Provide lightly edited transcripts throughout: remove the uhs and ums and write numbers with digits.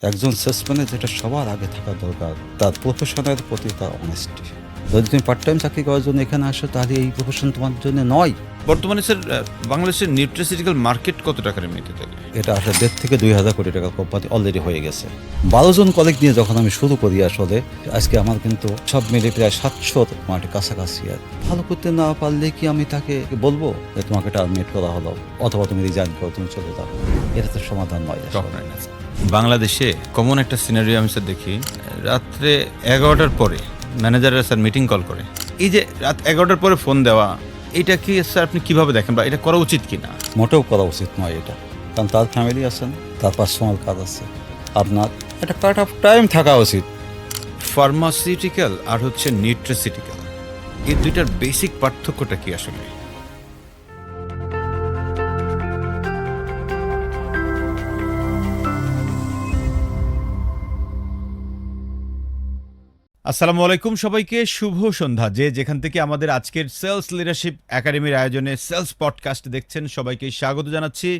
একজন সেলসম্যানের যেটা সবার আগে থাকা দরকার, তার প্রফেশনের প্রতি তার অনেস্টি। যদি তুমি পার্ট টাইম চাকরি করার জন্য এখানে আসো, তাহলে এই প্রফেশন তোমার জন্য নয়। বর্তমানে স্যার বাংলাদেশের নিউট্রাসিউটিক্যাল মার্কেট কত টাকার এমনিতে থাকে? এটা আসলে 1.5 থেকে 2,000 কোটি টাকা কোম্পানি অলরেডি হয়ে গেছে। 12 জন কলিগ নিয়ে যখন আমি শুরু করি, আসলে আজকে আমার কিন্তু সব মিলে প্রায় 700 মাঠে কাছাকাছি। আর ভালো করতে না পারলে কি আমি তাকে বলবো যে তোমাকে টার্মিনেট করা হলো, অথবা তুমি রিজাইন করো, তুমি চলে যাও? এটা তো সমাধান নয় আসলে। টপ নাইন আছে। বাংলাদেশে কমন একটা সিনারিও আমি স্যার দেখি, রাত্রে 11টার পরে ম্যানেজাররা স্যার মিটিং কল করে। এই যে রাত 11টার পরে ফোন দেওয়া, এটা কি স্যার আপনি কিভাবে দেখেন, বা এটা করা উচিত কিনা? মোটেও করা উচিত নয় এটা, কারণ তার ফ্যামিলি আছেন, তার পার্সোনাল কাজ আছে। আপনার একটা কাট অফ টাইম থাকা উচিত। ফার্মাসিউটিক্যাল আর হচ্ছে নিউট্রাসিউটিক্যাল, এই দুইটার বেসিক পার্থক্যটা কি আসলে? আসসালামু আলাইকুম সবাইকে, শুভ সন্ধ্যা। যে যেখান থেকে আমাদের আজকের সেলস লিডারশিপ একাডেমির আয়োজনে সেলস পডকাস্ট দেখছেন, সবাইকে স্বাগত জানাচ্ছি।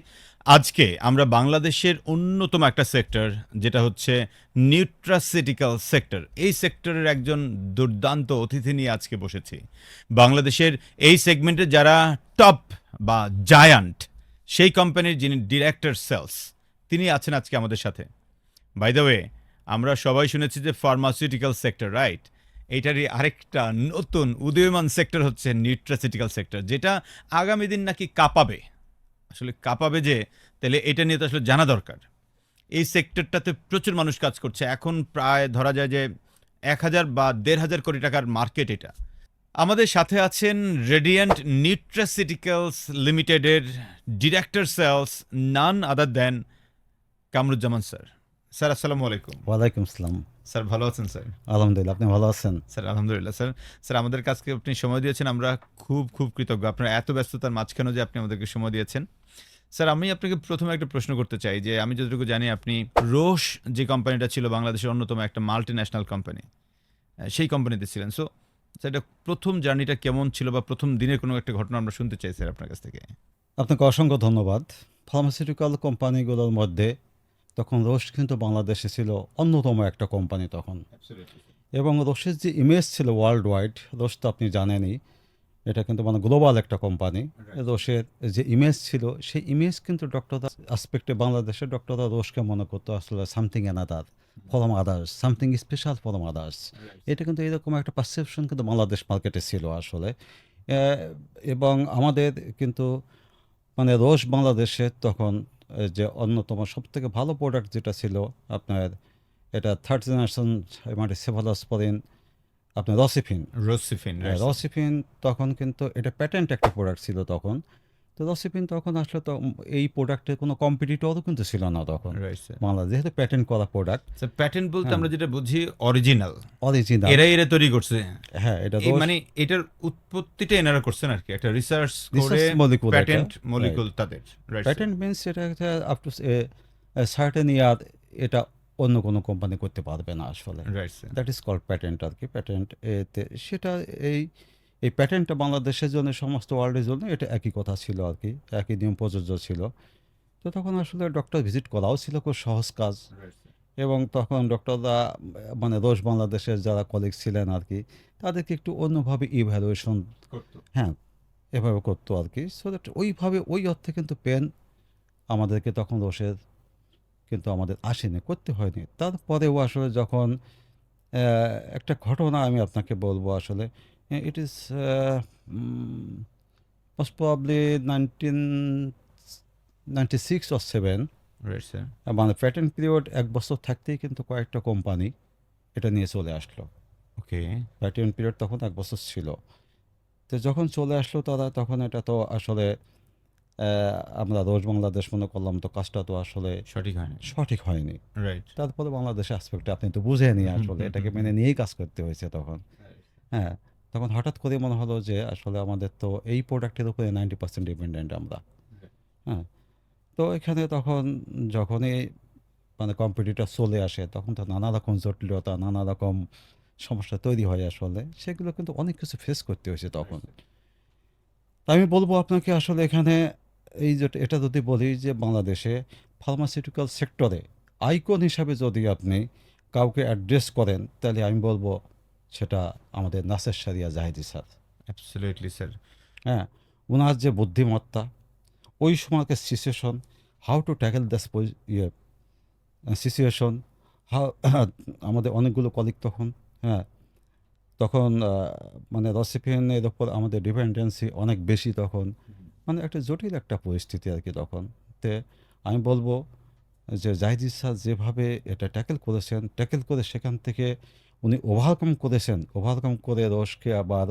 আজকে আমরা বাংলাদেশের অন্যতম একটা সেক্টর, যেটা হচ্ছে নিউট্রাসিউটিক্যাল সেক্টর, এই সেক্টরের একজন দুর্দান্ত অতিথি নিয়ে আজকে বসেছি। বাংলাদেশের এই সেগমেন্টে যারা টপ বা জায়ান্ট, সেই কোম্পানির যিনি ডিরেক্টর সেলস, তিনি আছেন আজকে আমাদের সাথে। বাই দ্য ওয়ে, আমরা সবাই শুনেছি যে ফার্মাসিউটিক্যাল সেক্টর, রাইট? এইটারই আরেকটা নতুন উদীয়মান সেক্টর হচ্ছে নিউট্রাসিউটিক্যাল সেক্টর, যেটা আগামী দিন নাকি কাঁপাবে। আসলে কাঁপাবে যে, তাহলে এটা নিয়ে তো আসলে জানা দরকার। এই সেক্টরটাতে প্রচুর মানুষ কাজ করছে, এখন প্রায় ধরা যায় যে 1,000 বা 1,500 কোটি টাকার মার্কেট এটা। আমাদের সাথে আছেন রেডিয়েন্ট নিউট্রাসিউটিক্যালস লিমিটেডের ডিরেক্টর সেলস, নান আদার দেন কামরুজ্জামান স্যার। স্যার আসসালামু আলাইকুম। ওয়ালাইকুম আসসালাম। স্যার ভালো আছেন স্যার? আলহামদুলিল্লাহ, আপনি ভালো আছেন? স্যার আলহামদুলিল্লাহ। স্যার স্যার আমাদের কাছকে আপনি সময় দিয়েছেন, আমরা খুব খুব কৃতজ্ঞ। আপনার এত ব্যস্ততার মাঝখানেও যে আপনি আমাদেরকে সময় দিয়েছেন। স্যার আমি আপনাকে প্রথমে একটা প্রশ্ন করতে চাই, যে আমি যতটুকু জানি আপনি রোশ যে কোম্পানিটা ছিল বাংলাদেশের অন্যতম একটা মাল্টি ন্যাশনাল কোম্পানি, সেই কোম্পানিতে ছিলেন। সো স্যার, এটা প্রথম জার্নিটা কেমন ছিল, বা প্রথম দিনের কোনো একটা ঘটনা আমরা শুনতে চাই স্যার আপনার কাছ থেকে। আপনাকে অসংখ্য ধন্যবাদ। ফার্মাসিউটিক্যাল কোম্পানিগুলোর মধ্যে তখন রোশ কিন্তু বাংলাদেশে ছিল অন্যতম একটা কোম্পানি তখন। এবং রোশের যে ইমেজ ছিল ওয়ার্ল্ড ওয়াইড, রোশ তো আপনি জানেনই, এটা কিন্তু মানে গ্লোবাল একটা কোম্পানি। রোশের যে ইমেজ ছিল, সেই ইমেজ কিন্তু ডক্টররা আসপেক্টে বাংলাদেশে ডক্টররা রোশকে মনে করতো আসলে something another form others, something special form others. এটা কিন্তু এরকম একটা পারসেপশন কিন্তু বাংলাদেশ মার্কেটে ছিল আসলে। এবং আমাদের কিন্তু মানে রোশ বাংলাদেশে তখন যে অন্যতম সবথেকে ভালো প্রোডাক্ট যেটা ছিল আপনার, এটা থার্ড জেনারেশন মানে সেফালোস্পোরিন, আপনার রসিফিন। রসিফিন, রসিফিন তখন কিন্তু এটা প্যাটেন্ট একটা প্রোডাক্ট ছিল তখন। তো রসিফিন তখন আসলে তো এই প্রোডাক্টের কোনো কম্পিটিটরও কিন্তু ছিল না তখন রাইট স্যার। বাংলাদেশ, যেহেতু প্যাটেন্ট করা প্রোডাক্ট। স্যার প্যাটেন্ট বলতে হ্যাঁ, আমরা যেটা বুঝি অরিজিনাল, অরিজিনাল। এরা তৈরি করছে। হ্যাঁ, এটা এই রোশ মানে এটার উৎপত্তিটা এনারা করছেন আর কি, একটা রিসার্চ করে রিসার্চ মলিকুল, প্যাটেন্ট মলিকুল তাদের, রাইট? প্যাটেন্ট মিনস এটা একটা আপ টু সার্টেন ইয়ার, এটা অন্য কোনো কোম্পানি করতে পারবে না আসলে। Right sir. That is called patent আর কি। প্যাটেন্ট এতে সেটা এই এই প্যাটেন্টটা বাংলাদেশের জন্য, সমস্ত ওয়ার্ল্ডের জন্য এটা একই কথা ছিল আর কি, একই নিয়ম প্রযোজ্য ছিল। তো তখন আসলে ডক্টর ভিজিট করাও ছিল খুব সহজ কাজ। এবং তখন ডক্টররা মানে রোশ বাংলাদেশের যারা কলিগ ছিলেন আর কি, তাদেরকে একটু অন্যভাবে ইভ্যালুয়েশন, হ্যাঁ, এভাবে করতো আর কি। সো দ্যাট ওইভাবে ওই অর্থে কিন্তু পেন আমাদেরকে তখন রোশের কিন্তু আমাদের আসেনি, করতে হয়নি। তারপরেও আসলে যখন একটা ঘটনা আমি আপনাকে বলবো আসলে, it is most probably 1996 or 7। Right sir. মানে প্যাটেন্ট পিরিয়ড 1 বছর থাকতেই কিন্তু কয়েকটা কোম্পানি এটা নিয়ে চলে আসলো। ওকে। প্যাটেন্ট পিরিয়ড তখন 1 বছর ছিল। তো যখন চলে আসলো তারা, তখন এটা তো আসলে আমরা রোজ বাংলাদেশ মনে করলাম, তো কাজটা তো আসলে সঠিক হয়নি। সঠিক হয়নি। রাইট। তারপরে বাংলাদেশের অ্যাসপেক্টে আপনি তো বুঝেনি আসলে, এটাকে মেনে নিয়েই কাজ করতে হয়েছে তখন। হ্যাঁ, তখন হঠাৎ করে মনে হলো যে আসলে আমাদের তো এই প্রোডাক্টের উপরে 90% ডিপেন্ডেন্ট আমরা। হ্যাঁ, তো এখানে তখন যখনই মানে কম্পিটিটর চলে আসে, তখন তো নানা রকম জটিলতা, নানা রকম সমস্যা তৈরি হয় আসলে। সেগুলো কিন্তু অনেক কিছু ফেস করতে হয়েছে তখন। তা আমি বলবো আপনাকে আসলে এখানে, এই যে এটা যদি বলি যে বাংলাদেশে ফার্মাসিউটিক্যাল সেক্টরে আইকন হিসাবে যদি আপনি কাউকে অ্যাড্রেস করেন, তাহলে আমি বলবো সেটা আমাদের নাসের সারিয়া জাহিদি স্যার। Absolutely sir. হ্যাঁ, ওনার যে বুদ্ধিমত্তা, ওই সময়কার situation, how to tackle that's situation, how আমাদের অনেকগুলো কলিগ তখন, হ্যাঁ, তখন মানে রসিপিয়ানের ওপর আমাদের ডিপেন্ডেন্সি অনেক বেশি তখন, মানে একটা জটিল একটা পরিস্থিতি আর কি তখন। তে আমি বলবো যে জাহিদ স্যার যেভাবে এটা ট্যাকেল করে সেখান থেকে উনি ওভারকাম করে রোশকে আবার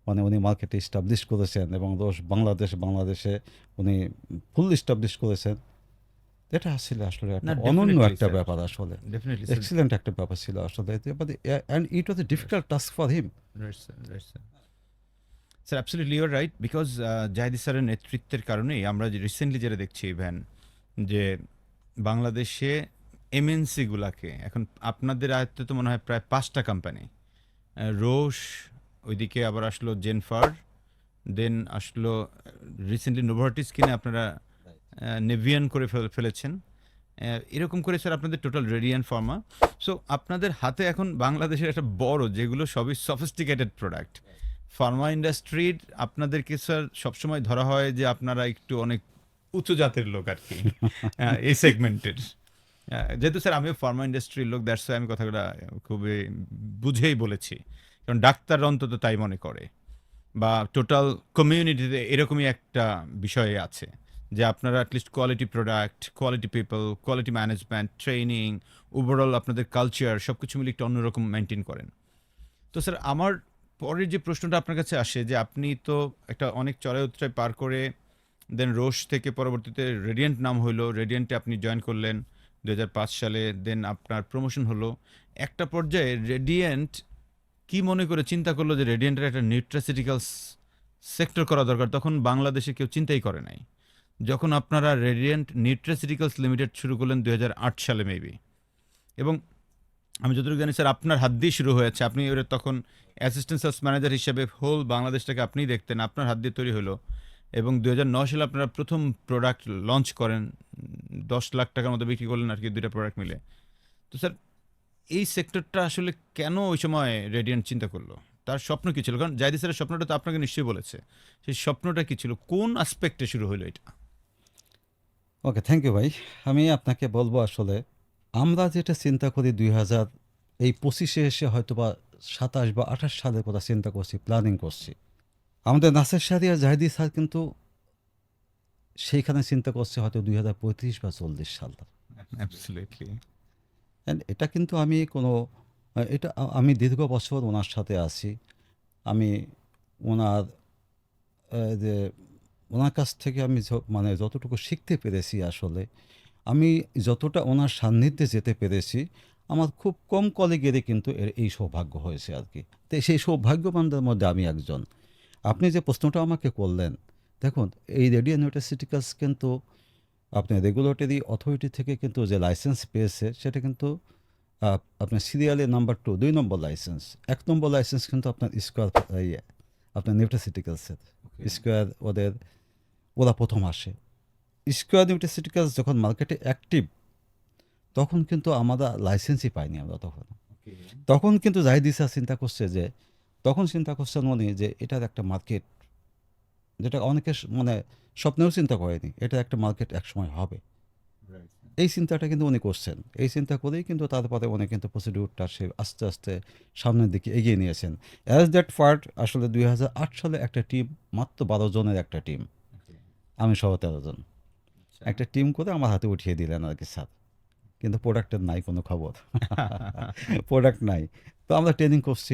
মানে উনি মার্কেটে ইস্টাবলিশ করেছেন এবং রোশ বাংলাদেশে উনি ফুল ইস্টাবলিশ করেছেন। এটা আসলে আসলে না, একটা অনন্য ডেফিনেটলি একটা স্যার, ব্যাপার আসলে, ডেফিনেটলি স্যার। এক্সিলেন্ট একটা ব্যাপার ছিল আসলে, and it was A difficult task for him. Right sir, right sir. Sir absolutely your right, because Zahidi স্যারের নেতৃত্বের কারণেই আমরা যে রিসেন্টলি যেটা দেখছি ইভেন যে বাংলাদেশে এমএনসি গুলাকে এখন আপনাদের আয়ত্তে তো মনে হয় প্রায় 5টা কোম্পানি, রোশ, ওইদিকে আবার আসলো জেনফার, দেন আসলো রিসেন্টলি নোভার্টিস কিনে আপনারা নেভিয়ান করে ফেলেছেন। এরকম করে স্যার আপনাদের টোটাল রেডিয়ান ফার্মা। সো আপনাদের হাতে এখন বাংলাদেশের একটা বড়, যেগুলো সবই সফিস্টিকেটেড প্রোডাক্ট ফার্মা ইন্ডাস্ট্রির, আপনাদেরকে স্যার সবসময় ধরা হয় যে আপনারা একটু অনেক উঁচু জাতের লোক আর কি এই সেগমেন্টের। যেহেতু স্যার আমিও ফার্মা ইন্ডাস্ট্রির লোক, দ্যাটস আমি কথাগুলো খুবই বুঝেই বলেছি, কারণ ডাক্তার অন্তত তাই মনে করে, বা টোটাল কমিউনিটিতে এরকমই একটা বিষয় আছে যে আপনারা at least quality product, quality people, quality management, training, overall আপনাদের কালচার সব কিছু মিলে একটু অন্যরকম মেনটেন করেন। তো স্যার আমার পরের যে প্রশ্নটা আপনার কাছে আসে যে আপনি তো একটা অনেক চড়াই উতরাই পার করে দেন রোশ থেকে পরবর্তীতে রেডিয়েন্ট নাম হইলো, রেডিয়েন্টে আপনি জয়েন করলেন 2005 সালে, দেন আপনার প্রমোশন হলো। একটা পর্যায়ে রেডিয়েন্ট কি মনে করে চিন্তা করলো যে রেডিয়েন্টের একটা নিউট্রাসিউটিক্যালস সেক্টর করা দরকার? তখন বাংলাদেশে কেউ চিন্তাই করে নাই। যখন আপনারা রেডিয়েন্ট নিউট্রাসিউটিক্যালস লিমিটেড শুরু করলেন 2008 সালে মেবি, এবং আমি যতটুকু জানি স্যার আপনার হাত দিয়ে শুরু হয়েছে, আপনি ওর তখন অ্যাসিস্ট্যান্ট সেলস ম্যানেজার হিসেবে হোল বাংলাদেশটাকে আপনিই দেখতেন, আপনার হাত দিয়ে তৈরি হলো, এবং 2009 সালে আপনারা প্রথম প্রোডাক্ট লঞ্চ করেন, 10 লাখ টাকার মতো বিক্রি করলেন আর কি, 2টা প্রোডাক্ট মিলে। তো স্যার এই সেক্টরটা আসলে কেন ওই সময় রেডিয়েন্ট চিন্তা করলো? তার স্বপ্ন কি ছিল? কারণ জাহিদি স্যারের স্বপ্নটা তো আপনাকে নিশ্চয়ই বলেছে, সেই স্বপ্নটা কি ছিল, কোন আসপেক্টে শুরু হলো এটা? ওকে, থ্যাংক ইউ ভাই। আমি আপনাকে বলবো আসলে আমরা যেটা চিন্তা করি 2000 এই 25-এ এসে হয়তো বা 27 বা 28 সালের কথা চিন্তা করছি, প্ল্যানিং করছি। আমাদের নাসের সাদি আর জাহিদি স্যার কিন্তু সেইখানে চিন্তা করছে হয়তো 2035 বা 40 সাল। অ্যাবসলিউটলি। অ্যান্ড এটা কিন্তু আমি কোনো আমি দীর্ঘ বছর ওনার সাথে আছি। আমি ওনার যে ওনার কাছ থেকে আমি মানে যতটুকু শিখতে পেরেছি আসলে, আমি যতটা ওনার সান্নিধ্যে যেতে পেরেছি, আমার খুব কম কলিগেরই কিন্তু এই সৌভাগ্য হয়েছে আর কি। তো সেই সৌভাগ্যবানদের মধ্যে আমি একজন। আপনি যে প্রশ্নটা আমাকে করলেন, দেখুন এই রেডিও নিউট্রাসিউটিক্যালস কিন্তু আপনার রেগুলেটরি অথরিটি থেকে কিন্তু যে লাইসেন্স পেয়েছে সেটা কিন্তু আপনার সিরিয়ালে নাম্বার 2 নম্বর লাইসেন্স। 1 নম্বর লাইসেন্স কিন্তু আপনার স্কোয়ার, আপনার নিউট্রাসিউটিক্যালসের স্কোয়ার, ওরা প্রথম আসে। স্কোয়ার নিউট্রাসিউটিক্যালস যখন মার্কেটে অ্যাক্টিভ, তখন কিন্তু আমরা লাইসেন্সই পাইনি আমরা তখন কিন্তু জাহিদ স্যার চিন্তা করছেন উনি যে এটার একটা মার্কেট, যেটা অনেকে মানে স্বপ্নেও চিন্তা করেনি, এটা একটা মার্কেট একসময় হবে। এই চিন্তাটা কিন্তু উনি করছেন। এই চিন্তা করেই কিন্তু তারপরে উনি কিন্তু প্রসিডিউরটা সে আস্তে আস্তে সামনের দিকে এগিয়ে নিয়েছেন। অ্যাজ দ্যাট পার্ট আসলে 2008 সালে একটা টিম, মাত্র 12 জনের একটা টিম, আমি সহ 13 জন, একটা টিম করে আমার হাতে উঠিয়ে দিলেন আর কি স্যার। কিন্তু প্রোডাক্টের নাই কোনো খবর। প্রোডাক্ট নাই। তো আমরা ট্রেনিং করছি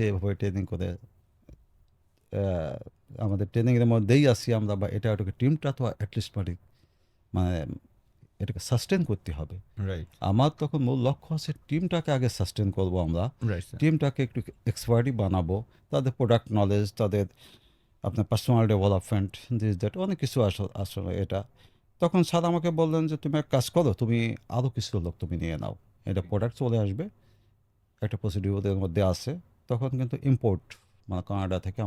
এভাবে ট্রেনিং করে আমাদের ট্রেনিংয়ের মধ্যেই আছি আমরা, বা এটাকে টিমটা তো অ্যাটলিস্ট মানে এটাকে সাস্টেন করতে হবে। রাইট, আমার তখন মূল লক্ষ্য আছে টিমটাকে আগে সাস্টেন করব আমরা, রাইট স্যার। টিমটাকে একটু এক্সপার্টই বানাবো, তাদের প্রোডাক্ট নলেজ, তাদের আপনার পার্সোনাল ডেভেলপমেন্ট, দিস দ্যাট অনেক কিছু আসলে এটা। তখন স্যার আমাকে বললেন যে তুমি এক কাজ করো, তুমি আরও কিছু লোক তুমি নিয়ে নাও, এটা প্রোডাক্ট চলে আসবে, একটা প্রসিডিউরের মধ্যে আছে। তখন কিন্তু ইম্পোর্ট মানে কানাডা থেকে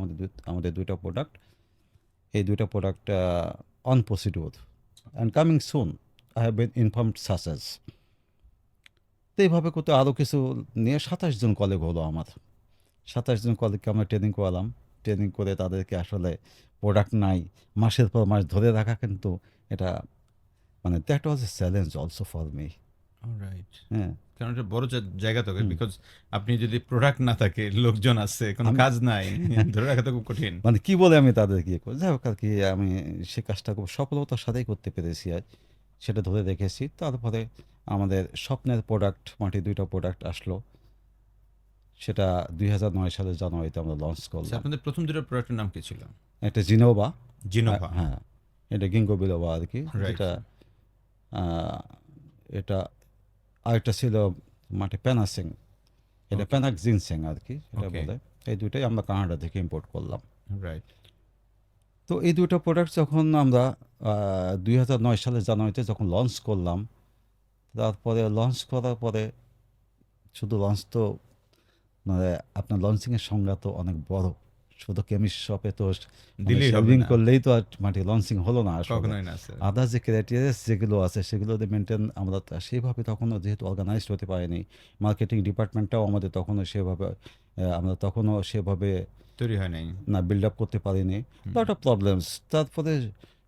আমাদের 2টা প্রোডাক্ট, এই 2টা product on procedure and coming soon, I have been informed সাসেস। তো এইভাবে করতে আরও কিছু নিয়ে 27 জন কলিগ হলো আমার। 27 জন কলিগকে আমরা ট্রেনিং করালাম। ট্রেনিং করে তাদেরকে আসলে প্রোডাক্ট নাই, মাসের পর মাস ধরে রাখা, কিন্তু এটা মানে that was A challenge also for me. Right. হ্যাঁ, কারণ এটা বড় জায়গা তো, হুম। বিকজ আপনি যদি প্রোডাক্ট না থাকে, লোকজন আছে, কোনো আমি কাজ নাই, ধরে রাখা তো খুব কঠিন। মানে কি বলে আমি তাদেরকে ইয়ে করি, যাই হোক আর কি, আমি সে কাজটা খুব সফলতার সাথেই করতে পেরেছি আর সেটা ধরে রেখেছি। তারপরে আমাদের স্বপ্নের প্রোডাক্ট মাটি 2টা প্রোডাক্ট আসলো, সেটা 2009 সালের জানুয়ারিতে আমরা লঞ্চ আচ্ছা, করলাম। আপনাদের প্রথম দুটো প্রোডাক্টের নাম কি ছিল? একটা জিনোভা, জিনোভা। হ্যাঁ, এটা গিঙ্গো বিলোভা আর কি, রাইট। যেটা আহ, এটা আরেকটা ছিল মাটি প্যানাসিং, এটা ওকে। প্যানাক জিনসেং আর কি এটা ওকে। বলে। এই দুইটাই আমরা কানাডা থেকে ইম্পোর্ট করলাম। রাইট। তো এই দুটো প্রোডাক্ট যখন আমরা 2009 সালের জানুয়ারিতে যখন লঞ্চ করলাম, তারপরে লঞ্চ করার পরে শুধু লঞ্চ তো মানে আপনার লঞ্চিংয়ের সংজ্ঞা তো অনেক বড়। শুধু কেমিস্ট শপে তো মানে দিলেই হবে শেভিং না, করলেই তো আর মাটি লঞ্চিং হলো না আসলে। কখনোই না স্যার। আদার যে ক্রাইটেরিয়াস যেগুলো আছে সেগুলো মেনটেন আমরা সেইভাবে তখনও যেহেতু অর্গানাইজড হতে পারিনি, মার্কেটিং ডিপার্টমেন্টটাও আমাদের তখনও সেভাবে আমরা তখনও সেভাবে তৈরি হয় নাই। না বিল্ড আপ করতে পারিনি। হুম। Lot of problems. তারপরে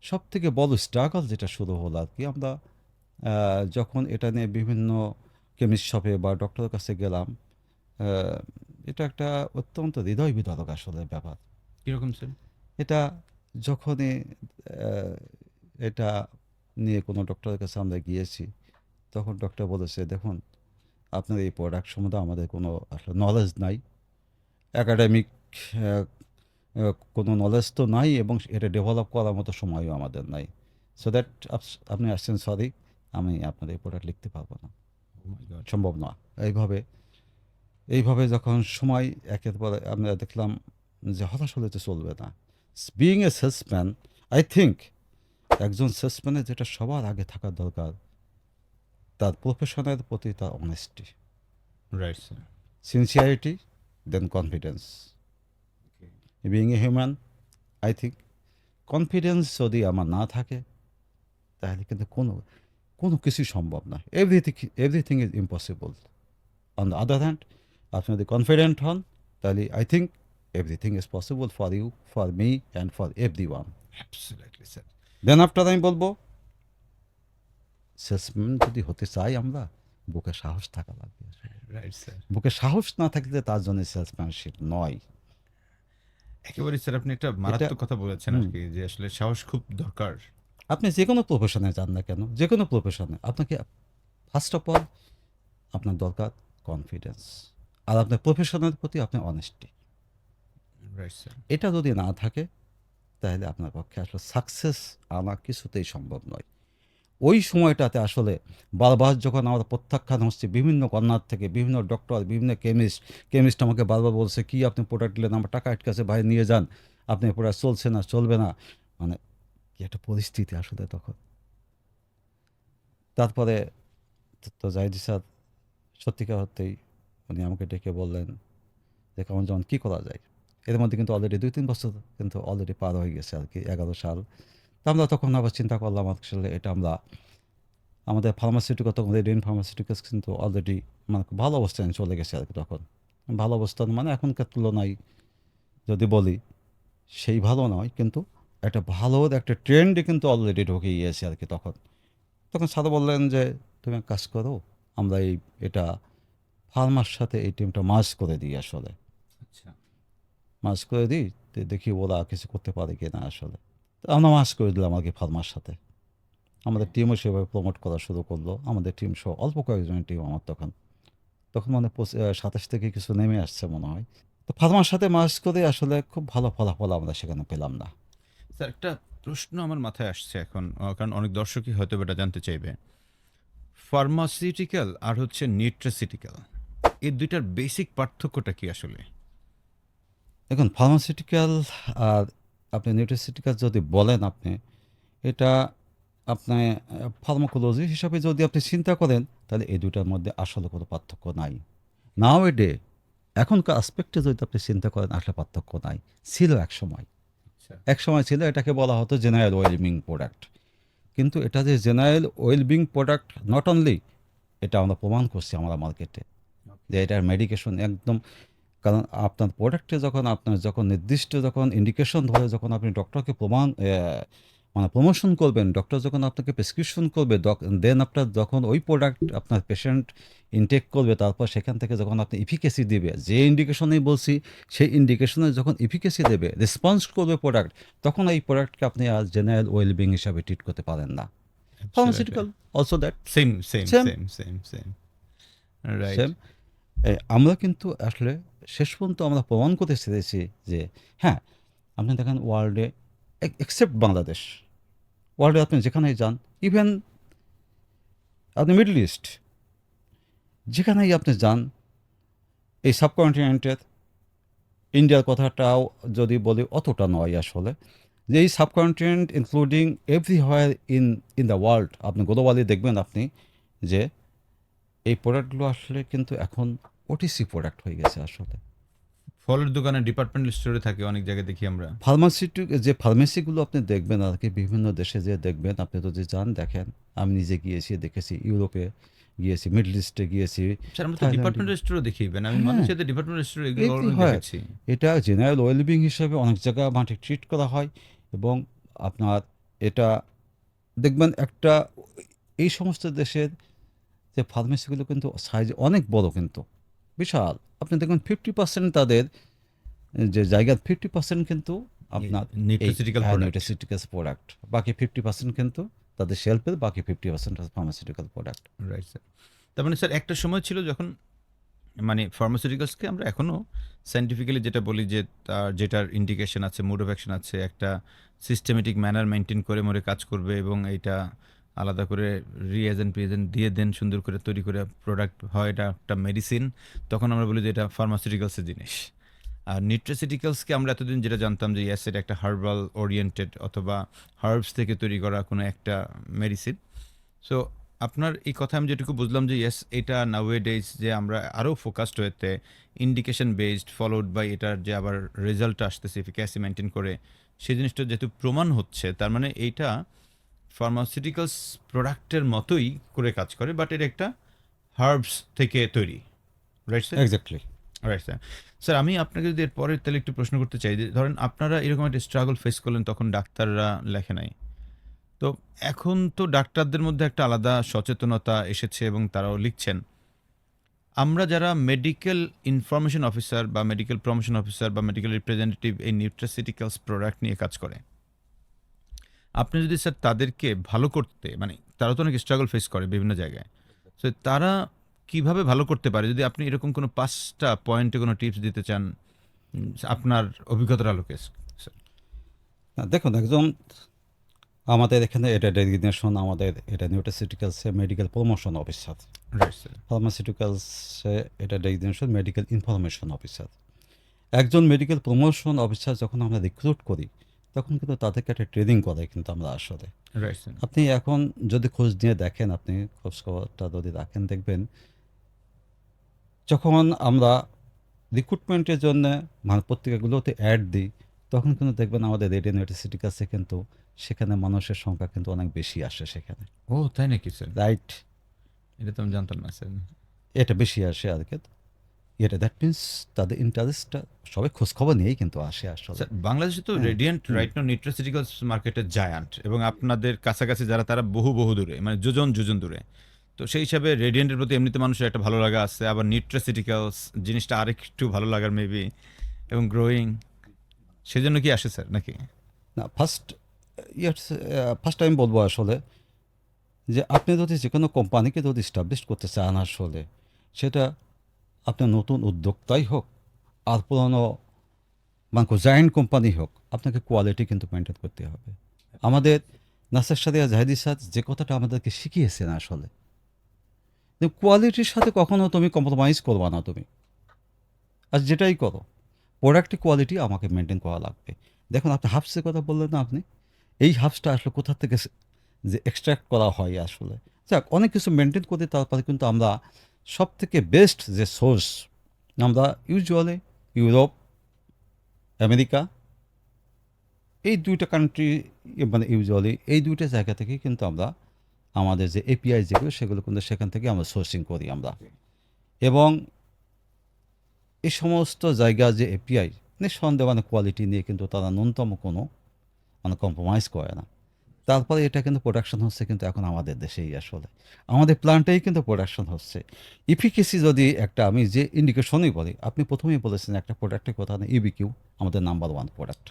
সব থেকে বড় স্ট্রাগল যেটা শুরু হলো আর কি, আমরা যখন এটা নিয়ে বিভিন্ন কেমিস্ট শপে বা ডক্টরের কাছে গেলাম, আহ, এটা একটা অত্যন্ত হৃদয় বিদারক আসলে ব্যাপার। কিরকম স্যার? এটা যখনই আহ, এটা নিয়ে কোনো ডক্টরের কাছে আমরা গিয়েছি, তখন ডক্টর বলেছে, দেখুন আপনার এই প্রোডাক্ট সম্বন্ধে আমাদের কোনো আসলে নলেজ নাই, একাডেমিক কোনো নলেজ তো নাই, এবং এটা ডেভেলপ করার মতো সময়ও আমাদের নাই। সো দ্যাট আপনি আসছেন, সরি, আমি আপনার এই প্রোডাক্ট লিখতে পারবো না, Oh my God. সম্ভব না। এইভাবে এইভাবে যখন সময় একের পর আমরা দেখলাম যে হতাশ হলে তো চলবে না। Being a salesman, I think একজন সেলসম্যানের যেটা সবার আগে থাকা দরকার, তার প্রফেশনের প্রতি তার honesty, right sir. Sincerity, then confidence. Being a human, I think confidence যদি আমার না থাকে, তাহলে কিন্তু কোনো কোনো কিছুই সম্ভব না। Everything is impossible. On the other hand, আপনি যদি কনফিডেন্ট হন, তাহলে I think everything is possible for you, for me and for everyone. Absolutely sir. Then after আমি বলবো, সেলসম্যান যদি হতে চাই আমরা, বুকে সাহস থাকা লাগবে। Right sir. বুকে সাহস না থাকলে তার জন্য সেলসম্যানশিপ নয়। একেবারে স্যার, আপনি একটা এটা মারাত্মক কথা বলেছেন আর হুম, কি, যে আসলে সাহস খুব দরকার। আপনি যে কোনো প্রফেশনে যান না কেন, যে কোনো প্রফেশনে আপনাকে ফার্স্ট অফ অল আপনার দরকার কনফিডেন্স, আর আপনার প্রফেশনের প্রতি আপনার অনেস্টি। Right sir. এটা যদি না থাকে, তাহলে আপনার পক্ষে আসলে সাকসেস আনা কিছুতেই সম্ভব নয়। ওই সময়টাতে আসলে বারবার যখন আমরা প্রত্যাখ্যান হচ্ছে বিভিন্ন কর্নার থেকে, বিভিন্ন ডক্টর, বিভিন্ন কেমিস্ট আমাকে বারবার বলছে, কি আপনি প্রোডাক্ট নিলেন, আমার টাকা আটকাছে, ভাই নিয়ে যান, আপনি প্রোডাক্ট চলছে না, চলবে না, মানে কি একটা পরিস্থিতি আসলে তখন। তারপরে তো জাহিদি স্যার সত্যিকার অর্থেই উনি আমাকে ডেকে বললেন যে কেমন যেমন কী করা যায়। এর মধ্যে কিন্তু অলরেডি 2-3 বছর কিন্তু অলরেডি পার হয়ে গেছে আর কি, 11 সাল। তা আমরা তখন আবার চিন্তা করলাম আসলে এটা আমরা আমাদের ফার্মাসিউটিক্যাল, তখন রেডিয়ান ফার্মাসিউটিক্যালস কিন্তু অলরেডি মানে খুব ভালো অবস্থানে চলে গেছে আর কি তখন। ভালো অবস্থান মানে এখনকার তুলনায় যদি বলি সেই ভালো নয়, কিন্তু একটা ভালো একটা ট্রেন্ডে কিন্তু অলরেডি ঢুকে গিয়েছে আর কি তখন। তখন স্যার বললেন যে তুমি এক কাজ করো, আমরা এটা ফার্মার সাথে এই টিমটা মার্জ করে দিই, আসলে আচ্ছা। মার্জ করে দিই, তো দেখি ওরা কিছু করতে পারে কি না আসলে। তো আমরা মার্জ করে দিলাম আর কি ফার্মার সাথে। আমাদের টিমও সেভাবে প্রমোট করা শুরু করলো, আমাদের টিম সহ অল্প কয়েকজনের টিম আমার তখন তখন মানে 27 থেকে কিছু নেমে আসছে মনে হয়। তো ফার্মার সাথে মার্জ করে আসলে খুব ভালো ফলাফল আমরা সেখানে পেলাম না। স্যার, একটা প্রশ্ন আমার মাথায় আসছে এখন, কারণ অনেক দর্শকই হয়তো এটা জানতে চাইবে। ফার্মাসিউটিক্যাল আর হচ্ছে নিউট্রাসিউটিক্যাল, এই দুইটার বেসিক পার্থক্যটা কি আসলে? দেখুন ফার্মাসিউটিক্যাল আর আপনি নিউট্রাসিউটিক্যাল যদি বলেন, আপনি এটা আপনি ফার্মাকোলজি হিসাবে যদি আপনি চিন্তা করেন, তাহলে এই দুটার মধ্যে আসলে কোনো পার্থক্য নাই। নাও এ ডে এখনকার আসপেক্টে যদি আপনি চিন্তা করেন, আসলে পার্থক্য নাই। ছিল এক সময়, আচ্ছা। এক সময় ছিল এটাকে বলা হতো জেনারেল ওয়েলবিং প্রোডাক্ট। কিন্তু এটা যে general wellbeing product not only, এটা আমরা প্রমাণ করছি আমরা মার্কেটে যে এটার মেডিকেশন একদম, কারণ আপনার প্রোডাক্টে যখন নির্দিষ্ট যখন ইন্ডিকেশন ধরে যখন আপনি ডক্টরকে মানে প্রমোশন করবেন, ডক্টর যখন আপনাকে প্রেসক্রিপশন করবে, দেন আপনার যখন ওই প্রোডাক্ট আপনার পেশেন্ট ইনটেক করবে, তারপর সেখান থেকে যখন আপনি ইফিকেসি দিবে, যে ইন্ডিকেশনেই বলছি সেই ইন্ডিকেশনে যখন ইফিকেসি দেবে, রেসপন্স করবে প্রোডাক্ট, তখন এই প্রোডাক্টকে আপনি আর জেনারেল ওয়েলবিং হিসাবে ট্রিট করতে পারেন না। Pharmaceutical also that same same Same. Same same same right. Same. আমরা কিন্তু আসলে শেষ পর্যন্ত আমরা প্রমাণ করতে চেয়েছি যে হ্যাঁ, আপনি দেখেন ওয়ার্ল্ডে এক্সেপ্ট বাংলাদেশ, ওয়ার্ল্ডে আপনি যেখানেই যান, ইভেন আপনি মিডল ইস্ট যেখানেই আপনি যান, এই সাবকন্টিনেন্টের ইন্ডিয়ার কথাটাও যদি বলি অতটা নয় আসলে, যে এই subcontinent including everywhere in the world, আপনি গ্লোবালি দেখবেন আপনি যে এই প্রোডাক্টগুলো আসলে কিন্তু এখন ওটিসি প্রোডাক্ট হয়ে গেছে আসলে। ফলের দোকানে ডিপার্টমেন্টাল স্টোরে থাকে অনেক জায়গায় দেখি আমরা। যে ফার্মেসিগুলো আপনি দেখবেন আর কি, বিভিন্ন দেশে যে দেখবেন, আপনি যদি যান দেখেন, আমি নিজে গিয়েছি দেখেছি, ইউরোপে গিয়েছি, মিডল ইস্টে গিয়েছি, স্যার আমরা তো থাইল্যান্ডে। ডিপার্টমেন্টাল স্টোরে দেখি ইভেন আমি হ্যাঁ, মানুষের ডিপার্টমেন্টাল স্টোরে এগুলো এগুলি already হয়। দেখেছি। এটা জেনারেল ওয়েলবিং হিসেবে অনেক জায়গায় মাঠে ট্রিট করা হয়, এবং আপনার এটা দেখবেন একটা, এই সমস্ত দেশের যে ফার্মেসিগুলো কিন্তু সাইজ অনেক বড়, কিন্তু বিশাল। আপনি দেখবেন 50% তাদের যে জায়গার 50% কিন্তু আপনার নিউট্রাসিউটিক্যাল প্রোডাক্ট। নিউট্রাসিউটিক্যালস প্রোডাক্ট, বাকি 50% কিন্তু তাদের শেলফের, বাকি 50% ফার্মাসিউটিক্যাল প্রোডাক্ট। Right sir. তার মানে স্যার একটা সময় ছিল যখন মানে ফার্মাসিউটিক্যালসকে আমরা এখনও সায়েন্টিফিক্যালি যেটা বলি যে তার যেটার ইন্ডিকেশন আছে, মোড অফ অ্যাকশন আছে, একটা সিস্টেমেটিক ম্যানার মেনটেন করে মোরে কাজ করবে এবং এইটা আলাদা করে রিএজেন্ট পিএজেন্ট দিয়ে দেন সুন্দর করে তৈরি করে প্রোডাক্ট হয়, এটা একটা মেডিসিন, তখন আমরা বলি যে এটা ফার্মাসিউটিক্যালসের জিনিস। আর নিউট্রাসিউটিক্যালসকে আমরা এতদিন যেটা জানতাম যে ইয়াস এটা একটা হার্বাল ওরিয়েন্টেড অথবা হার্বস থেকে তৈরি করা কোনো একটা মেডিসিন। সো আপনার এই কথা আমি যেটুকু বুঝলাম যে ইয়েস এটা নাওয়েডেজ যে আমরা আরও ফোকাসড হতে ইন্ডিকেশন বেসড ফলোড বাই এটার যে আবার রেজাল্ট আসতেছে এফিক্যাসি মেনটেন করে, সেই জিনিসটা যেহেতু প্রমাণ হচ্ছে, তার মানে এইটা ফার্মাসিউটিক্যালস প্রোডাক্টের মতোই করে কাজ করে, বাট এটা একটা হার্বস থেকে তৈরি। Right sir? Exactly. Right sir. Sir আমি আপনাকে যদি এরপরে তাহলে একটু প্রশ্ন করতে চাই যে ধরেন আপনারা এরকম একটা স্ট্রাগল ফেস করলেন, তখন ডাক্তাররা লেখে নাই, তো এখন তো ডাক্তারদের মধ্যে একটা আলাদা সচেতনতা এসেছে এবং তারাও লিখছেন। আমরা যারা মেডিকেল ইনফরমেশন অফিসার বা মেডিকেল প্রমোশন অফিসার বা মেডিকেল রিপ্রেজেন্টেটিভ এই নিউট্রাসিউটিক্যালস প্রোডাক্ট নিয়ে কাজ করে, আপনি যদি স্যার তাদেরকে ভালো করতে, মানে তারা তো অনেক স্ট্রাগল ফেস করে বিভিন্ন জায়গায়, তো তারা কিভাবে ভালো করতে পারে, যদি আপনি এরকম কোনো 5টা পয়েন্টে কোনো টিপস দিতে চান আপনার অভিজ্ঞতার আলোকে স্যার। দেখুন, একজন আমাদের এখানে এটা ডেজিগনেশন, আমাদের এটা নিউট্রাসিউটিক্যালসে medical promotion officer, right sir. ফার্মাসিউটিক্যালসে এটা ডেজিগনেশন মেডিকেল ইনফরমেশন অফিসার। একজন মেডিকেল প্রমোশন অফিসার যখন আমরা রিক্রুট করি, তখন কিন্তু তাদেরকে একটা ট্রেনিং করাই কিন্তু আমরা আসলে। Right sir. আপনি এখন যদি খোঁজ নিয়ে দেখেন, আপনি খোঁজ খবরটা যদি রাখেন, দেখবেন যখন আমরা রিক্রুটমেন্টের জন্য মানে পত্রিকাগুলোতে অ্যাড দিই, তখন কিন্তু দেখবেন আমাদের রেডিও নিউট্রাসিউটিক্যালসে কিন্তু সেখানে মানুষের সংখ্যা কিন্তু অনেক বেশি আসে সেখানে। ও তাই নাকি স্যার? রাইট, এটা তো আমি জানতাম না স্যার। এটা বেশি আসে আর কি। এটা দ্যাট মিনস তাদের ইন্টারেস্টটা সবাই খোঁজখবর নিয়েই কিন্তু আসে আসলে। স্যার বাংলাদেশে তো হ্যাঁ, রেডিয়েন্ট হুম। রাইট নাও নিউট্রাসিউটিক্যালস মার্কেটের জায়ান্ট, এবং আপনাদের কাছাকাছি যারা তারা বহু বহু দূরে, মানে যোজন যোজন দূরে। তো সেই হিসাবে রেডিয়েন্টের প্রতি এমনিতে মানুষের একটা ভালো লাগা আছে, আবার নিউট্রাসিউটিক্যালস জিনিসটা আরেকটু ভালো লাগার মেবি, এবং গ্রোয়িং, সেজন্য কি আসে স্যার নাকি? না, ফার্স্ট আমি বলবো আসলে যে আপনি যদি যে কোনো কোম্পানিকে যদি স্টাবলিশ করতে চান আসলে, সেটা আপনার নতুন উদ্যোক্তাই হোক আর পুরনো মানে জায়েন্ট কোম্পানি হোক, আপনাকে কোয়ালিটি কিন্তু মেনটেন করতে হবে। আমাদের নাসের সাথে জাহিদি স্যার যে কথাটা আমাদেরকে শিখিয়েছেন আসলে, যে কোয়ালিটির সাথে কখনো তুমি কম্প্রোমাইজ করবা না তুমি, আর যেটাই করো প্রোডাক্টের কোয়ালিটি আমাকে মেনটেন করা লাগবে। দেখুন, আপনি হাফসের কথা বললেন না, আপনি এই হাফসটা আসলে কোথা থেকে যে এক্সট্র্যাক্ট করা হয় আসলে, যাক অনেক কিছু মেনটেন করে, তারপরে কিন্তু আমরা সব থেকে বেস্ট যে সোর্স, আমরা ইউজুয়ালি ইউরোপ, আমেরিকা, এই দুইটা কান্ট্রি, মানে ইউজুয়ালি এই দুইটা জায়গা থেকে কিন্তু আমরা আমাদের যে এপিআই যেগুলো সেগুলো কিন্তু সেখান থেকে আমরা সোর্সিং করি আমরা। এবং এই সমস্ত জায়গা যে এপিআই নিঃসন্দেহে মানে কোয়ালিটি নিয়ে কিন্তু তারা ন্যূনতম কোনো মানে কম্প্রোমাইজ করে না। তারপরে এটা কিন্তু প্রোডাকশন হচ্ছে কিন্তু এখন আমাদের দেশেই আসলে আমাদের প্ল্যান্টেই কিন্তু প্রোডাকশন হচ্ছে। ইফিকেসি যদি একটা আমি যে ইন্ডিকেশনই বলি, আপনি প্রথমেই বলেছেন একটা প্রোডাক্টের কথা না, ইবিকিউ আমাদের number one product.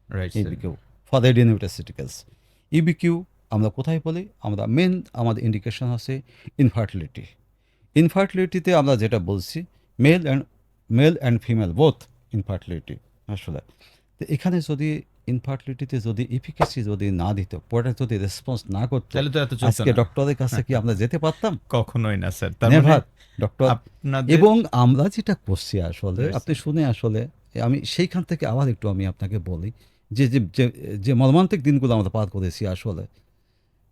Right EBQ for রেডিনিউটাসিটিক্যালস। ইবিকিউ আমরা কোথায় বলি, আমরা মেন আমাদের ইন্ডিকেশন হচ্ছে ইনফার্টিলিটি। ইনফার্টিলিটিতে আমরা যেটা বলছি male and female both infertility আসলে। তো এখানে যদি ইনফার্টিলিটিতে যদি এফিকেসি যদি না দিত, প্রোডাক্ট যদি রেসপন্স না করতো, তাহলে তো এত চলতো আজকে না। ডক্টরের কাছে কি আমরা যেতে পারতাম? কখনোই না স্যার। তার মানে নেভার। ডক্টর আপনাদের এবং আমরা যেটা করছি আসলে Yes, আপনি শুনে আসলে আমি সেইখান থেকে আবার একটু আমি আপনাকে বলি যে যে যে যে মর্মান্তিক দিনগুলো আমরা পার করেছি আসলে,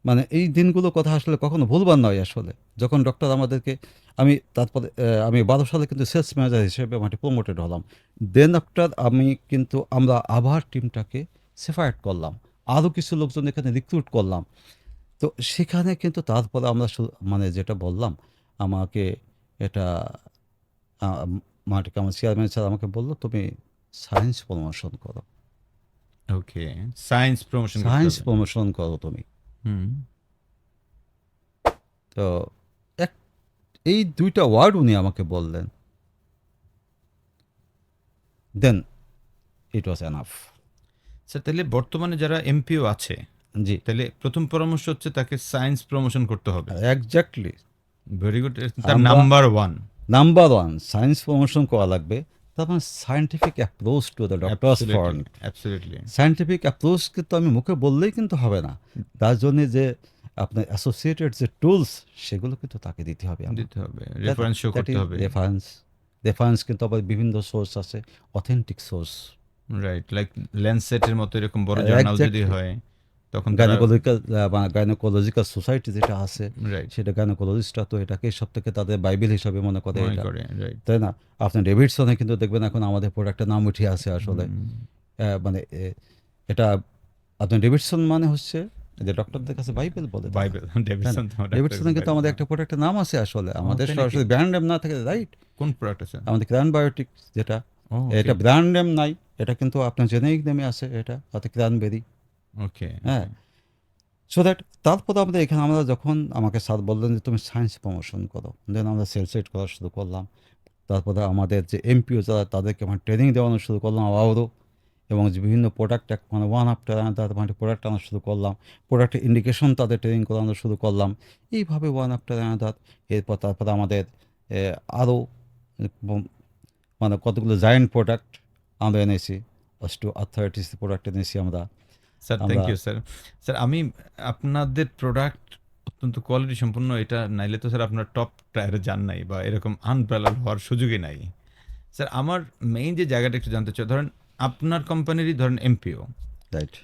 মানে এই দিনগুলো কথা আসলে কখনো ভুলবার নয় আসলে। যখন ডক্টর আমাদেরকে তারপরে আমি 12 সালে কিন্তু সেলস ম্যানেজার হিসেবে মাঠে প্রমোটেড হলাম। দেন আফটার আমরা আবার টিমটাকে সেপারেট করলাম, আরও কিছু লোকজন এখানে রিক্রুট করলাম। তো সেখানে কিন্তু তারপরে আমরা মানে যেটা বললাম আমাকে এটা মাঠে আমার চেয়ারম্যান স্যার আমাকে বললো তুমি সায়েন্স প্রমোশন করো, ওকে সায়েন্স প্রমোশন করতে সায়েন্স হবে। প্রমোশন করো তুমি। হুম। তো এক এই দুইটা ওয়ার্ড উনি আমাকে বললেন, দেন ইট ওয়াজ এনাফ। স্যার তাহলে বর্তমানে যারা এমপিও আছে, জি, তাহলে প্রথম পরামর্শ হচ্ছে তাকে সায়েন্স প্রমোশন করতে হবে। এক্স্যাক্টলি। Very good. তার আমরা number one number one science promotion করা লাগবে। তারপর scientific approach to the doctors form. Absolutely scientific approach কিন্তু আমি মুখে বললেই কিন্তু হবে না, তার জন্য যে আপনার অ্যাসোসিয়েটেড যে টুলস সেগুলো কিন্তু তাকে দিতে হবে। দিতে হবে, রেফারেন্স শো করতে হবে। রেফারেন্স কিন্তু আবার বিভিন্ন সোর্স আছে, অথেন্টিক সোর্স। রাইট, লাইক ল্যান্ডসেটের মতো এরকম বড় জার্নাল যদি হয় তখন তারা গাইনোকোলজিক্যাল সোসাইটি যেটা আছে, রাইট সেটা গাইনোকোলজিস্টরা তো এটাকে সব থেকে তাদের বাইবেল হিসাবে মনে করে মনে এটা, করে। রাইট। তাই না? আপনার ডেভিডসনে কিন্তু দেখবেন এখন আমাদের প্রোডাক্টের নাম উঠে আছে আসলে। মানে এটা আপনার ডেভিডসন মানে হচ্ছে যে ডক্টরদের কাছে বাইবেল বলে তারা, বাইবেল তাই না? ডেভিডসন ডেভিডসনে কিন্তু আমাদের একটা প্রোডাক্টের নাম আছে আসলে, আমাদের তাই নাকি? সরাসরি ব্র্যান্ড নেম না থাকে, রাইট? কোন প্রোডাক্ট আছে? আমাদের ক্রান বায়োটিক যেটা, ও এটা ব্র্যান্ড নেম নাই, এটা কিন্তু আপনার জেনেরিক নেমে আছে, এটা অর্থাৎ ক্রানবেরি। ওকে। হ্যাঁ, সো দ্যাট তারপর আমরা এখানে আমরা যখন আমাকে স্যার বললেন যে তুমি সায়েন্স প্রমোশন করো, দেন আমরা সেলস এড করা শুরু করলাম। তারপরে আমাদের যে এমপিও যারা তাদেরকে মানে ট্রেনিং দেওয়ানো শুরু করলাম আবারও, এবং যে বিভিন্ন প্রোডাক্ট মানে ওয়ান আফটার আনাদার মানে প্রোডাক্ট আনা শুরু করলাম, প্রোডাক্টের ইন্ডিকেশন তাদের ট্রেনিং করানো শুরু করলাম, এইভাবে ওয়ান আফটার আনাদার। এরপর তারপরে আমাদের আরও মানে কতগুলো জায়েন্ট প্রোডাক্ট আমরা এনেছি, অস্টিও আর্থারাইটিস প্রোডাক্ট এনেছি আমরা। Sir thank you sir. Sir আমি আপনাদের প্রোডাক্ট অত্যন্ত কোয়ালিটি সম্পন্ন, এটা নাইলে তো স্যার আপনার টপ টায়ারে যান নাই বা এরকম আনপ্যারালাল হওয়ার সুযোগই নাই। স্যার আমার মেইন যে জায়গাটা একটু জানতে চাই, ধরেন আপনার কোম্পানিরই ধরেন এমপিও, রাইট,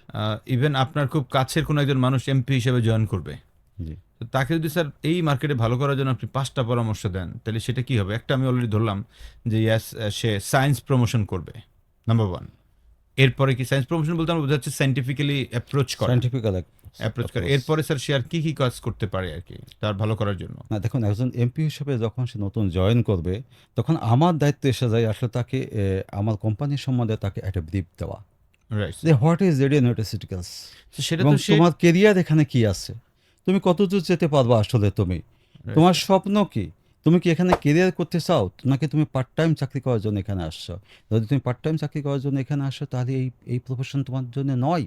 ইভেন আপনার খুব কাছের কোনো একজন মানুষ এমপি হিসেবে জয়েন করবে, জি। তো তাকে যদি স্যার এই মার্কেটে ভালো করার জন্য আপনি 5টা পরামর্শ দেন, তাহলে সেটা কি হবে? একটা আমি অলরেডি ধরলাম যে ইয়াস, সে সায়েন্স প্রমোশন করবে, নাম্বার ওয়ান। এরপরে কি সায়েন্স প্রমোশন বলতে আমরা বোঝাচ্ছি সায়েন্টিফিক্যালি অ্যাপ্রোচ করা, সায়েন্টিফিক্যাল অ্যাপ্রোচ করে। এরপরে স্যার সে আর কি কি কাজ করতে পারে আর কি তার ভালো করার জন্য? না, দেখুন একজন এমপি হিসেবে যখন সে নতুন জয়েন করবে, তখন আমার দায়িত্ব এসে যায় আসলে তাকে আমার কোম্পানির সম্বন্ধে তাকে একটা ব্রিফ দেওয়া, রাইট। যে হোয়াট ইজ রেডিওনিউটাসিউটিক্যালস সেটা এবং তো সে তোমার কেরিয়ার এখানে কি আছে, তুমি কতদূর যেতে পারবা আসলে, তুমি তোমার স্বপ্ন কি, তুমি কি এখানে কেরিয়ার করতে চাও নাকি তুমি পার্ট টাইম চাকরি করার জন্য এখানে আসছো? যদি তুমি পার্ট টাইম চাকরি করার জন্য এখানে আসো তাহলে এই প্রফেশন তোমার জন্য নয়।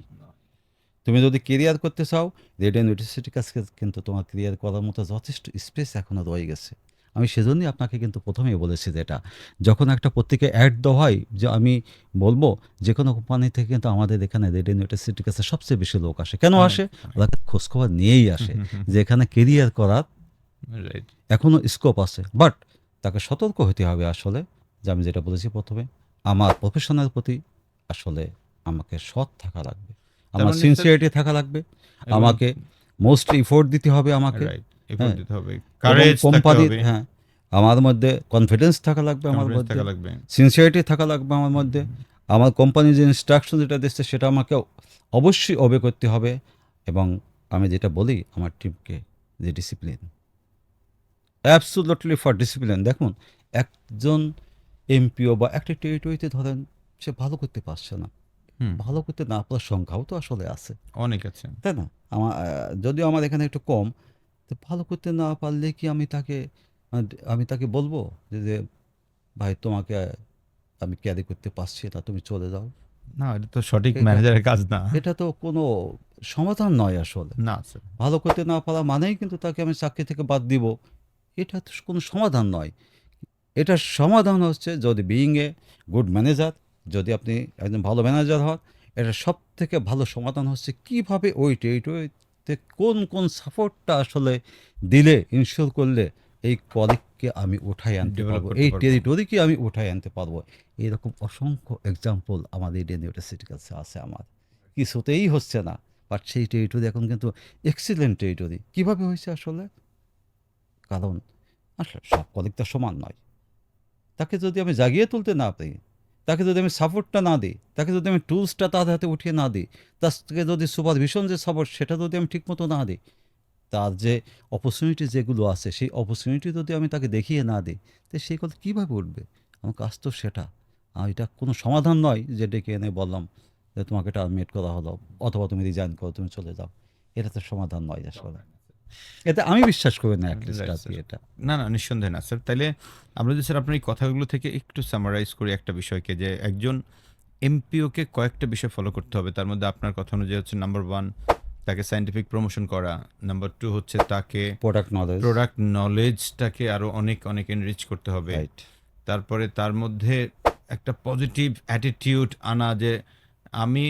তুমি যদি কেরিয়ার করতে চাও, রেডিওনিউটাসিউটিক্যালসকে কিন্তু তোমার কেরিয়ার করার মতো যথেষ্ট স্পেস এখনও রয়ে গেছে। আমি সেজন্যই আপনাকে কিন্তু প্রথমেই বলেছি যে এটা যখন একটা পত্রিকায় অ্যাড দেওয়া হয়, যে আমি বলবো যে কোনো কোম্পানি থেকে কিন্তু আমাদের এখানে রেডিওনিউটাসিউটিক্যালসে সবচেয়ে বেশি লোক আসে। কেন আসে? ওরা খোঁজখবর নিয়েই আসে যে এখানে কেরিয়ার করার রাইট। এখনও স্কোপ আছে, বাট তাকে সতর্ক হতে হবে আসলে, যে আমি যেটা বলেছি প্রথমে, আমার প্রফেশনের প্রতি আসলে আমাকে সৎ থাকা লাগবে, আমার মানে সিনসিয়ারিটি থাকা লাগবে, আমাকে মোস্ট ইফোর্ট দিতে হবে আমাকে, রাইট, এফোর্ট হ্যাঁ, দিতে হবে, এবং কারেজ থাকতে কোম্পানির, হবে, হ্যাঁ, আমার মধ্যে কনফিডেন্স থাকা লাগবে, আমার কনফিডেন্স মধ্যে থাকা লাগবে। সিনসিয়ারিটি থাকা লাগবে আমার মধ্যে, আমার কোম্পানি যে ইনস্ট্রাকশন যেটা দিচ্ছে সেটা আমাকে অবশ্যই ওবে করতে হবে, এবং আমি যেটা বলি আমার টিমকে যে ডিসিপ্লিন, অ্যাবসোলুটলি ফর ডিসিপ্লিন। দেখুন, একজন এমপিও বা একটা টেরিটরিতে ধরেন সে ভালো করতে পারছে না, হুম, ভালো করতে না পারার সংখ্যাও তো আসলে আছে, অনেক আছে। তাই না? আমার যদিও আমার এখানে একটু কম, তো ভালো করতে না পারলে কি আমি তাকে বলবো যে ভাই তোমাকে আমি ক্যারি করতে পারছি না, তুমি চলে যাও? না, এটা তো সঠিক এটা ম্যানেজারের কাজ না। এটা তো কোনো সমাধান নয় আসলে। না স্যার। ভালো করতে না পারা মানেই কিন্তু তাকে আমি চাকরি থেকে বাদ দিব, এটা তো কোনো সমাধান নয়। এটার সমাধান হচ্ছে যদি বিইং এ গুড ম্যানেজার, যদি আপনি একজন ভালো ম্যানেজার হন, এটা সব থেকে ভালো সমাধান হচ্ছে কিভাবে ওই টেরিটরিতে কোন কোন সাপোর্টটা আসলে দিলে, ইনশিওর করলে এই কলিগকে আমি উঠাই আনতে ডেভেলপ পারবো, করতে এই পারবো। টেরিটরিকে আমি উঠাই আনতে পারবো। এরকম অসংখ্য এক্সাম্পল আমাদের ইন্ডিয়ান ইউনিভার্সিটিতে আছে। আমার কিছুতেই হচ্ছে না, বাট সেই টেরিটরি এখন কিন্তু এক্সিলেন্ট টেরিটরি। কীভাবে হয়েছে আসলে? কারণ আসলে সব কলিগ তো সমান নয়। তাকে যদি আমি জাগিয়ে তুলতে না পারি, তাকে যদি আমি সাপোর্টটা না দিই, তাকে যদি আমি টুলসটা তার হাতে উঠিয়ে না দিই, তার থেকে যদি সুপারভিশন যে সাপোর্ট সেটা যদি আমি ঠিকমতো না দিই, তার যে অপরচুনিটি যেগুলো আছে সেই অপরচুনিটি যদি আমি তাকে দেখিয়ে না দিই, তো সেই কথা কীভাবে উঠবে? আমার কাজ তো সেটা। আর এটা কোনো সমাধান নয় যে ডেকে এনে বললাম যে তোমাকে টার্মিনেট করা হলো, অথবা তুমি রিজাইন করো, তুমি চলে যাও। এটা তো সমাধান নয় আসলে। এতে আমি বিশ্বাস করি না অ্যাটলিস্ট রাইট আর কি স্যার। এটা। না, না, নিঃসন্দেহে না স্যার। তাইলে আমরা যদি স্যার আপনার এই কথাগুলো থেকে একটু সামারাইজ করি একটা বিষয়কে, যে একজন এমপিওকে কয়েকটা বিষয় ফলো করতে হবে। তার মধ্যে আপনার কথা অনুযায়ী হচ্ছে নাম্বার 1 তাকে সায়েন্টিফিক প্রমোশন করা। নাম্বার 2 হচ্ছে তাকে প্রোডাক্ট নলেজ, প্রোডাক্ট নলেজটাকে আরো অনেক, অনেক এনরিচ করতে হবে। রাইট। তারপরে তার মধ্যে একটা পজিটিভ অ্যাটিটিউড আনা, যে আমি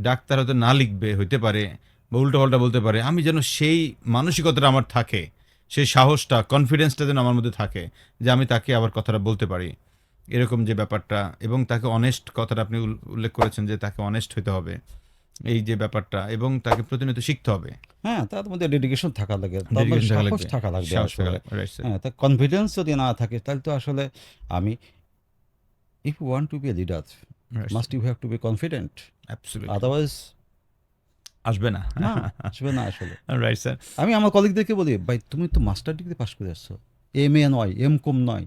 ডাক্তার হয়তো না লিখবে হইতে পারে বা উল্টোপাল্টা বলতে পারে, আমি যেন সেই মানসিকতাটা আমার থাকে, সেই সাহসটা, কনফিডেন্সটা যেন আমার মধ্যে থাকে, যে আমি তাকে আবার কথাটা বলতে পারি, এরকম যে ব্যাপারটা। এবং তাকে অনেস্ট, কথাটা আপনি উল্লেখ করেছেন যে তাকে অনেস্ট হইতে হবে, এই যে ব্যাপারটা, এবং তাকে প্রতিনিয়ত শিখতে হবে, হ্যাঁ, তার মধ্যে ডেডিকেশন থাকা লাগে, তার মধ্যে ডেডিকেশন থাকা সাহস লাগবে, থাকা লাগবে সাহস থাকা আসলে। লাগবে। Right sir. হ্যাঁ, তার কনফিডেন্স যদি না থাকে তাহলে তো আসলে আমি, if you want to be a leader, right must sir. You have to be confident, absolutely. Otherwise আসবে না। না, আসবে না আসলে। Right sir. আমি আমার কলিগদেরকে বলি, ভাই তুমি তো মাস্টার ডিগ্রি পাস করে আসছো, এমএ নয়, এমকম নয়,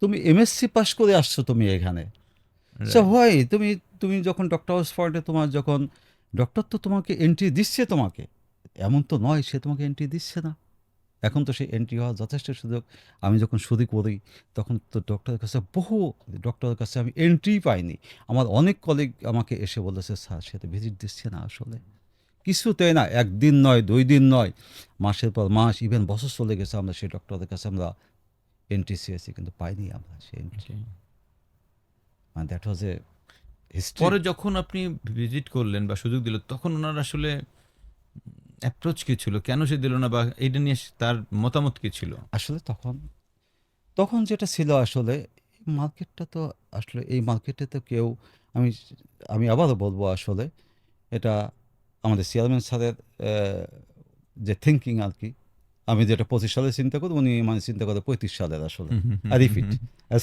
তুমি এমএসসি পাস করে আসছো তুমি এখানে। So right. হয় তুমি, তুমি যখন ডক্টর অক্সফোর্ডে তোমার যখন ডক্টর তো তোমাকে এন্ট্রি দিচ্ছে, তোমাকে এমন তো নয় সে তোমাকে এন্ট্রি দিচ্ছে না। এখন তো সেই এন্ট্রি হওয়ার যথেষ্ট সুযোগ। আমি যখন শুরু করি তখন তো বহু ডক্টরের কাছে আমি এন্ট্রি পাইনি। আমার অনেক কলিগ আমাকে এসে বলেছে, স্যার সে তো ভিজিট দিচ্ছে না আসলে। কিছুতেই না, একদিন নয়, 2 দিন নয়, মাসের পর মাস, ইভেন বছর চলে গেছে, আমরা সেই ডক্টরের কাছে আমরা এন্ট্রি চেয়েছি কিন্তু পাইনি আমরা সেই এন্ট্রি। মানে দ্যাট ওয়াজ এ হিস্ট্রি। পরে যখন আপনি ভিজিট করলেন বা সুযোগ দিল, তখন ওনার আসলে অ্যাপ্রোচ কি ছিল? কেন সে দিল না, বা এইটা নিয়ে তার মতামত কি ছিল? আসলে তখন তখন যেটা ছিল আসলে, মার্কেটটা তো আসলে এই মার্কেটে তো কেউ, আমি আমি আবারও বলবো আসলে এটা আমাদের চেয়ারম্যান স্যারের যে থিঙ্কিং আর কি। আমি যেটা 25 সালে চিন্তা করি, উনি মানে চিন্তা করে 35 সালের আসলে। আই রিপিট,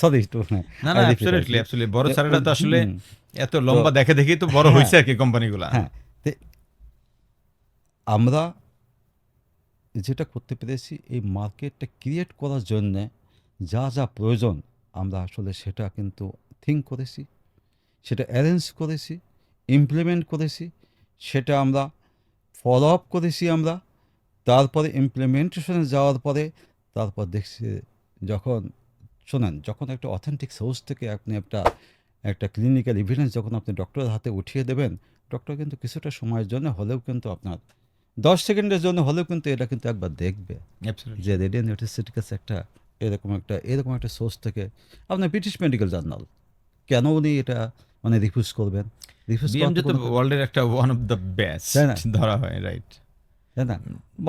সরি টু, না, আই না, রিপিট আর অ্যাবসলিউটলি, কি। অ্যাবসলিউটলি। বড় স্যারেরা তো আসলে হুম, এত তো লম্বা দেখে দেখেই তো বড় হ্যাঁ, হইছে আরকি কোম্পানিগুলা। হ্যাঁ, তো আমরা যেটা করতে পেরেছি এই মার্কেটটা ক্রিয়েট করার জন্যে যা যা প্রয়োজন আমরা আসলে সেটা কিন্তু থিঙ্ক করেছি, সেটা অ্যারেঞ্জ করেছি, ইমপ্লিমেন্ট করেছি, সেটা আমরা ফলো আপ করেছি আমরা। তারপরে ইমপ্লিমেন্টেশনে যাওয়ার পরে তারপর দেখছি, যখন শোনেন, যখন একটা অথেন্টিক সোর্স থেকে আপনি একটা একটা ক্লিনিক্যাল এভিডেন্স যখন আপনি ডক্টরের হাতে উঠিয়ে দেবেন, ডক্টর কিন্তু কিছুটা সময়ের জন্য হলেও কিন্তু আপনার 10 সেকেন্ডের জন্য হলেও কিন্তু এটা কিন্তু একবার দেখবে অ্যাবসলিউটলি। যে রেডিয়ান ইউনিভার্সিটির কাছে একটা এরকম একটা সোর্স থেকে আপনার ব্রিটিশ মেডিকেল জার্নাল, কেন উনি এটা মানে রিফিউজ করবেন? রিফিউজ করার বিএমজে তো তো কোনো, ওয়ার্ল্ডের একটা ওয়ান অফ দ্য তাই বেস্ট না? ধরা হয়, রাইট? তাই না?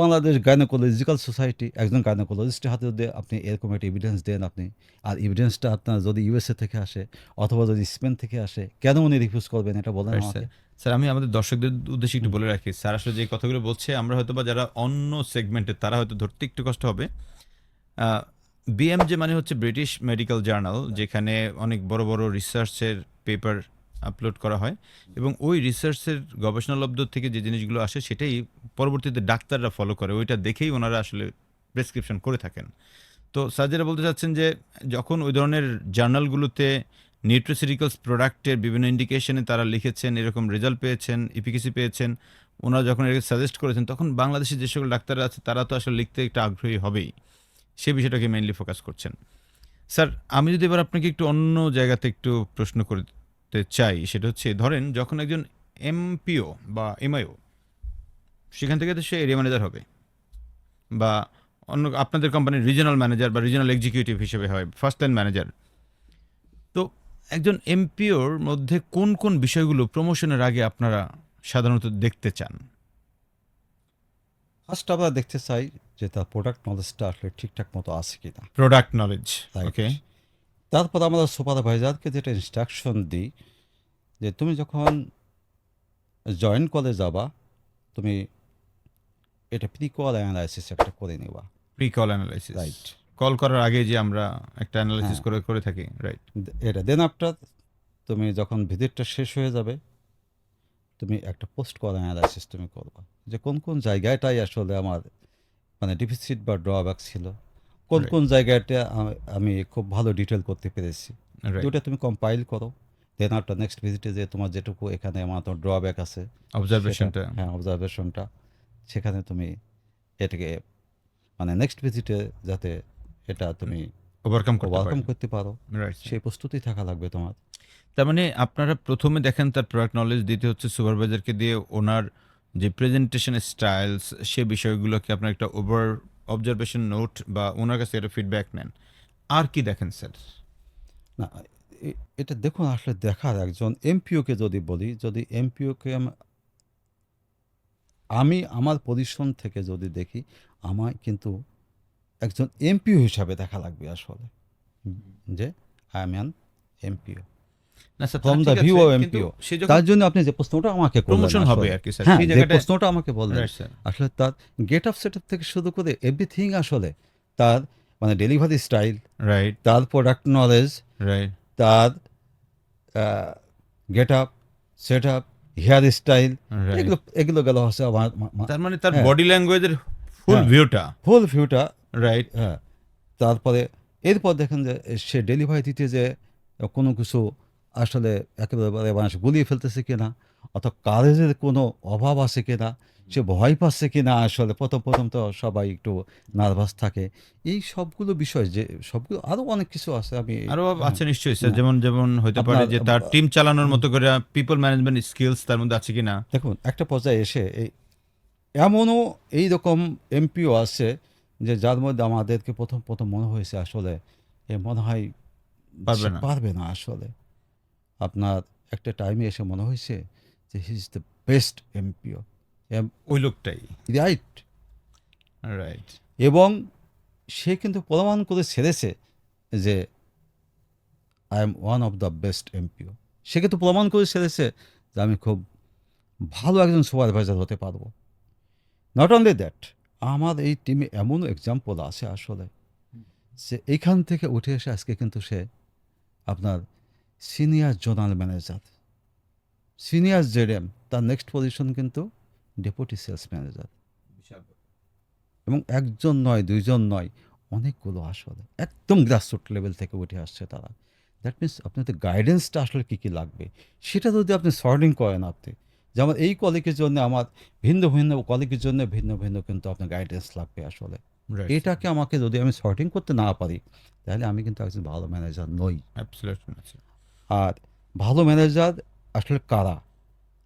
বাংলাদেশ গাইনোকোলজিক্যাল সোসাইটি, একজন গাইনোকোলজিস্টের হাতে যদি আপনি এরকম একটা এভিডেন্স দেন আপনি, আর এভিডেন্সটা আপনার যদি ইউএসএ থেকে আসে অথবা যদি স্পেন থেকে আসে, কেন উনি রিফিউজ করবেন এটা বলেন রাইট স্যার। আমাকে। স্যার, আমি আমাদের দর্শকদের উদ্দেশ্যে একটু হুম, বলে রাখি, স্যার আসলে যে কথাগুলো বলছে আমরা হয়তো বা যারা অন্য সেগমেন্টে তারা হয়তো ধরতে একটু কষ্ট হবে। বিএমজে মানে হচ্ছে ব্রিটিশ মেডিকেল জার্নাল, যেখানে অনেক বড় বড় রিসার্চের পেপার আপলোড করা হয় এবং ওই রিসার্চের গবেষণালব্ধ থেকে যে জিনিসগুলো আসে সেটাই পরবর্তীতে ডাক্তাররা ফলো করে, ওইটা দেখেই ওনারা আসলে প্রেসক্রিপশন করে থাকেন। তো সার্জারা বলতে চাচ্ছেন যে যখন ওই ধরনের জার্নালগুলোতে নিউট্রাসিউটিক্যালস প্রোডাক্টের বিভিন্ন ইন্ডিকেশনে তারা লিখেছেন, এরকম রেজাল্ট পেয়েছেন, ইফিকেসি পেয়েছেন, ওনারা যখন এটাকে সাজেস্ট করেছেন, তখন বাংলাদেশে যে সকল ডাক্তাররা আছে তারা তো আসলে লিখতে একটা আগ্রহী হবেই, সে বিষয়টাকে মেইনলি ফোকাস করছেন। স্যার, আমি যদি এবার আপনাকে একটু অন্য জায়গাতে একটু প্রশ্ন করতে চাই, সেটা হচ্ছে ধরেন যখন একজন এমপিও বা এমআইও, সেখান থেকে তো সে এরিয়া ম্যানেজার হবে বা অন্য আপনাদের কোম্পানির রিজিওনাল ম্যানেজার বা রিজিওনাল এক্সিকিউটিভ হিসেবে হয়, ফার্স্ট লাইন ম্যানেজার। তো একজন এমপিওর মধ্যে কোন কোন বিষয়গুলো প্রমোশনের আগে আপনারা সাধারণত দেখতে চান? ফার্স্ট আমরা দেখতে চাই যে তার প্রোডাক্ট নলেজটা আসলে ঠিকঠাক মতো আছে কিনা। Product knowledge, Right. ওকে। তারপর আমরা সুপারভাইজারকে যেটা ইনস্ট্রাকশন দিই যে তুমি যখন জয়েন করে যাবা, তুমি এটা প্রি কল অ্যানালাইসিস একটা করে নেবা। Pre call analysis, right. Call করার আগে যে আমরা একটা অ্যানালাইসিস হ্যাঁ। করে থাকি, রাইট। এটা দেন আফটার তুমি যখন ভিজিটটা শেষ হয়ে যাবে, তুমি একটা পোস্ট কল অ্যানালাইসিস তুমি করবা যে কোন কোন জায়গাটাই আসলে আমার মানে ডিফিসিট বা ড্রব্যাক ছিল, কোন Right. কোন জায়গাটা আমি খুব ভালো ডিটেল করতে পেরেছি। রাইট, দুটা তুমি কম্পাইল করো, দেন আফটার নেক্সট ভিজিটে যে তোমার যেটুকু এখানে আমার তো ড্রব্যাক আছে অবজারভেশনটা হ্যাঁ অবজারভেশনটা, সেখানে তুমি এটাকে মানে নেক্সট ভিজিটে যাতে এটা তুমি ওভারকাম করতে ওভারকাম পারেন, করতে পারো, রাইট। সেই প্রস্তুতি থাকা লাগবে তোমার। তার মানে আপনারা প্রথমে দেখেন তার প্রোডাক্ট নলেজ, দিতে হচ্ছে সুপারভাইজারকে দিয়ে ওনার যে প্রেজেন্টেশন স্টাইলস, সে বিষয়গুলোকে আপনার একটা অবজারভেশন নোট বা ওনার কাছে একটা ফিডব্যাক নেন। আর কি দেখেন স্যার? না এটা দেখুন আসলে দেখার একজন এমপিওকে যদি বলি, যদি এমপিওকে আমি আমার পজিশন থেকে যদি দেখি, আমার কিন্তু একজন এমপিও হিসাবে দেখা লাগবে আসলে যে আই এম অ্যান এমপিও না sir, from the view of MPO. সে যখন তার জন্য আপনি যে প্রশ্নটা আমাকে করলেন প্রমোশন হবে আসলে, আর কি স্যার, হ্যাঁ সেই যে জায়গাটা, প্রশ্নটা আমাকে বললেন, রাইট স্যার, আসলে তার গেট আপ সেট আপ থেকে শুরু করে এভরিথিং আসলে তার মানে ডেলিভারি স্টাইল, রাইট, তার প্রোডাক্ট নলেজ, রাইট, তার get up set up, hairstyle, right. এগুলো এগুলো গেল হচ্ছে আমার তার মানে তার হ্যাঁ। বডি ল্যাঙ্গুয়েজের ফুল হ্যাঁ। ভিউটা, ফুল ভিউটা। রাইট, হ্যাঁ, তারপরে এরপর দেখেন যে সে ডেলিভারি দিতে যে কোনো কিছু আসলে একেবারে মানুষ গুলিয়ে ফেলতেছে কিনা, অথবা কারেজের কোনো অভাব আছে কিনা, সে ভয় পাচ্ছে কিনা। আসলে প্রথম প্রথম তো সবাই একটু নার্ভাস থাকে। এই সবগুলো বিষয় যে সবগুলো আরও অনেক কিছু আছে আমি আরো হ্যাঁ, আছে নিশ্চয়ই স্যার, হ্যাঁ। যেমন যেমন হতে পারে আপনার যে তার টিম চালানোর মতো করে পিপল ম্যানেজমেন্ট স্কিলস তার মধ্যে আছে কিনা। দেখুন একটা পর্যায়ে এসে এমনও এইরকম এমপিও আছে যে যার মধ্যে আমাদেরকে প্রথম প্রথম মনে হয়েছে আসলে এ মনে হয় পারবে সে না। পারবে না আসলে। আপনার একটা টাইমে এসে মনে হয়েছে যে he is the best MPO, ওই লোকটাই, রাইট। রাইট, এবং সে কিন্তু প্রমাণ করে ছেড়েছে যে I am one of the best MPO. সে কিন্তু প্রমাণ করে ছেড়েছে যে আমি খুব ভালো একজন সুপারভাইজার হতে পারবো। নট অনলি দ্যাট, আমার এই টিমে এমনও এক্সাম্পল আছে আসলে যে এইখান থেকে উঠে এসে আজকে কিন্তু সে আপনার সিনিয়র জোনাল ম্যানেজার, সিনিয়র জেডএম, তার নেক্সট পজিশন কিন্তু ডেপুটি সেলস ম্যানেজার। এবং একজন নয় দুইজন নয়, অনেকগুলো আসলে একদম গ্রাসরুট লেভেল থেকে উঠে আসছে তারা। দ্যাট মিনস আপনাদের গাইডেন্সটা আসলে কী কী লাগবে সেটা যদি আপনি সর্টিং করেন, আপনি যেমন এই কলিগের জন্য আমার ভিন্ন ভিন্ন কলিগের জন্য ভিন্ন ভিন্ন কিন্তু আপনার গাইডেন্স লাগবে আসলে। রাইট, এটাকে আমাকে যদি আমি সর্টিং করতে না পারি, তাহলে আমি কিন্তু একজন ভালো ম্যানেজার নই। অ্যাবসলিউটলি। আর ভালো ম্যানেজার আসলে কারা,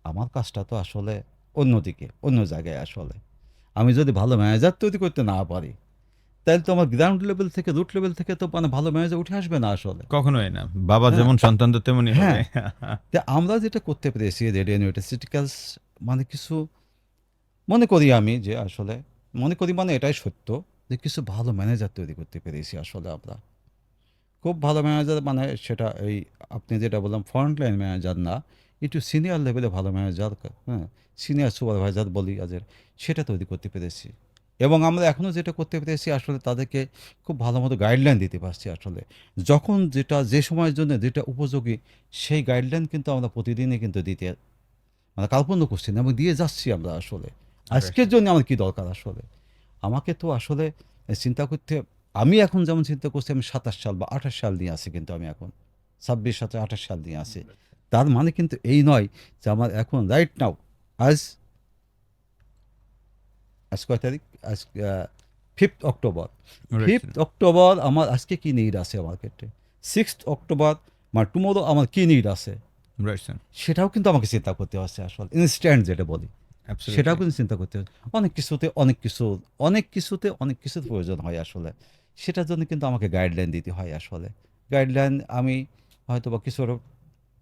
আমার কাজটা তো আসলে অন্যদিকে অন্য জায়গায় আসলে। আমি যদি ভালো ম্যানেজার তৈরি করতে না পারি, তাহলে তো আমার গ্রাউন্ড লেভেল থেকে রুট লেভেল থেকে তো মানে ভালো ম্যানেজার উঠে আসবে না আসলে। কখনোই না, বাবা হ্যাঁ। যেমন সন্তান তো তেমনই হবে। তা আমরা যেটা করতে পেরেছি রেডিওনিউটিসিটিক্যালস, মানে কিছু মনে করি আমি যে আসলে মনে করি মানে এটাই সত্য যে কিছু ভালো ম্যানেজার তৈরি করতে পেরেছি আসলে আমরা। খুব ভালো ম্যানেজার মানে সেটা এই আপনি যেটা বললাম ফ্রন্ট লাইন ম্যানেজার না, একটু সিনিয়র লেভেলে ভালো ম্যানেজার, হ্যাঁ সিনিয়র সুপারভাইজার বলি আজের, সেটা তৈরি করতে পেরেছি। এবং আমরা এখনও যেটা করতে পেরেছি আসলে তাদেরকে খুব ভালো মতো গাইডলাইন দিতে পারছি আসলে, যখন যেটা যে সময়ের জন্য যেটা উপযোগী সেই গাইডলাইন কিন্তু আমরা প্রতিদিনই কিন্তু দিতে মানে কার্পণ্য করছি না এবং দিয়ে যাচ্ছি আমরা আসলে। আজকের জন্য আমার কী দরকার আসলে, আমাকে তো আসলে চিন্তা করতে, আমি এখন যেমন চিন্তা করছি আমি 27 সাল বা 28 সাল নিয়ে আসি, কিন্তু আমি এখন 26 সাথে 28 সাল নিয়ে আসি। তার মানে কিন্তু এই নয় যে আমার এখন রাইট নাও আজ আজ কয় তারিখ, আজ 5th October, Right, 5th October আমার আজকে কী নিড আছে আমার ক্ষেত্রে, 6th অক্টোবর মানে টুমোরো আমার কী নিড আছে, right, sir. সেটাও কিন্তু আমাকে চিন্তা করতে হচ্ছে আসলে, ইনস্ট্যান্ট যেটা বলি Absolutely. সেটাও কিন্তু চিন্তা করতে হচ্ছে। অনেক কিছুর প্রয়োজন হয় আসলে, সেটার জন্য কিন্তু আমাকে গাইডলাইন দিতে হয় আসলে। গাইডলাইন আমি হয়তো বা কিছু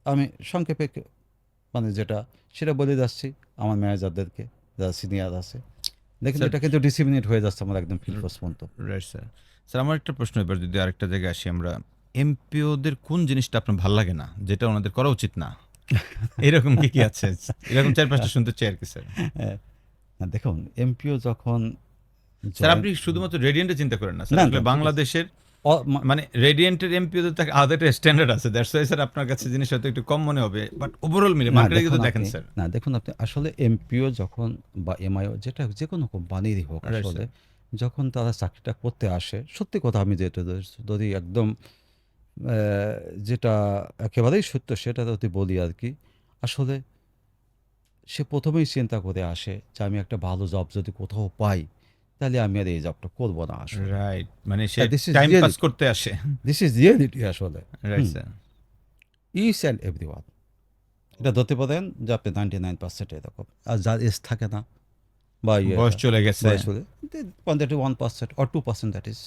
আমি সংক্ষেপে মানে যেটা সেটা বলে যাচ্ছি আমার ম্যানেজারদেরকে, যারা সিনিয়র আছে, দেখুন Sir, এটা কিন্তু ডিসিপ্লিনেট হয়ে যাচ্ছে আমার একদম ফিল পোস্ট পর্যন্ত। Right sir. স্যার আমার একটা প্রশ্ন, এবার যদি আরেকটা জায়গায় আসি আমরা, এমপিওদের কোন জিনিসটা আপনার ভালো লাগে না, যেটা ওনাদের করা উচিত না? এরকম কি কি আছে? এরকম 4-5টা শুনতে চাই আর কি স্যার। হ্যাঁ, না দেখুন এমপিও যখন স্যার জয়েন, আপনি শুধুমাত্র রেডিয়েন্টে চিন্তা করেন না স্যার, না, না, আসলে ঠিক আছে। বাংলাদেশের অ- মা- মানে রেডিয়েন্টের এমপিওদের তো আলাদা একটা স্ট্যান্ডার্ড আছে, দ্যাটস ওয়াই স্যার আপনার কাছে জিনিস হয়তো একটু কম মনে হবে, বাট ওভারঅল মিলে না মার্কেটে কিন্তু দেখুন দেখেন আপনি, স্যার। না দেখুন আপনি আসলে এমপিও যখন বা এমআইও যেটা যে কোনো কোম্পানিরই হোক রাইট আসলে, স্যার। যখন তারা চাকরিটা করতে আসে, সত্যি কথা আমি যেটা যদি একদম যেটা একেবারেই সত্য সেটা যদি বলি আর কি, আসলে সে প্রথমেই চিন্তা করে আসে যে আমি একটা ভালো জব যদি কোথাও পাই তাহলে আমি আর এই জবটা করবো না আসলে। রাইট, মানে সে this is time pass reality, করতে আসে। দিস ইজ রিয়েলিটি আসলে। Right sir. Each and every one এটা ধরতে পারেন যে আপনি 99% এরকম, আর যার এজ থাকে না বা বয়স চলে গেছে। বয়স হলে 1% or 2% দ্যাট ইজ,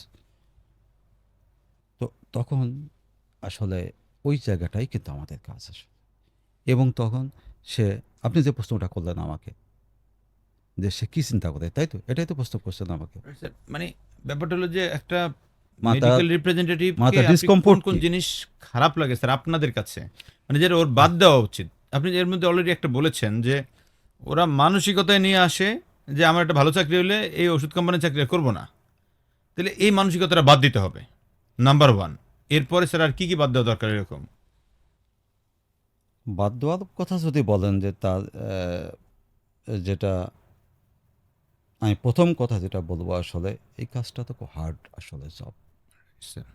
তো তখন আসলে ওই জায়গাটাই কিন্তু আমাদের কাজ আসে। এবং তখন সে, আপনি যে প্রশ্নটা করলেন আমাকে যে সে কী চিন্তা করে, তাই তো এটাই তো প্রশ্ন করছেন আমাকে। Right, sir. মানে ব্যাপারটা হলো যে একটা মাথা মেডিকেল রিপ্রেজেন্টেটিভকে মাথা আপনি কোন ডিসকমফোর্ট কোন কি, জিনিস খারাপ লাগে স্যার আপনাদের কাছে, মানে যেটা ওর বাদ দেওয়া উচিত? আপনি এর মধ্যে অলরেডি একটা বলেছেন যে ওরা মানসিকতায় নিয়ে আসে যে আমার একটা ভালো চাকরি হলে এই ওষুধ কোম্পানির চাকরি আর করবো না, তাহলে এই মানসিকতাটা বাদ দিতে হবে, নাম্বার ওয়ান। এরপরে স্যার আর কি কি বাদ দেওয়া দরকার এরকম? বাদ দেওয়ার কথা যদি বলেন যে তার যেটা আমি প্রথম কথা যেটা বলবো আসলে, এই কাজটা তো খুব হার্ড আসলে জব, স্যার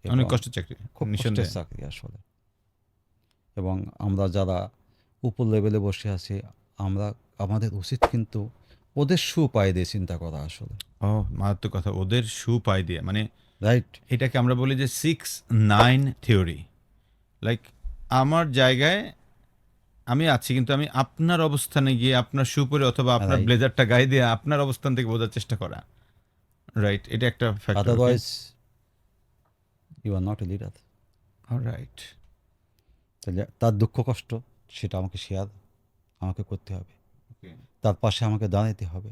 অনেক কষ্টের চাকরি খুব কষ্টের নিঃসন্দেহে। চাকরি আসলে। এবং আমরা যারা উপর লেভেলে বসে আছি, আমরা আমাদের উচিত কিন্তু ওদের সুপায় দিয়ে চিন্তা করা আসলে, ও মারাত্মক কথা, ওদের শু পাই দিয়ে, মানে রাইট। এটাকে আমরা বলি যে 6-9 থিওরি। লাইক আমার জায়গায় আমি আছি, কিন্তু আমি আপনার অবস্থানে গিয়ে আপনার শু পরে অথবা আপনার রাইট, ব্লেজারটা গায়ে দিয়ে আপনার অবস্থান থেকে বোঝার চেষ্টা করা। রাইট, এটা একটা factor. Otherwise you are not a leader. Right. তাহলে তার দুঃখ কষ্ট সেটা আমাকে শেয়ার আমাকে করতে হবে, তার পাশে আমাকে দাঁড়াতে হবে।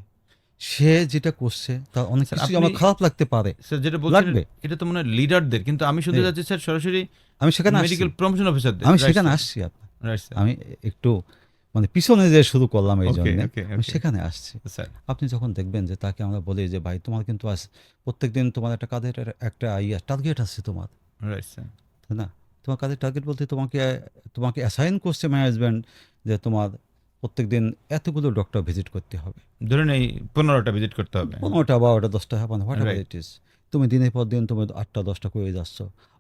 সে যেটা করছে তার অনেক স্যার কিছুই আপনি আমার খারাপ লাগতে পারে, স্যার যেটা বলছেন লাগবে। এটা তো মনে হয় লিডারদের, কিন্তু আমি শুনতে হ্যাঁ, যাচ্ছি স্যার সরাসরি আমি সেখানে আসছি, মেডিকেল প্রমোশন অফিসারদের। আমি রাইট সেখানে স্যার। আসছি আপনার, রাইট স্যার। আমি একটু মানে পিছনে যে শুরু করলাম এই ওকে জন্যে ওকে আমি ওকে সেখানে আসছি। স্যার। আপনি যখন দেখবেন যে তাকে আমরা বলি যে ভাই তোমার কিন্তু আজ প্রত্যেকদিন তোমার একটা কাজের একটা টার্গেট আছে তোমার, রাইট স্যার। তাই না? তোমার কাজের টার্গেট বলতে তোমাকে তোমাকে অ্যাসাইন করছে ম্যানেজমেন্ট যে তোমার প্রত্যেকদিন এতগুলো ডক্টর ভিজিট করতে হবে, ধরুন এই 15টা ভিজিট করতে হবে। 15টা 12টা 10টা মানে what ever Right. It is, তুমি দিনের পর দিন তুমি 8টা 10টা করে যাচ্ছ,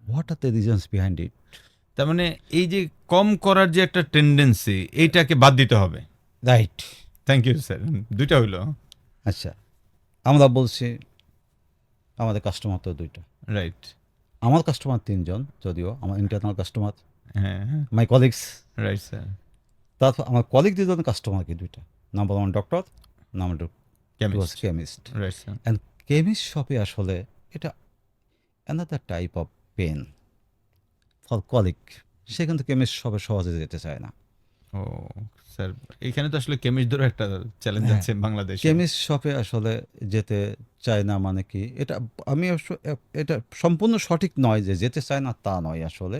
what are the reasons behind it. তার মানে এই যে কম করার যে একটা টেন্ডেন্সি, এইটাকে বাদ দিতে হবে। রাইট। Thank you sir. দুইটা হইলো। আচ্ছা, আমরা বলছি আমাদের কাস্টমার তো দুইটা, রাইট। আমার কাস্টমার 3জন, যদিও আমার ইন্টারনাল কাস্টমার হ্যাঁ হ্যাঁ। My colleagues, right sir. তারপর আমার কলিগ দুজন কাস্টমার কি দুইটা, number 1 doctor, number 2 chemist. Chemist. Right sir. And chemist শপে আসলে এটা another type of pain for colleague, সে কিন্তু কেমিস্ট শপে সহজে যেতে চায় না। ও স্যার, এখানে তো আসলে কেমিস্টদেরও একটা চ্যালেঞ্জ হ্যাঁ, আছে বাংলাদেশে। কেমিস্ট শপে আসলে যেতে চায় না মানে কি, এটা আমি অবশ্য এটা সম্পূর্ণ সঠিক নয় যে যেতে চায় না তা নয় আসলে।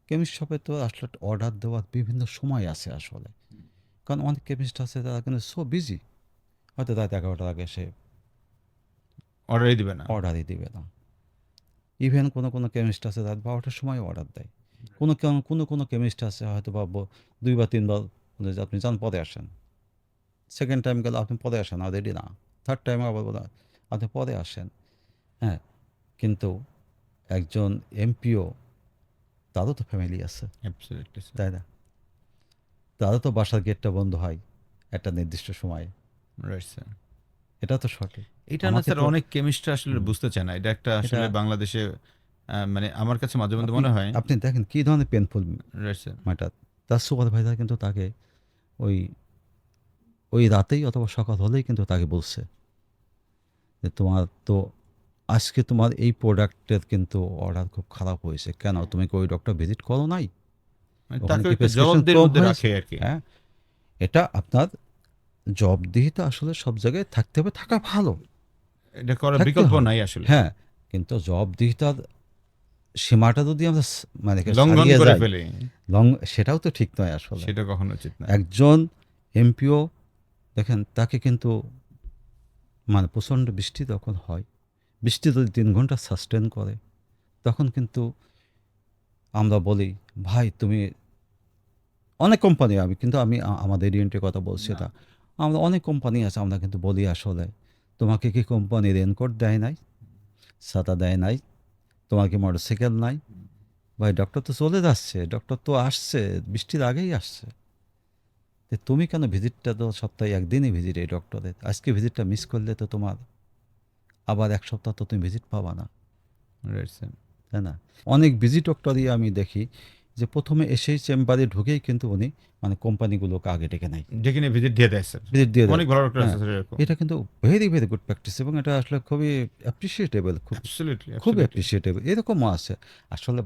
কেমিস্ট শপে তো আসলে অর্ডার দেওয়ার বিভিন্ন সময় আছে আসলে, কারণ অনেক কেমিস্ট আছে তারা কিন্তু সো বিজি, হয়তো রাত 11টার আগে সে অর্ডারই দিবে না। অর্ডারই দিবে না। ইভেন কোনো কোনো কেমিস্ট আছে রাত 12টার সময় অর্ডার দেয়। কোনো কেমিস্ট আছে হয়তো বা 2 বা 3 বার বলে যে আপনি যান পরে আসেন। সেকেন্ড টাইম গেলে আপনি পরে আসেন, আর রেডি না। থার্ড টাইম আবার বলে আপনি পরে আসেন। হ্যাঁ, কিন্তু একজন এমপিও, তারও তো ফ্যামিলি আছে, অ্যাবসলিউটলি স্যার। তাই না? তারও তো বাসার গেটটা বন্ধ হয় একটা নির্দিষ্ট সময়ে। Right sir. এটা তো সঠিক। এটা না আমাকে স্যার তো অনেক কেমিস্টরা আসলে হুম, বুঝতে চায় না। এটা একটা এটা আসলে বাংলাদেশে মানে আমার কাছে মাঝে মধ্যে আপনি মনে হয়। আপনি দেখেন কী ধরনের পেনফুল রাইট স্যার। ম্যাটার। তার সুপারভাইজার কিন্তু তাকে ওই ওই রাতেই অথবা সকাল হলেই কিন্তু তাকে বলছে যে তোমার তো আজকে তোমার এই প্রোডাক্টের কিন্তু অর্ডার খুব খারাপ হয়েছে, কেন তুমি কি ওই ডক্টর ভিজিট করো নাই? মানে ওখানে তাকেও কি একটু প্রেসক্রিপশন জবাবদিহির কম মধ্যে হয়েছে? রাখে আরকি। হ্যাঁ, এটা আপনার জবাবদিহিতা আসলে সব জায়গায় থাকতে হবে, থাকা ভালো, এটা করার থাকতে বিকল্প হবে। নাই আসলে। হ্যাঁ, কিন্তু জবাবদিহিতার সীমাটা যদি আমরা মানে লঙ্ঘন ছাড়িয়ে করে যাই, ফেলে লং সেটাও তো ঠিক নয় আসলে। সেটা কখনো উচিত না। একজন এমপিও দেখেন তাকে কিন্তু মানে প্রচণ্ড বৃষ্টি তখন হয়, বৃষ্টি যদি 3 ঘন্টা সাস্টেন করে, তখন কিন্তু আমরা বলি ভাই তুমি, অনেক কোম্পানি, আমি কিন্তু আমাদের রেন্টের কথা বলছি না। না, আমরা অনেক কোম্পানি আছে, আমরা কিন্তু বলি আসলে তোমাকে কি কোম্পানি রেনকোট দেয় নাই, ছাতা দেয় নাই, তোমার কি মোটরসাইকেল নাই? ভাই ডক্টর তো চলে যাচ্ছে, ডক্টর তো আসছে, বৃষ্টির আগেই আসছে, তো তুমি কেন ভিজিটটা, তো সপ্তাহে একদিনই ভিজিট এই ডক্টরের, আজকে ভিজিটটা মিস করলে তো তোমার আবার 1 সপ্তাহ তো তুমি ভিজিট পাবা না, রাইট স্যার। তাই না? অনেক বিজি ডক্টরই আমি দেখি যে প্রথমে এসেই চেম্বারে ঢুকেই কিন্তু উনি মানে কোম্পানিগুলোকে আগে ডেকে নেয়, ডেকে নিয়ে ভিজিট দিয়ে দেয় স্যার। ভিজিট দিয়ে দেয়। অনেক ভালো ডক্টর আছে হ্যাঁ, স্যার এরকম। এটা কিন্তু ভেরি ভেরি গুড প্র্যাকটিস এবং এটা আসলে খুবই অ্যাপ্রিসিয়েটেবল, খুব অ্যাবসলিউটলি, খুব অ্যাবসলিউটলি। অ্যাপ্রিসিয়েটেবল, এরকমও আছে আসলে।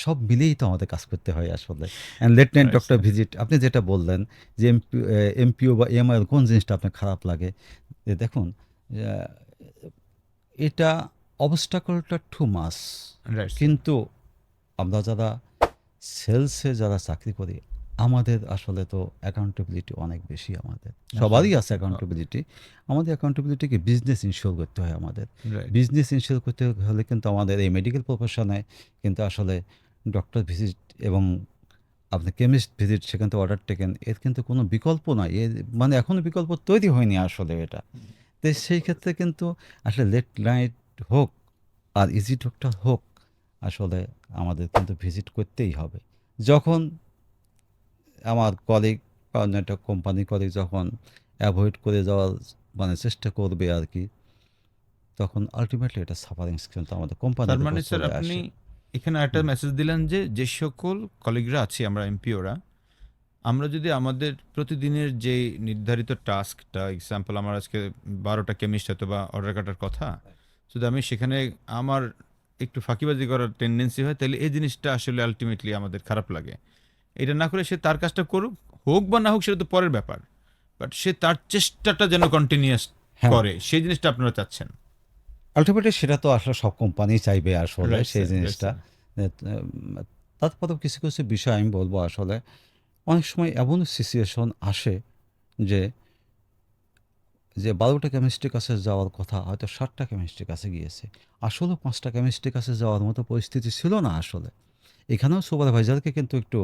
সব মিলেই তো আমাদের কাজ করতে হয় আসলে। And let night right doctor sir. Visit, আপনি যেটা বললেন যে এমপিও বা এমআই কোন জিনিসটা আপনার খারাপ লাগে, যে দেখুন আহ, এটা অবস্টাকলটা টু মাস, রাইট স্যার। কিন্তু আমরা যারা সেলসে যারা চাকরি করি, আমাদের আসলে তো অ্যাকাউন্টেবিলিটি অনেক বেশি, আমাদের সবারই আছে অ্যাকাউন্টেবিলিটি। আমাদের অ্যাকাউন্টেবিলিটিকে বিজনেস ইনশিওর করতে হয় আমাদের। রাইট। বিজনেস ইনশিওর করতে হলে কিন্তু আমাদের এই মেডিকেল প্রফেশনে কিন্তু আসলে ডক্টর ভিজিট এবং আপনি কেমিস্ট ভিজিট, সেখান থেকে অর্ডার টেকেন, এর কিন্তু কোনো বিকল্প নাই, এর মানে এখনও বিকল্প তৈরি হয়নি আসলে এটা। তো সেই ক্ষেত্রে কিন্তু আসলে লেট নাইট হোক আর ইজি ডক্টর হোক, আসলে আমাদের কিন্তু ভিজিট করতেই হবে। যখন আমার কলিগ বা অন্য একটা কোম্পানি কলিগ যখন অ্যাভয়েড করে যাওয়ার মানে চেষ্টা করবে আর কি, তখন আলটিমেটলি এটা সাফারিংস কিন্তু আমাদের তার কোম্পানির উপর মানে স্যার চলে আপনি আসে। এখানে একটা হুম, মেসেজ দিলেন যে, যে সকল কলিগরা আছি আমরা এমপিওরা, আমরা যদি আমাদের প্রতিদিনের যে নির্ধারিত টাস্কটা, এক্সাম্পল আমার আজকে 12টা কেমিস্ট হয়তো বা অর্ডার কাটার কথা, যদি আমি সেখানে আমার একটু ফাঁকিবাজি করার টেন্ডেন্সি হয়, তাহলে এই জিনিসটা আসলে আলটিমেটলি আমাদের খারাপ লাগে। এটা না করে সে তার কাজটা করুক, হোক বা না হোক সেটা তো পরের ব্যাপার, বাট সে তার চেষ্টাটা যেন কন্টিনিউয়াস হ্যাঁ, করে, সেই জিনিসটা আপনারা চাচ্ছেন। আলটিমেটলি সেটা তো আসলে সব কোম্পানি চাইবে আসলে রাইট সেই স্যার, রাইট জিনিসটা। স্যার। তারপরেও কিছু কিছু বিষয় আমি বলবো আসলে, অনেক সময় এমন সিচুয়েশন আসে যে যে 12টা কেমিস্ট্রির কাছে যাওয়ার কথা হয়তো 7টা কেমিস্ট্রির কাছে গিয়েছে, আসলে 5টা কেমিস্ট্রির কাছে যাওয়ার মতো পরিস্থিতি ছিল না আসলে। এখানেও সুপারভাইজারকে কিন্তু একটু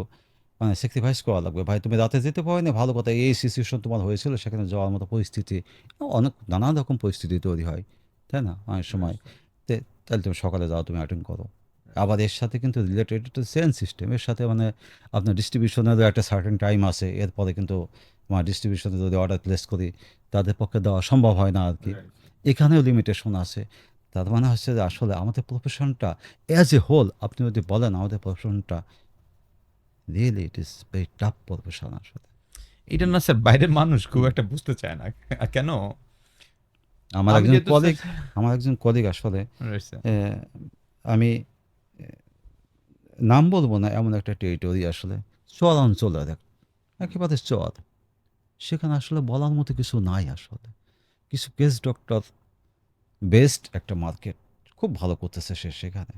মানে স্যাক্রিফাইস করা লাগবে, ভাই তুমি রাতে যেতে পারো না, ভালো কথা, এই সিচুয়েশন তোমার হয়েছিল, সেখানে যাওয়ার মতো পরিস্থিতি, অনেক নানান রকম পরিস্থিতি তৈরি হয়, তাই না অনেক সময়। তাহলে তুমি সকালে যাও, তুমি অ্যাটেন্ড করো। আবার এর সাথে কিন্তু রিলেটেড একটা চেন সিস্টেম, এর সাথে মানে আপনার ডিস্ট্রিবিউশনেরও একটা সার্টেন টাইম আছে, এরপরে কিন্তু আমার ডিস্ট্রিবিউশনে যদি অর্ডার প্লেস করি তাদের পক্ষে দেওয়া সম্ভব হয় না আর কি, রাইট। এখানেও লিমিটেশন আছে। তার মানে হচ্ছে যে আসলে আমাদের প্রফেশনটা অ্যাজ এ হোল আপনি যদি বলেন, আমাদের প্রফেশনটা really it is very tough profession আসলে। এটা না স্যার বাইরের মানুষ খুব হুম। একটা বুঝতে চায় না। কেন? আমার আমি একজন যেহেতু স্যার। কলিগ, আমার একজন কলিগ আসলে রাইট স্যার। আহ, আমি নাম বলবো না, এমন একটা টেরিটরি আসলে চর অঞ্চলের একেবারে চর, সেখানে আসলে বলার মতো কিছু নাই আসলে। কিছু কেস ডক্টর, বেস্ট একটা মার্কেট, খুব ভালো করতেছে সে সেখানে।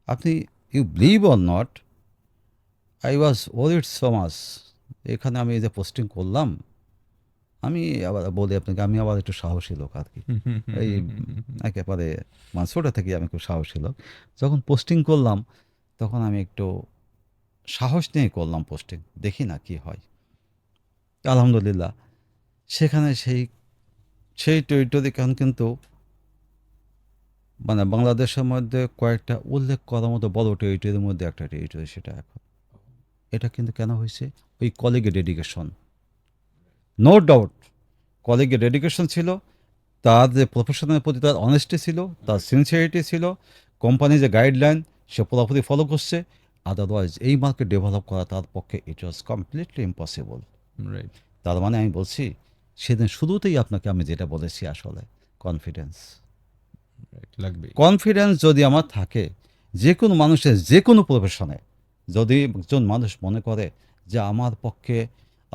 আপনি, you believe or not, I was worried so much, এখানে আমি এই যে পোস্টিং করলাম, আমি আবার বলি আপনাকে, আমি আবার একটু সাহসী লোক আর কি। এই একেবারে মানে ছোটো থেকেই আমি খুব সাহসী লোক। যখন পোস্টিং করলাম তখন আমি একটু সাহস নিয়ে করলাম পোস্টিং, দেখি না কি হয়। আলহামদুলিল্লাহ সেখানে সেই সেই টেরিটরি কিন্তু মানে বাংলাদেশের মধ্যে কয়েকটা উল্লেখ করার মতো বড় টেরিটরির মধ্যে একটা টেরিটরি সেটা এখন। এটা কিন্তু কেন হয়েছে? ওই কলিগের ডেডিকেশন, নো ডাউট। কলিগের ডেডিকেশন ছিল, তার যে প্রফেশনের প্রতি তার অনেস্টি ছিল, তার সিনসিয়ারিটি ছিল, কোম্পানি যে গাইডলাইন সে পুরোপুরি ফলো করছে। আদারওয়াইজ এই মার্কেট ডেভেলপ করা তার পক্ষে ইট ওয়াজ কমপ্লিটলি ইম্পসিবল। রাইট, তার মানে আমি বলছি সেদিন শুরুতেই আপনাকে আমি যেটা বলেছি আসলে কনফিডেন্স। লাগবে। কনফিডেন্স যদি আমার থাকে, যে কোনো মানুষের যে কোনো প্রফেশনে যদি একজন মানুষ মনে করে যে আমার পক্ষে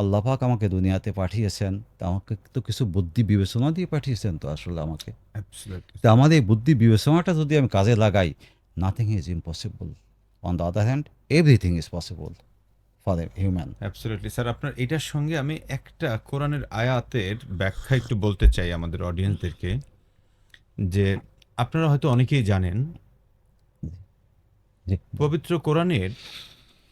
আল্লাহ পাক আমাকে দুনিয়াতে পাঠিয়েছেন, তা আমাকে তো কিছু বুদ্ধি বিবেচনা দিয়ে পাঠিয়েছেন তো আসলে আমাকে। অ্যাবসলিউটলি। তা আমার এই বুদ্ধি বিবেচনাটা যদি আমি কাজে লাগাই, nothing is impossible. On the other hand everything is possible for a human. Absolutely sir, আপনার এটার সঙ্গে আমি একটা কোরআনের আয়াতের ব্যাখ্যা একটু বলতে চাই আমাদের অডিয়েন্সদেরকে, যে আপনারা হয়তো অনেকেই জানেন জি, পবিত্র কোরআনের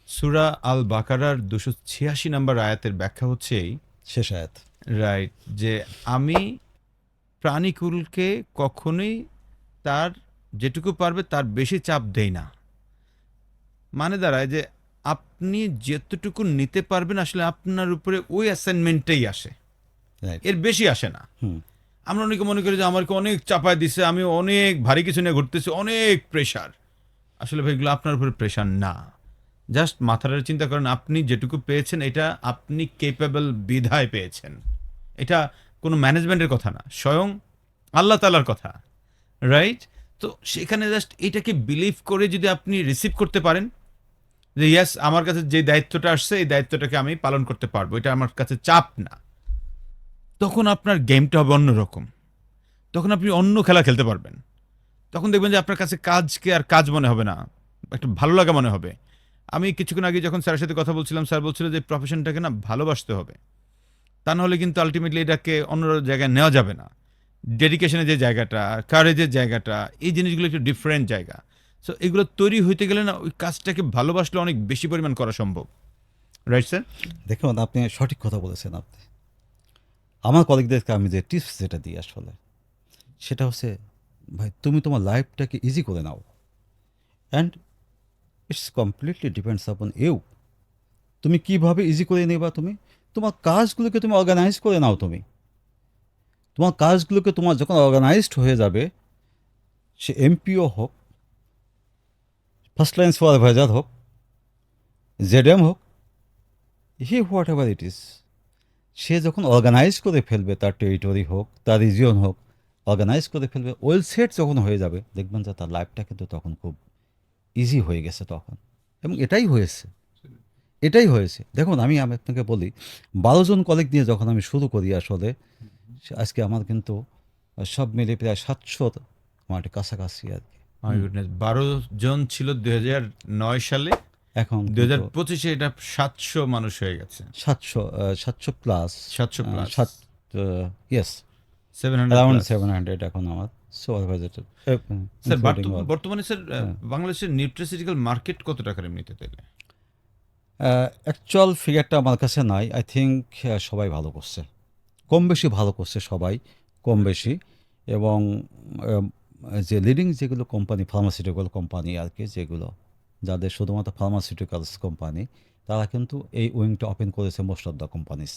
সূরা আল বাকারার 286 নম্বর আয়াতের ব্যাখ্যা হচ্ছে এই, শেষ আয়াত। রাইট, যে আমি প্রাণীকুলকে কখনোই তার যেটুকু পারবে তার বেশি চাপ দেই না। মানে দাঁড়ায় যে আপনি যতটুকু নিতে পারবেন আসলে আপনার উপরে ওই অ্যাসাইনমেন্টটাই আসে, রাইট। এর বেশি আসে না। হুম। আমরা অনেকে মনে করি যে আমাকে অনেক চাপায় দিছে, আমি অনেক ভারী কিছু নিয়ে ঘুরতেছি, অনেক প্রেশার। আসলে ভাই এগুলো আপনার উপরে প্রেশার না। জাস্ট মাথাটা চিন্তা করেন, আপনি যেটুকু পেয়েছেন এটা আপনি কেপেবল বিধায় পেয়েছেন। এটা কোনো ম্যানেজমেন্টের কথা না, স্বয়ং আল্লাহ তাআলার কথা, রাইট? তো সেখানে জাস্ট এটাকে বিলিভ করে যদি আপনি রিসিভ করতে পারেন যে ইয়েস, আমার কাছে যে দায়িত্বটা আসছে এই দায়িত্বটাকে আমি পালন করতে পারবো, এটা আমার কাছে চাপ না, তখন আপনার গেমটা হবে অন্যরকম। তখন আপনি অন্য খেলা খেলতে পারবেন। তখন দেখবেন যে আপনার কাছে কাজকে আর কাজ মনে হবে না, একটা ভালো লাগা মনে হবে। আমি কিছুক্ষণ আগে যখন স্যারের সাথে কথা বলছিলাম, স্যার বলছিল যে প্রফেশনটাকে না ভালোবাসতে হবে, তা নাহলে কিন্তু আলটিমেটলি এটাকে অন্য জায়গায় নেওয়া যাবে না। ডেডিকেশনের যে জায়গাটা, কারেজের জায়গাটা, এই জিনিসগুলো একটু ডিফারেন্ট জায়গা। সো এগুলো তৈরি হইতে গেলে না ওই কাজটাকে ভালোবাসলে অনেক বেশি পরিমাণ করা সম্ভব, রাইট স্যার? দেখুন আপনি সঠিক কথা বলেছেন। আপনি আমার কলিগদেরকে আমি যে টিপস যেটা দিই আসলে সেটা হচ্ছে, ভাই তুমি তোমার লাইফটাকে ইজি করে নাও, and it's completely depends upon you. তুমি কীভাবে ইজি করে নেবা, তুমি তোমার কাজগুলোকে তুমি অর্গানাইজ করে নাও। তুমি তোমার কাজগুলোকে তোমার যখন অর্গানাইজড হয়ে যাবে, সে এমপিও হোক, ফার্স্ট লাইন সুপারভাইজার হোক, জেডএম হোক, হোয়াট এভার ইট ইজ, সে যখন অর্গানাইজ করে ফেলবে, তার টেরিটরি হোক, তার রিজিয়ন হোক, অর্গানাইজ করে ফেলবে, ওয়েল সেট যখন হয়ে যাবে, দেখবেন যে তার লাইফটা কিন্তু তখন খুব ইজি হয়ে গেছে তখন। এবং এটাই হয়েছে, এটাই হয়েছে। দেখুন আমি আপনাকে বলি, 12 জন কলিগ নিয়ে যখন আমি শুরু করি আসলে, আজকে আমার কিন্তু সব মিলে প্রায় 700 আমার কাছাকাছি আর কি। মাই গুডনেস, 12 জন ছিল 2009 সালে, এখন 2025-এ এটা 700 মানুষ হয়ে গেছে। 700 plus, 700 plus, yes, 700 around plus. 700 এখন আমার সুপারভাইজার। স্যার বর্তমানে স্যার বাংলাদেশের নিউট্রাসিউটিক্যাল মার্কেট কত টাকার এমনিতে তাইলে? অ্যাকচুয়াল ফিগারটা আমার কাছে নাই। আই থিঙ্ক সবাই ভালো করছে, কম বেশি ভালো করছে সবাই, কম বেশি। এবং আহ, যে লিডিং যেগুলো কোম্পানি, ফার্মাসিউটিক্যাল কোম্পানি আর কি, যেগুলো যাদের শুধুমাত্র ফার্মাসিউটিক্যালস কোম্পানি, তারা কিন্তু এই উইংটা ওপেন করেছে মোস্ট অফ দ্য কোম্পানিস।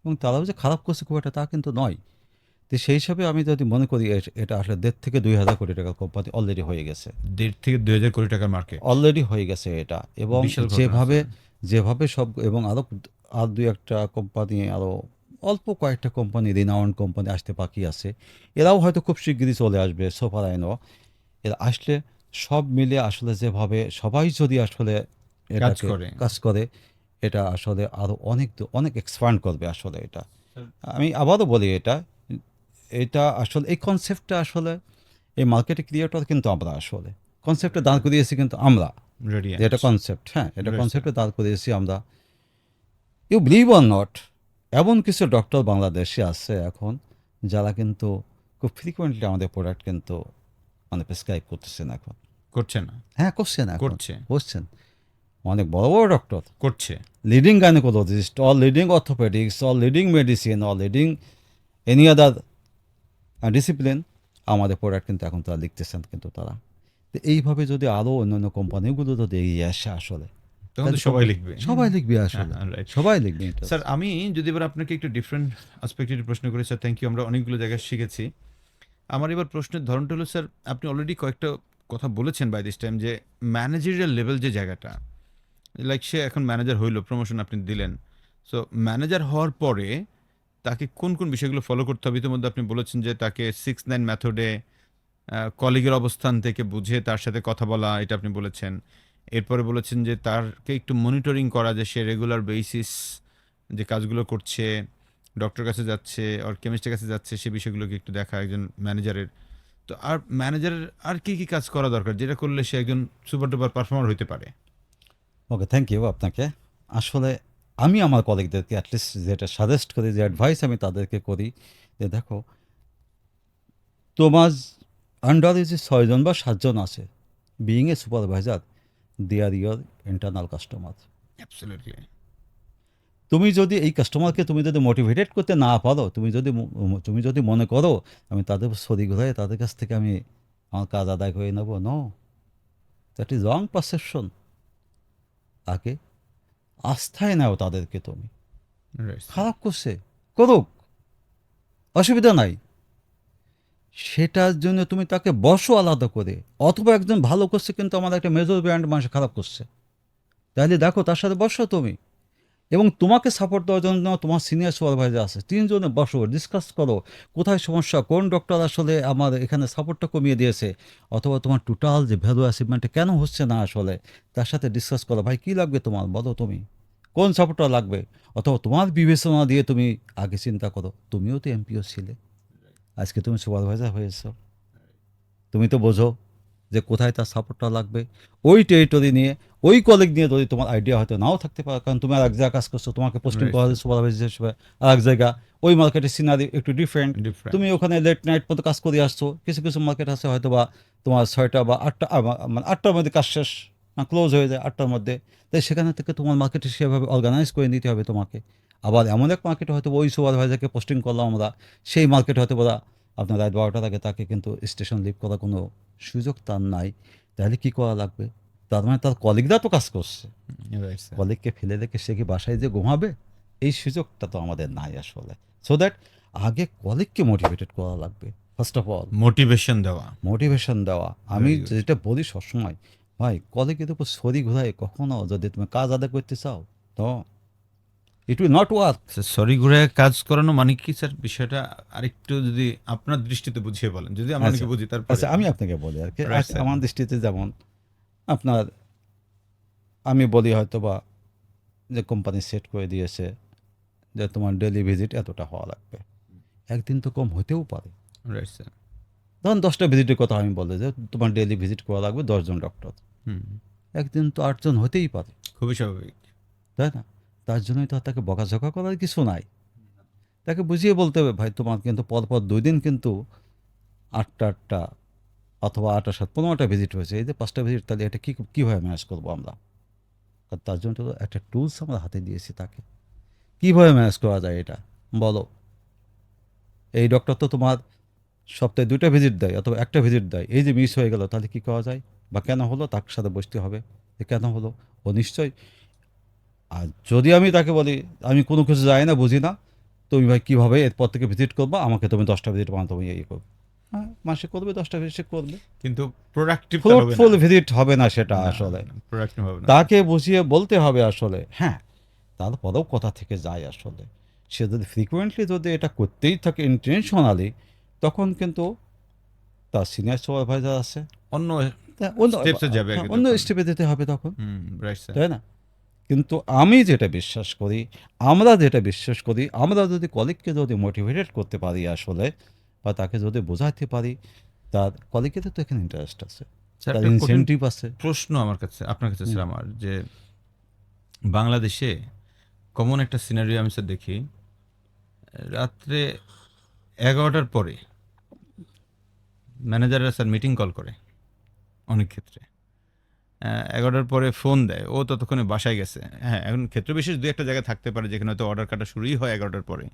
এবং তারাও যে খারাপ করছে খুব একটা তা কিন্তু নয়। তো সেই হিসাবে আমি যদি মনে করি এটা আসলে 1.5 থেকে 2,000 কোটি টাকার কোম্পানি অলরেডি হয়ে গেছে, 1.5 থেকে 2,000 কোটি টাকার মার্কেট, অলরেডি হয়ে গেছে এটা। এবং বিশাল ঘটনা যেভাবে স্যার। যেভাবে সব, এবং আরও আর দুই একটা কোম্পানি, আরও অল্প কয়েকটা কোম্পানি, রিনাউন্ড কোম্পানি আসতে বাকি আছে। এরাও হয়তো খুব শিগগিরই চলে আসবে, সোফার আইনও। এরা আসলে সব মিলে আসলে যেভাবে সবাই যদি আসলে এটাকে কাজ করে, এটা আসলে আরও অনেক অনেক এক্সপান্ড করবে আসলে এটা। আমি আবারও বলি, এটা আসলে এই কনসেপ্টটা আসলে এই মার্কেটে ক্রিয়েটর কিন্তু আমরা আসলে কনসেপ্টটা দাঁড় করিয়েছি কিন্তু আমরা, Radiant. যে এটা কনসেপ্ট, হ্যাঁ এটা Right, কনসেপ্টে দাঁড় করিয়েছি আমরা। ইউ বিলিভ অর নট, এমন কিছু ডক্টর বাংলাদেশে আছে এখন যারা কিন্তু খুব ফ্রিকোয়েন্টলি আমাদের প্রোডাক্ট কিন্তু মানে প্রেসক্রাইব করতেছেন এখন। করছে না, হ্যাঁ, করছেন এখন, করছে, করছেন অনেক বড় বড় ডক্টর, করছে। Leading gynaecologist or leading orthopaedics or leading medicine or leading any other discipline আমাদের প্রোডাক্ট কিন্তু এখন তারা লিখতেছেন কিন্তু তারা। তো এইভাবে যদি আরও অন্যান্য কোম্পানিগুলো যদি এগিয়ে আসে আসলে, তখন তো তাহলে সবাই লিখবে। সবাই লিখবে আসলে, হ্যাঁ, রাইট। সবাই লিখবে এটা। স্যার আমি যদি এবার আপনাকে একটু ডিফারেন্ট আসপেক্টেড প্রশ্ন করি স্যার, থ্যাংক ইউ, আমরা অনেকগুলো জায়গায় শিখেছি। আমার এবার প্রশ্নের ধরনটা হলো স্যার, আপনি অলরেডি কয়েকটা কথা বলেছেন বাই দিস টাইম, যে ম্যানেজারিয়াল লেভেল যে জায়গাটা, লাইক সে এখন ম্যানেজার হইলো, প্রমোশন আপনি দিলেন, সো ম্যানেজার হওয়ার পরে তাকে কোন কোন বিষয়গুলো ফলো করতে হবে? ইতিমধ্যে আপনি বলেছেন যে তাকে 6-9 মেথডে কলিগের অবস্থান থেকে বুঝে তার সাথে কথা বলা, এটা আপনি বলেছেন। এরপরে বলেছেন যে তারকে একটু মনিটরিং করা, যে সে রেগুলার বেসিস যে কাজগুলো করছে, ডক্টর কাছে যাচ্ছে আর কেমিস্টের কাছে যাচ্ছে, সে বিষয়গুলোকে একটু দেখা একজন ম্যানেজারের। তো আর ম্যানেজারের আর কি কি কাজ করা দরকার, যেটা করলে সে একজন সুপার ডুপার পারফর্মার হতে পারে? ওকে, থ্যাংক ইউ আপনাকে। আসলে আমি আমার কলিগদেরকে অ্যাটলিস্ট যেটা সাজেস্ট করি, যে অ্যাডভাইস আমি তাদেরকে করি, যে দেখো তোমার আন্ডারে যে 6জন বা 7জন আছে, being a supervisor, they are your internal customer. Absolutely. তুমি যদি এই কাস্টমারকে তুমি যদি মোটিভেটেড করতে না পারো, তুমি যদি মনে করো আমি তাদের শরীর হয়ে তাদের কাছ থেকে আমি আমার কাজ আদায় করে নেবো, no, that is wrong perception. আগে আস্থায় নাও তাদেরকে তুমি। খারাপ করছে, করুক, অসুবিধা নাই, সেটার জন্য তুমি তাকে বসো আলাদা করে। অথবা একজন ভালো করছে কিন্তু আমার একটা মেজর ব্র্যান্ড মানুষ খারাপ করছে, তাহলে দেখো তার সাথে বসো তুমি, এবং তোমাকে সাপোর্ট দেওয়ার জন্য তোমার সিনিয়র সুপারভাইজার আছে, তিনজনে বসো, ডিসকাস করো কোথায় সমস্যা, কোন ডক্টর আসলে আমার এখানে সাপোর্টটা কমিয়ে দিয়েছে, অথবা তোমার টোটাল যে ভ্যালু অ্যাচিভমেন্টে কেন হচ্ছে না আসলে, তার সাথে ডিসকাস করো। ভাই কী লাগবে তোমার, বলো তুমি কোন সাপোর্টটা লাগবে, অথবা তোমার বিবেচনা দিয়ে তুমি আগে চিন্তা করো। তুমিও তো এমপিও ছিলে, আজকে তুমি সুপারভাইজার হয়েছো, তুমি তো বোঝো যে কোথায় তার সাপোর্টটা লাগবে। ওই টেরিটরি নিয়ে, ওই কলিগ নিয়ে যদি তোমার আইডিয়া হয়তো নাও থাকতে পারে, কারণ তুমি আর এক জায়গায় কাজ করছো, তোমাকে পোস্টিং করা হয়েছে সুপারভাইজার হিসেবে আর এক জায়গা, ওই মার্কেটের সিনারি একটু ডিফারেন্ট, তুমি ওখানে লেট নাইট মতো কাজ করে আসছো। কিছু কিছু মার্কেট আছে হয়তো বা তোমার 6টা বা 8টা, মানে 8টার মধ্যে কাজ শেষ, ক্লোজ হয়ে যায় 8টার মধ্যে, তাই সেখানে থেকে তোমার মার্কেটে সেভাবে অর্গানাইজ করে নিতে হবে তোমাকে। আবার এমন এক মার্কেটে হয়তো ওই সুপারভাইজারকে পোস্টিং করলাম আমরা, সেই মার্কেটে হয়তো বলা আপনার রাত 12টার আগে তাকে কিন্তু স্টেশন লিভ করার কোনো সুযোগ তার নাই, তাহলে কী করা লাগবে? তার মানে তার কলিগরা তো কাজ করছে, কলিগকে ফেলে রেখে সে কি বাসায় যে ঘুমাবে? এই সুযোগটা তো আমাদের নাই আসলে। সো দ্যাট আগে কলিগকে মোটিভেটেড করা লাগবে, ফার্স্ট অফ অল মোটিভেশন দেওয়া। মোটিভেশন দেওয়া। আমি Very good. যেটা বলি সবসময়, ভাই কলিগের উপর ছড়ি ঘোরায় কখনো যদি তুমি কাজ আদায় করতে চাও, তো it will not work. Sorry ঘুরে কাজ করানো মানে কি স্যার, বিষয়টা আরেকটু যদি আপনার দৃষ্টিতে বুঝিয়ে বলেন, যদি আমরা অনেকে বুঝি তারপরে। আচ্ছা, আমি আপনাকে বলি আর কি। Right, sir. আমার দৃষ্টিতে যেমন আপনার, আমি বলি হয়তো বা যে কোম্পানি সেট করে দিয়েছে যে তোমার ডেলি ভিজিট এতটা হওয়া লাগবে, একদিন তো কম হতেও পারে। Right sir. ধরুন 10টা ভিজিটের কথা আমি বলি যে তোমার ডেলি ভিজিট করা লাগবে 10জন ডক্টর, হুম, একদিন তো 8জন হতেই পারে, খুবই স্বাভাবিক। তাই না? তার জন্যই তো আর তাকে বকাঝকা করার কিছু নাই, তাকে বুঝিয়ে বলতে হবে ভাই তোমার কিন্তু পরপর 2 দিন কিন্তু 8টা অথবা 8 আর 7 15টা ভিজিট হয়েছে, এই যে 5টা ভিজিট, তাহলে এটা কীভাবে ম্যানেজ করবো আমরা? কারণ তার জন্য তো একটা টুলস আমরা হাতে দিয়েছি তাকে, কীভাবে ম্যানেজ করা যায় এটা বলো। এই ডক্টর তো তোমার সপ্তাহে 2টা ভিজিট দেয় অথবা একটা ভিজিট দেয়, এই যে মিস হয়ে গেল তাহলে কী করা যায়, বা কেন হলো তার সাথে বসতে হবে, যে কেন হলো ও নিশ্চয়ই। আর যদি আমি তাকে বলি আমি কোনো কিছু জানি না, বুঝি না, তুমি ভাই কীভাবে এরপর থেকে ভিজিট করবো, আমাকে তুমি 10টা ভিজিট বানাতে তুমি ইয়ে করবে, হ্যাঁ মাসে করবে 10টা ভিজিট, সে করবে, কিন্তু প্রোডাক্টিভ হবে না। ফ্রুটফুল ভিজিট হবে না সেটা আসলে। প্রোডাক্টিভ হবে না। তাকে বুঝিয়ে বলতে হবে আসলে। হ্যাঁ, তারপরেও কথা থেকে যায় আসলে, সে যদি ফ্রিকুয়েন্টলি যদি এটা করতেই থাকে ইন্টেনশনালি, তখন কিন্তু তার সিনিয়র সুপারভাইজার আছে, অন্য তা অন্য স্টেপসে যাবে আগে অন্য তখন। স্টেপে দিতে হবে তখন, রাইট স্যার। তাই না? কিন্তু আমি যেটা বিশ্বাস করি, আমরা যেটা বিশ্বাস করি, আমরা যদি কলিগকে যদি মোটিভেটেড করতে পারি আসলে, বা তাকে যদি বোঝাতে পারি, তার কলিগের তো এখানে ইন্টারেস্ট আছে, স্যার তার একটা কঠিন ইনসেন্টিভ আছে। প্রশ্ন আমার কাছে, আপনার কাছে স্যার, আমার যে বাংলাদেশে কমন একটা সিনারিও আমি স্যার দেখি, রাত্রে 11টার পরে ম্যানেজাররা স্যার মিটিং কল করে অনেক ক্ষেত্রে। 11টার পরে ফোন দেয়, ও ততক্ষণে বাসায় গেছে। হ্যাঁ, এখন ক্ষেত্র বিশেষ দুই একটা জায়গায় থাকতে পারে যেখানে হয়তো অর্ডার কাটা শুরুই হয় 11টার পরে।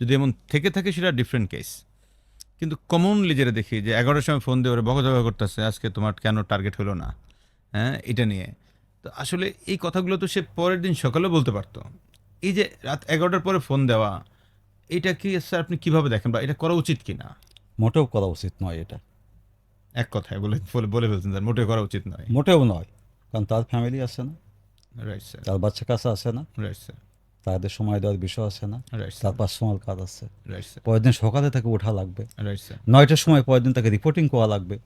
যদি এমন থেকে থাকে সেটা ডিফারেন্ট কেস। কিন্তু কমনলি যেটা দেখি যে 11টার সময় ফোন দিয়ে ওরা বকাঝকা করতেছে, আজকে তোমার কেন টার্গেট হলো না, হ্যাঁ, এটা নিয়ে। তো আসলে এই কথাগুলো তো সে পরের দিন সকালেও বলতে পারতো। এই যে রাত 11টার পরে ফোন দেওয়া, এটা কি স্যার আপনি কিভাবে দেখেন, বা এটা করা উচিত কিনা? মোটেও করা উচিত নয় এটা, এক কথায় বলে বলে বলে ফেলছেন স্যার, মোটেও করা উচিত নয়। মোটেও নয়। কারণ তার ফ্যামিলি আছে না, রাইট স্যার, তার বাচ্চা কাছে আছে না, রাইট স্যার, তাদের সময় দেওয়ার বিষয় আছে না, রাইট তার স্যার, পার্সোনাল কাজ আছে। রাইট স্যার, পরের দিন সকালে তাকে ওঠা লাগবে, রাইট স্যার। 9টার সময় পরের দিন তাকে রিপোর্টিং করা লাগবে।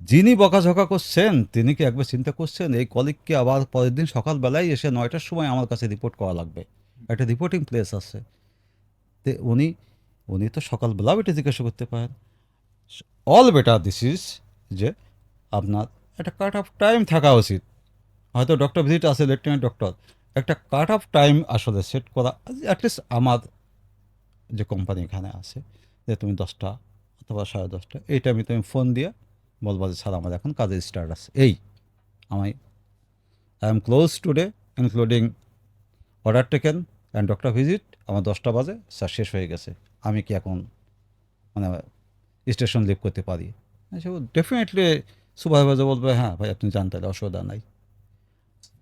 যিনি বকাঝকা করছেন তিনি কি একবার চিন্তা করছেন এই কলিগকে আবার পরের দিন সকালবেলায় এসে 9টার সময় আমার কাছে রিপোর্ট করা লাগবে? একটা রিপোর্টিং প্লেস আছে। তে উনি উনি তো সকালবেলাও এটা জিজ্ঞাসা করতে পারেন। অল বেটার দিস ইজ যে আপনার একটা কাট অফ টাইম থাকা উচিত। হয়তো ডক্টর ভিজিট আছে, লেফটেন্যান্ট ডক্টর, একটা কাট অফ টাইম আসলে সেট করা। অ্যাটলিস্ট আমার যে কোম্পানি এখানে আছে, যে তুমি 10টা অথবা 10:30 এই টাইমে তুমি ফোন দিয়ে বলবা যে স্যার আমার এখন কাজের স্টার্ট আছে, এই আমি I am close today including order taken and doctor visit, আমার 10টা বাজে স্যার শেষ হয়ে গেছে, আমি কি এখন মানে স্টেশন লিভ করতে পারি? ডেফিনেটলি সুপারভাইজার বলবে হ্যাঁ ভাই আপনি জান, তাহলে অসুবিধা নাই।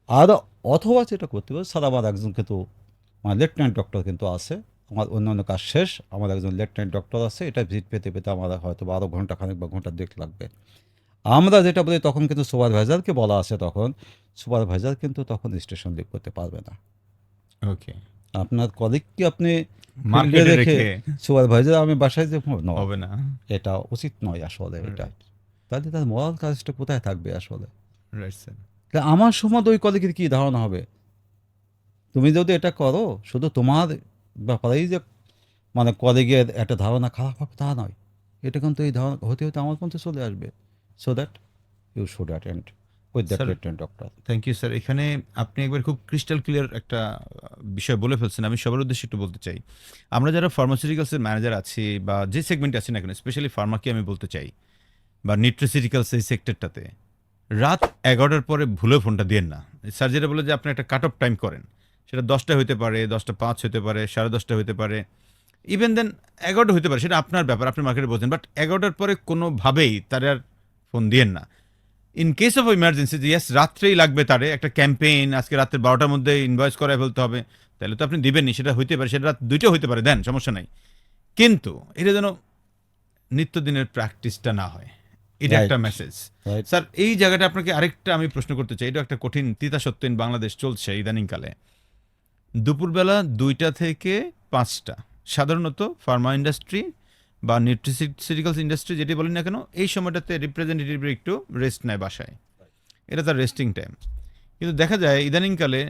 আর অথবা যেটা করতে পারে, স্যার আমার একজন কিন্তু আমার লেফটেন্যান্ট ডক্টর কিন্তু আছে, আমার অন্যান্য কাজ শেষ, আমার একজন লেফটেন্যান্ট ডক্টর আছে, এটা ভিজিট পেতে পেতে আমার হয়তো 12 ঘন্টা খানিক বা ঘন্টা দেখ লাগবে। আমরা যেটা বলি তখন কিন্তু সুপারভাইজারকে বলা আছে, তখন সুপারভাইজার কিন্তু তখন স্টেশন লিভ করতে পারবে না। ওকে, আপনার কলিগকে আপনি ফিল্ডে মার্কেটে রেখে রেখে সুপারভাইজার আমি বাসায় যে নো, হবে না। এটা উচিত নয় আসলে এটা। রাইট, তাহলে তার মরাল কাজটা কোথায় থাকবে আসলে? Right sir. তা আমার সময় ওই কলিগের কী ধারণা হবে? তুমি যদি এটা করো শুধু তোমার ব্যাপারেই যে মানে কলিগের একটা ধারণা খারাপ হবে তা নয়, এটা কিন্তু এই ধারণা হতে হতে আমার পর্যন্ত চলে আসবে। So that you should attend with that sir, lieutenant doctor. Thank you sir. এখানে আপনি একবার খুব ক্রিস্টাল ক্লিয়ার একটা বিষয় বলে ফেলছেন, আমি সবার উদ্দেশ্যে একটু বলতে চাই। আমরা যারা ফার্মাসিউটিক্যালসের ম্যানেজার আছি বা যে সেগমেন্টে আছি না কেন, স্পেশালি ফার্মাকে আমি বলতে চাই, বা নিউট্রিসিউটিক্যালস এই সেক্টরটাতে রাত 11টার পরে ভুলে ফোনটা দিয়েন না। স্যার যেটা বলে যে আপনি একটা কাট অফ টাইম করেন, সেটা 10টা হতে পারে, 10টা 5 হতে পারে, 10:30 হতে পারে, ইভেন দেন 11টা হতে পারে, সেটা আপনার ব্যাপার, আপনি মার্কেটে বোঝেন। বাট 11টার পরে কোনোভাবেই তার আর ফোন দিয়েন না। ইন কেস অফ ইমার্জেন্সি, যে ইয়াস রাত্রেই লাগবে, তারে একটা ক্যাম্পেইন আজকে রাত্রে 12টার মধ্যে ইনভয়েস করায় ফেলতে হবে, তাহলে তো আপনি দিবেননি। সেটা হইতে পারে, সেটা রাত 2টা হইতে পারে, দেন, সমস্যা নাই। কিন্তু এটা যেন নিত্যদিনের প্র্যাকটিসটা না হয়, এটা রাইট, একটা মেসেজ। রাইট। স্যার এই জায়গাটা আপনাকে আরেকটা আমি প্রশ্ন করতে চাই, এটা একটা কঠিন তিতা সত্য ইন বাংলাদেশ চলছে ইদানিংকালে। দুপুরবেলা 2টা থেকে 5টা সাধারণত ফার্মা ইন্ডাস্ট্রি বা নিউট্রিসিউটিক্যালস ইন্ডাস্ট্রি যেটি বলেন না কেন, এই সময়টাতে রিপ্রেজেন্টেটিভ একটু রেস্ট নেয় বাসায়, এটা তার রেস্টিং টাইম। কিন্তু দেখা যায় ইদানিংকালে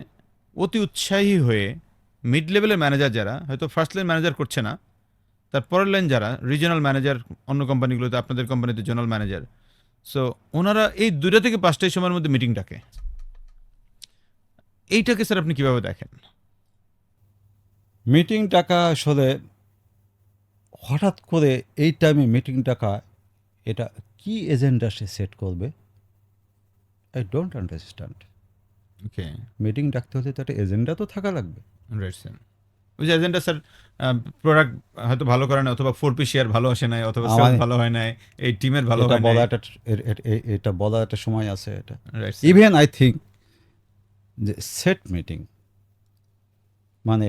অতি উৎসাহী হয়ে মিড লেভেলের ম্যানেজার যারা হয়তো ফার্স্ট লাইন ম্যানেজার করছে না, তার পরের লাইন যারা রিজিওনাল ম্যানেজার, অন্য কোম্পানিগুলোতে, আপনাদের কোম্পানিতে জোনাল ম্যানেজার, সো ওনারা এই 2টা থেকে 5টা সময়ের মধ্যে মিটিং ডাকে। এইটাকে স্যার আপনি কিভাবে দেখেন? মিটিং ডাকা আসলে হঠাৎ করে এই টাইমে মিটিং ডাকা, এটা কি এজেন্ডা সে সেট করবে? I don't understand. Okay, meeting ডাকতে হলে তো একটা এজেন্ডা তো থাকা লাগবে। Right sir. ওই যে এজেন্ডা স্যার, প্রোডাক্ট হয়তো ভালো করে না, অথবা 4P শেয়ার ভালো আসে নাই, অথবা আমার সেলস ভালো হয় নাই, এই টিমের ভালো এটা হয় নাই। বলা একটা এটা বলার একটা সময় আছে এটা। রাইট, ইভেন আই থিঙ্ক যে সেট মিটিং মানে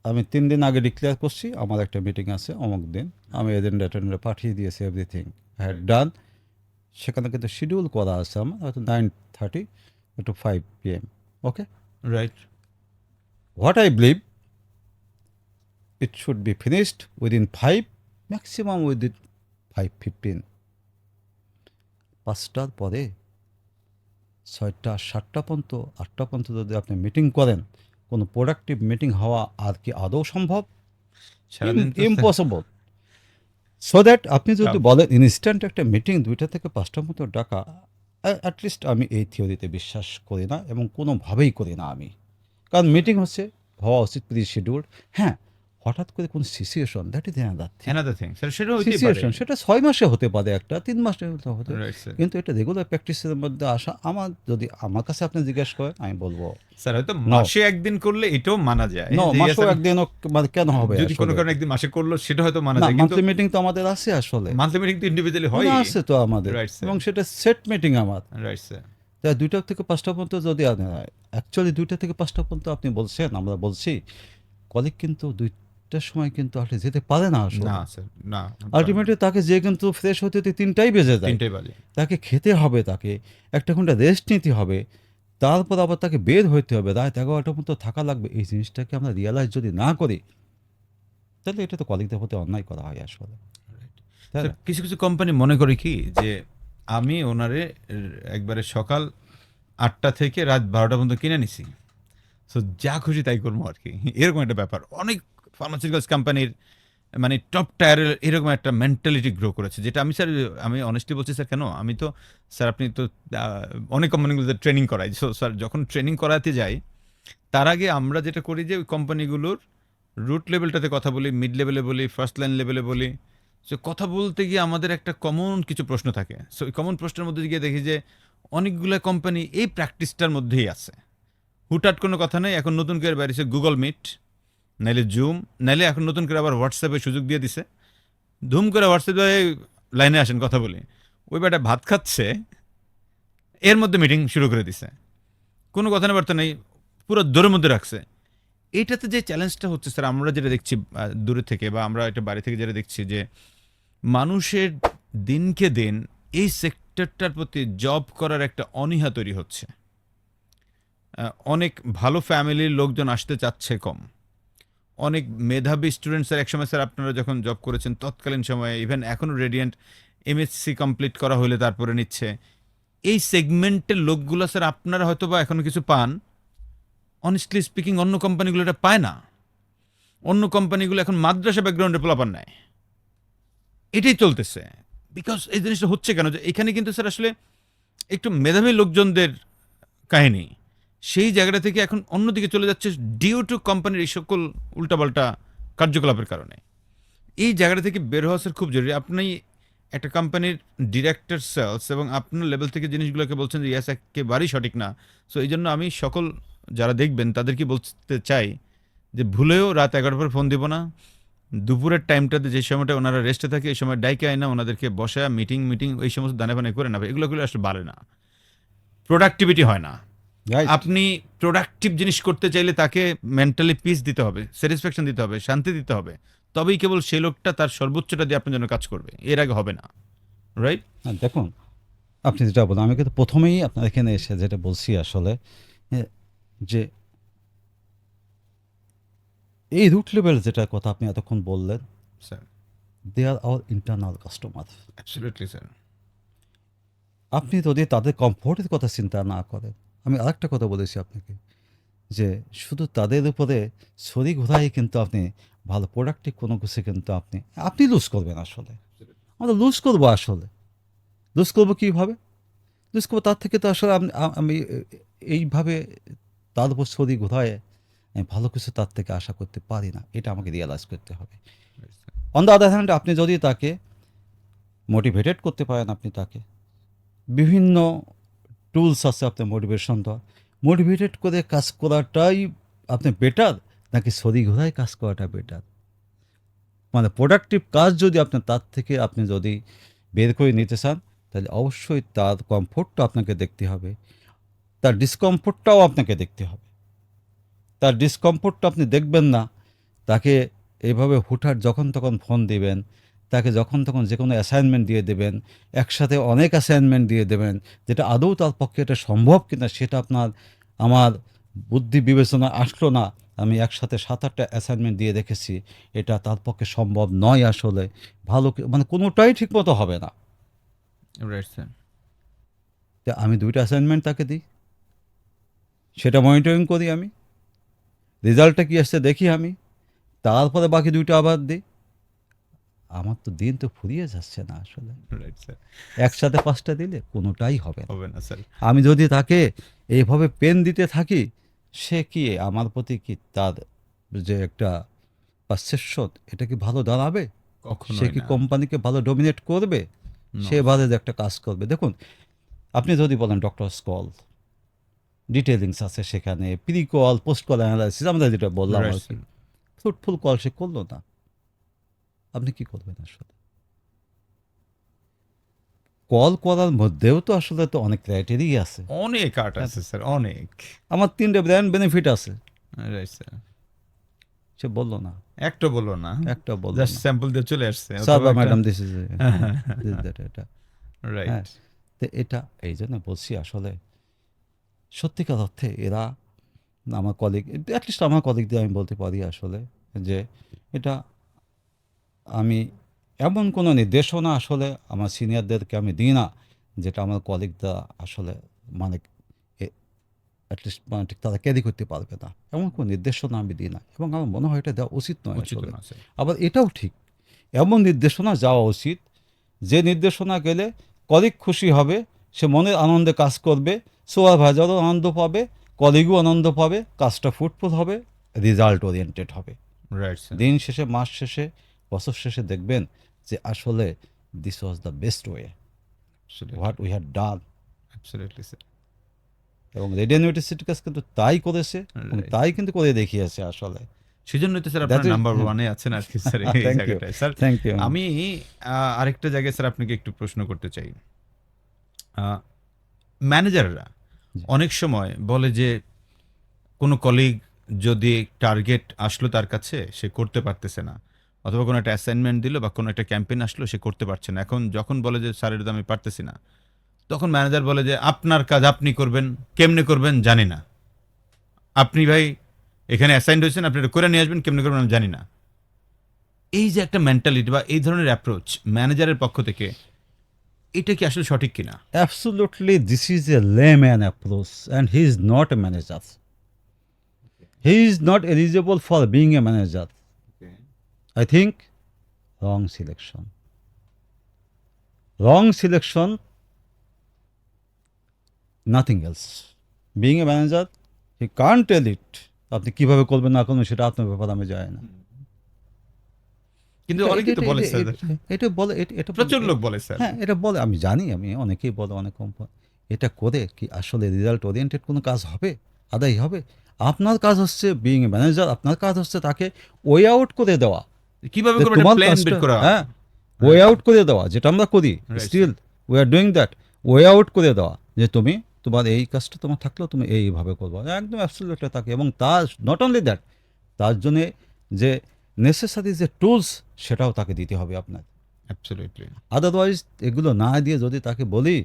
আমি 3 দিন আগে ডিক্লেয়ার করছি আমার একটা মিটিং আছে অমুক দিন, আমি এজেন্ডা টেন্ডার পাঠিয়ে দিয়েছি, এভরিথিং হ্যাড ডান। সেখানে কিন্তু শিডিউল করা আছে আমার হয়তো 9:30 to 5 PM। Okay, right, what I believe it should be finished within 5, maximum within 5:15। 5টার পরে 6টা 7টা পর্যন্ত 8টা পর্যন্ত যদি আপনি মিটিং করেন, কোনো প্রোডাক্টিভ মিটিং হওয়া আর কি আদৌ সম্ভব? সারাদিন তো ইম্পসিবল। সো দ্যাট আপনি যদি Tough. বলেন ইনস্ট্যান্ট একটা মিটিং 2টা থেকে 5টার মতো ডাকা, অ্যাটলিস্ট আমি এই থিওরিতে বিশ্বাস করি না এবং কোনোভাবেই করি না আমি। কারণ মিটিং হচ্ছে হওয়া উচিত প্রি শিডিউল্ড। হ্যাঁ, হঠাৎ করে কোন situation, that is another thing. Another thing sir, সেটা হইতেই পারে। সিচুয়েশন সেটা 6 মাসে হতে পারে, একটা 3 মাসে হতে হতে রাইট স্যার। কিন্তু এটা রেগুলার প্র্যাকটিসের মধ্যে আসা, আমার যদি আমার কাছে আপনি জিজ্ঞেস করেন আমি বলবো স্যার হয়তো No. মাসে একদিন করলে এটাও মানা যায়, নো, যে yes, মাসেও আমি- একদিনও মানে কেন হবে যদি কোনো আসলে? কারণে একদিন মাসে করলো সেটা হয়তো মানা না, যায়, কিন্তু মান্থলি মিটিং তো আমাদের আছে আসলে, মান্থলি মিটিং তো ইন্ডিভিজুয়ালি হয়। মানে আছে তো আমাদের, রাইট স্যার। এবং সেটা সেট মিটিং আমার। Right sir. তাই 2টা থেকে 5টা পর্যন্ত যদি অ্যাকচুয়ালি 2টা থেকে 5টা পর্যন্ত আপনি বলছেন, আমরা বলছি, কলিগ কিন্তু 2টার সময় কিন্তু আসলে যেতে পারে না আসলে। না স্যার, না, আলটিমেটলি তাকে যে কিন্তু ফ্রেশ হতে হতে 3টাই বেজে যায়, 3টাই বাজে। তাকে খেতে হবে, তাকে 1 ঘন্টা রেস্ট নিতে হবে, তারপর আবার তাকে বের হইতে হবে, রাত 11টার মতো থাকা লাগবে। এই জিনিসটাকে আমরা রিয়ালাইজ যদি না করি, তাহলে এটা তো কলিগদের প্রতি অন্যায় করা হয় আসলে, তাই স্যার, না? কিছু কিছু কোম্পানি মনে করে কি যে আমি ওনারে একবারে সকাল 8টা থেকে রাত 12টা পর্যন্ত কিনে নিছি, সো যা খুশি তাই করবো আর কি, এরকম একটা ব্যাপার। অনেক ফার্মাসিউটিক্যালস কোম্পানির মানে টপ টায়ারের এরকম একটা মেন্টালিটি গ্রো করেছে, যেটা আমি স্যার, আমি অনেস্টলি বলছি স্যার, কেন আমি তো স্যার, আপনি তো অনেক কোম্পানিগুলোতে ট্রেনিং করাই, সো স্যার যখন ট্রেনিং করাতে যাই তার আগে আমরা যেটা করি যে ওই কোম্পানিগুলোর রুট লেভেলটাতে কথা বলি, মিড লেভেলে বলি, ফার্স্ট লাইন লেভেলে বলি। সো কথা বলতে গিয়ে আমাদের একটা কমন কিছু প্রশ্ন থাকে, সো ওই কমন প্রশ্নের মধ্যে গিয়ে দেখি যে অনেকগুলো কোম্পানি এই প্র্যাকটিসটার মধ্যেই আছে। হুটহাট কোনো কথা নেই, এখন নতুন করে বেরিয়েছে গুগল মিট, নাইলে জুম, নাইলে এখন নতুন করে আবার হোয়াটসঅ্যাপে সুযোগ দিয়ে দিছে, ধুম করে হোয়াটসঅ্যাপে লাইনে আসেন কথা বলি। ওই বেটা ভাত খাচ্ছে, এর মধ্যে মিটিং শুরু করে দিছে, কোনো কথা বার্তা নেই, পুরো দৌড়ের মধ্যে রাখছে। এইটাতে যে চ্যালেঞ্জটা হচ্ছে স্যার, আমরা যেটা দেখছি দূরে থেকে, বা আমরা এটা বাড়ি থেকে যেটা দেখছি, যে মানুষের দিনকে দিন এই সেক্টরটার প্রতি জব করার একটা অনীহা তৈরি হচ্ছে। অনেক ভালো ফ্যামিলির লোকজন আসতে চাচ্ছে কম, অনেক মেধাবী স্টুডেন্টসের, একসময় স্যার আপনারা যখন জব করেছেন তৎকালীন সময়ে, ইভেন এখনও রেডিয়েন্ট এমএসসি কমপ্লিট করা হলে তারপরে নিচ্ছে। এই সেগমেন্টের লোকগুলো স্যার আপনারা হয়তো বা এখনো কিছু পান, অনেস্টলি স্পিকিং অন্য কোম্পানিগুলো এটা পায় না। অন্য কোম্পানিগুলো এখন মাদ্রাসা ব্যাকগ্রাউন্ডে পোলাপান নেয়, এটাই চলতেছে। বিকজ এই জিনিসটা হচ্ছে কেন, যে এখানে কিন্তু স্যার আসলে একটু মেধাবী লোকজনদের কাহিনী সেই জায়গাটা থেকে এখন অন্যদিকে চলে যাচ্ছে, ডিউ টু কোম্পানির এই সকল উল্টাপাল্টা কার্যকলাপের কারণে। এই জায়গাটা থেকে বের হওয়া স্যার খুব জরুরি। আপনি একটা কোম্পানির ডিরেক্টর সেলস এবং আপনার লেভেল থেকে জিনিসগুলোকে বলছেন যে ইয়াস একেবারেই সঠিক না। সো এই জন্য আমি সকল যারা দেখবেন তাদেরকে বলতে চাই যে ভুলেও রাত 11টার পর ফোন দিব না। দুপুরের টাইমটাতে যে সময়টা ওনারা রেস্টে থাকে, এই সময় ডাইকে আয় না, ওনাদেরকে বসা মিটিং এই সমস্ত দানে পানে করে না, এগুলো আসলে বাড়ে না, প্রোডাক্টিভিটি হয় না। Right? আপনি প্রোডাক্টিভ জিনিস করতে চাইলে তাকে মেন্টালি পিস দিতে হবে, স্যাটিসফ্যাকশন দিতে হবে, শান্তি দিতে হবে, তবেই কেবল সেই লোকটা তার সর্বোচ্চটা দিয়ে আপনার জন্য কাজ করবে, এর আগে হবে না। রাইট? হ্যাঁ, দেখুন, আপনি যেটা বলেন, আমি কিন্তু প্রথমেই আপনার এখানে এসে যেটা বলছি আসলে, যে এই রুট লেভেল যেটা কথা আপনি এতক্ষণ বললেন, sir, they are our internal customer. Absolutely sir. আপনি যদি তাদের কমফোর্টের কথা চিন্তা না করেন, আমি আরেকটা কথা বলেছি আপনাকে, যে শুধু তাদের উপরে ছড়ি ঘোরাই কিন্তু আপনি ভালো প্রোডাক্টিভ কোনো কিছু কিন্তু আপনি লুজ করবেন আসলে। আমরা লুজ করবো আসলে, লুজ করবো কীভাবে? লুজ করবো তার থেকে তো আসলে আমি এইভাবে তার উপর ছড়ি ঘোরায় আমি ভালো কিছু তার থেকে আশা করতে পারি না, এটা আমাকে রিয়েলাইজ করতে হবে। অন দ্য আদার হ্যান্ড, আপনি যদি তাকে মোটিভেটেড করতে পারেন, আপনি তাকে বিভিন্ন টুলস আছে আপনার মোটিভেশন দেওয়া, মোটিভেটেড করে কাজ করাটাই আপনি বেটার, নাকি ছড়ি ঘোরায় কাজ করাটা বেটার? মানে প্রোডাক্টিভ কাজ যদি আপনি তার থেকে আপনি যদি বের করে নিতে চান, তাহলে অবশ্যই তার কমফোর্টটা আপনাকে দেখতে হবে, তার ডিসকমফোর্টটাও আপনাকে দেখতে হবে। তার ডিসকমফোর্টটা আপনি দেখবেন না, তাকে এইভাবে হুটহাট যখন তখন ফোন দিবেন, তাকে যখন তখন যে কোনো অ্যাসাইনমেন্ট দিয়ে দেবেন, একসাথে অনেক অ্যাসাইনমেন্ট দিয়ে দেবেন, যেটা আদৌ তার পক্ষে এটা সম্ভব কিনা সেটা আমার বুদ্ধি বিবেচনা আসলো না। আমি একসাথে 7-8টা অ্যাসাইনমেন্ট দিয়ে রেখেছি, এটা তার পক্ষে সম্ভব নয় আসলে। মানে কোনোটাই ঠিকমতো হবে না। Right sir. তো আমি 2টা অ্যাসাইনমেন্ট তাকে দিই, সেটা মনিটরিং করি, আমি রেজাল্টটা কী আসছে দেখি, আমি তারপরে বাকি 2টা আবার দিই। আমার তো দিন তো ফুরিয়ে যাচ্ছে না আসলে। Right sir. একসাথে 5টা দিলে কোনোটাই হবে না। হবে না স্যার। আমি যদি তাকে এইভাবে পেন দিতে থাকি, সে কি আমার প্রতি কি তার যে একটা পারসেপশন, এটা কি ভালো দাঁড়াবে? কখনোই সে কি না। কোম্পানিকে ভালো ডমিনেট করবে? No, সে ভালো একটা কাজ করবে। দেখুন, আপনি যদি বলেন ডক্টর কল, ডিটেলিংস আছে সেখানে, pre call, post call analysis, আমরা যেটা বললাম right, আর কি। sir. ফ্রুটফুল কল সে করলো না, আপনি কি করবেন আসলে? কল করার মধ্যেও তো আসলে তো অনেক ক্রাইটেরিয়া আছে। অনেক আর্ট আছে স্যার, অনেক। আমার 3টে ব্র্যান্ড বেনিফিট আছে, রাইট স্যার। সে বললো না, একটা বললো না, একটা বললো জাস্ট না। স্যাম্পল দিয়ে চলে আসছে। স্যার অথবা বা একটা ম্যাডাম দিস ইজ এটা হ্যাঁ। রাইট। তো এটা এই জন্য বলছি আসলে সত্যিকার অর্থে এরা আমার কলিগ, অ্যাটলিস্ট আমার কলিগদের আমি বলতে পারি আসলে যে এটা আমি এমন কোনো নির্দেশনা আসলে আমার সিনিয়রদেরকে আমি দিই না যেটা আমার কলিগরা আসলে মানে অ্যাটলিস্ট মানে ঠিক তারা ক্যারি করতে পারবে না, এমন কোনো নির্দেশনা আমি দিই না, এবং আমার মনে হয় এটা দেওয়া উচিত নয় উচিত আসলে। না স্যার। আবার এটাও ঠিক, এমন নির্দেশনা যাওয়া উচিত যে নির্দেশনা গেলে কলিগ খুশি হবে, সে মনের আনন্দে কাজ করবে, সুপারভাইজারও আনন্দ পাবে, কলিগও আনন্দ পাবে, কাজটা ফ্রুটফুল হবে, রেজাল্ট ওরিয়েন্টেড হবে। Right sir. দিন শেষে, মাস শেষে, বছর শেষে দেখবেন যে আসলে this was the best way what we had done. Absolutely sir. এবং রেডিও ইউনিভার্সিটির কাছে কিন্তু তাই করেছে এবং Right. তাই কিন্তু করে দেখিয়েছে আসলে। সেজন্যই তো স্যার That আপনার is- নাম্বার ওয়ানে আছেন আর কি স্যার এই Thank you, জায়গাটায়। Sir thank you. আমি আরেকটা জায়গায় স্যার আপনাকে একটু প্রশ্ন করতে চাই। ম্যানেজাররা জি। অনেক সময় বলে যে কোনো কলিগ যদি টার্গেট আসলো তার কাছে, সে করতে পারতেছে না, অথবা কোনো একটা অ্যাসাইনমেন্ট দিল বা কোনো একটা ক্যাম্পেইন আসলো, সে করতে পারছে না। এখন যখন বলে যে স্যার এটা আমি পারতেছি না, তখন ম্যানেজার বলে যে আপনার কাজ আপনি করবেন, কেমনে করবেন জানি না। আপনি ভাই এখানে অ্যাসাইন্ড হয়েছেন, আপনি এটা করে নিয়ে আসবেন, কেমনে করবেন আমি জানি না। এই যে একটা মেন্টালিটি বা এই ধরনের অ্যাপ্রোচ ম্যানেজারের পক্ষ থেকে, এটা কি আসলে সঠিক কিনা? Absolutely, this is a layman approach, and he is not a manager. He is not eligible for being a manager. I think wrong selection. Wrong selection, nothing else. Being a manager, he can't tell it. আপনি কিভাবে করবেন না করবেন সেটা আপনার ব্যাপার, আমি যাই না। কিন্তু অনেকেই তো বলে স্যার, এটা বলে, এটা প্রচুর লোক বলে স্যার। হ্যাঁ, এটা বলে, আমি জানি, আমি অনেকেই বলে, অনেক কোম্পানি এটা করে কি আসলে রেজাল্ট ওরিয়েন্টেড কোনো কাজ হবে, আদায় হবে? আপনার কাজ হচ্ছে বিইং এ ম্যানেজার, আপনার কাজ হচ্ছে তাকে ওয়ে আউট করে দেওয়া, কিভাবে যে করবেন তোমার প্ল্যান বের কাজটা, করা। হ্যাঁ, ওয়ে আউট করে দেওয়া, যেটা আমরা করি Right, still we are doing that, way out করে দেওয়া, যে তুমি তোমার এই কাজটা তোমার থাকলেও তুমি এইভাবে করবো, একদম অ্যাবসলিউটলি তাকে। এবং তার নট অনলি দ্যাট, তার জন্যে যে নেসেসারি যে টুলস সেটাও তাকে দিতে হবে আপনার। অ্যাবসলিউটলি। আদারওয়াইজ এগুলো না দিয়ে যদি তাকে বলি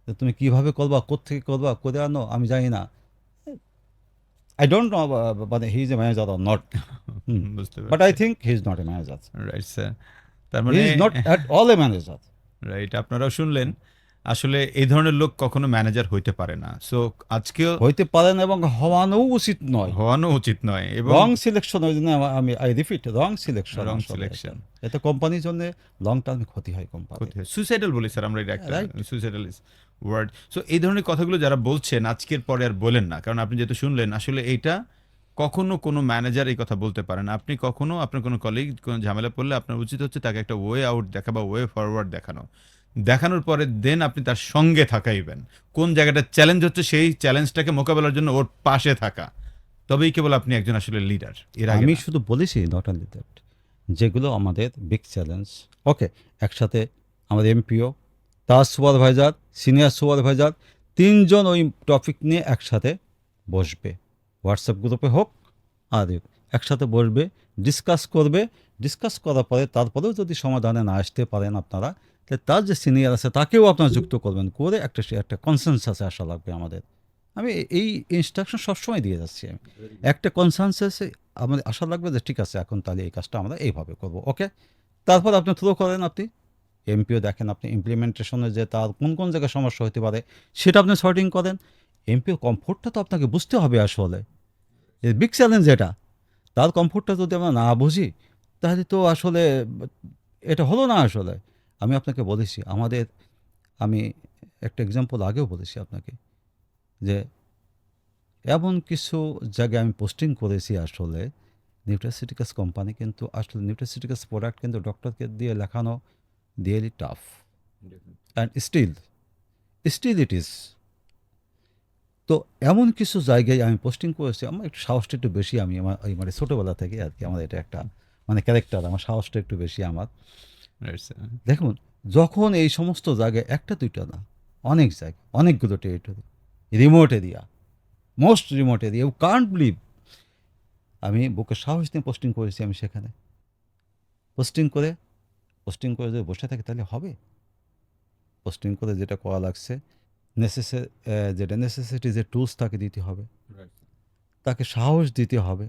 যে তুমি কিভাবে করবা, কোত্থেকে করবা, করে আনো, আমি জানি না, আই ডোন্ট নো মানে he is a manager or not, বুঝতে বাট আই পারছি। Think he is not a manager, right sir. তার হি মানে is not at all a manager. Right, আপনারাও শুনলেন, আসলে এই ধরনের লোক কখনো ম্যানেজার হইতে পারে না। সো আজকেও হইতে পারেন এবং হওয়ানো উচিত নয়। হওয়ানো উচিত নয়। এবং রং সিলেকশন, ওই জন্য আমি I repeat, wrong selection, Wrong selection. এতে কোম্পানির জন্য লং টার্মে ক্ষতি হয় কোম্পানি। সুইসাইডাল বলি স্যার আমরা, এটা একটা Right. Suicidal is word. So এই ধরনের কথাগুলো যারা বলছেন আজকের পরে আর বলেন না, কারণ আপনি যেহেতু শুনলেন, আসলে এইটা কখনো কোনো ম্যানেজার এই কথা বলতে পারে না। আপনি কখনো আপনার কোনো কলিগ কোনো ঝামেলা পড়লে আপনার উচিত হচ্ছে তাকে একটা ওয়ে আউট দেখা বা ওয়ে ফরওয়ার্ড দেখানোর পরে দেন আপনি তার সঙ্গে থাকাইবেন। কোন জায়গাটা চ্যালেঞ্জ হচ্ছে সেই চ্যালেঞ্জটাকে মোকাবেলার জন্য ওর পাশে থাকা, তবেই কেবল আপনি একজন আসলে লিডার। এর আগে আমি না। শুধু বলেছি নট অনলি দ্যাট, যেগুলো আমাদের বিগ চ্যালেঞ্জ, ওকে, একসাথে আমাদের এমপিও, তার সুপারভাইজার, সিনিয়র সুপারভাইজার, তিনজন ওই টপিক নিয়ে একসাথে বসবে, হোয়াটসঅ্যাপ গ্রুপে হোক আর একসাথে বসবে, ডিসকাস করবে, ডিসকাস করার পরে তারপরেও যদি সমাধানে না আসতে পারেন আপনারা, তাহলে তার যে সিনিয়র আছে তাকেও আপনারা যুক্ত করবেন, করে একটা কনসেনসাসে আসা লাগবে আমাদের। আমি এই ইনস্ট্রাকশন সবসময় দিয়ে যাচ্ছি, আমি একটা কনসেনসাসে আমাদের আশা লাগবে যে ঠিক আছে এখন তাহলে এই কাজটা আমরা এইভাবে করব, ওকে। তারপর আপনি থ্রো করেন, আপনি এমপিও দেখেন, আপনি ইমপ্লিমেন্টেশনে যে তার কোন কোন জায়গায় সমস্যা হতে পারে সেটা আপনি সর্টিং করেন। এমপিও কমফোর্টটা তো আপনাকে বুঝতে হবে আসলে, বিগ চ্যালেঞ্জ এটা, তার কমফোর্টটা যদি আমরা না বুঝি তাহলে তো আসলে এটা হলো না আসলে। আমি আপনাকে বলেছি আমাদের, আমি একটা এক্সাম্পল আগেও বলেছি আপনাকে, যে এমন কিছু জায়গায় আমি পোস্টিং করেছি আসলে নিউট্রাসিউটিক্যালস কোম্পানি কিন্তু আসলে নিউট্রাসিউটিক্যালস প্রোডাক্ট কিন্তু ডক্টরকে দিয়ে লেখানো really tough, and still it is. তো এমন কিছু জায়গায় আমি পোস্টিং করেছি, আমার একটু সাহসটা একটু বেশি, আমি আমার ওই মানে ছোটোবেলা থেকে আর কি, আমার এটা একটা মানে ক্যারেক্টার, আমার সাহসটা একটু বেশি আমার। Right, sir. দেখুন, যখন এই সমস্ত জায়গায় একটা দুইটা না, অনেক জায়গায়, অনেকগুলো territory, remote area, most remote area, you can't believe, আমি বুকে সাহস নিয়ে পোস্টিং করেছি। আমি সেখানে পোস্টিং করে যদি বসে থাকি তাহলে হবে? পোস্টিং করে যেটা করা লাগছে, যেটা নেসেসিটি, যে টুলস তাকে দিতে হবে, তাকে সাহস দিতে হবে,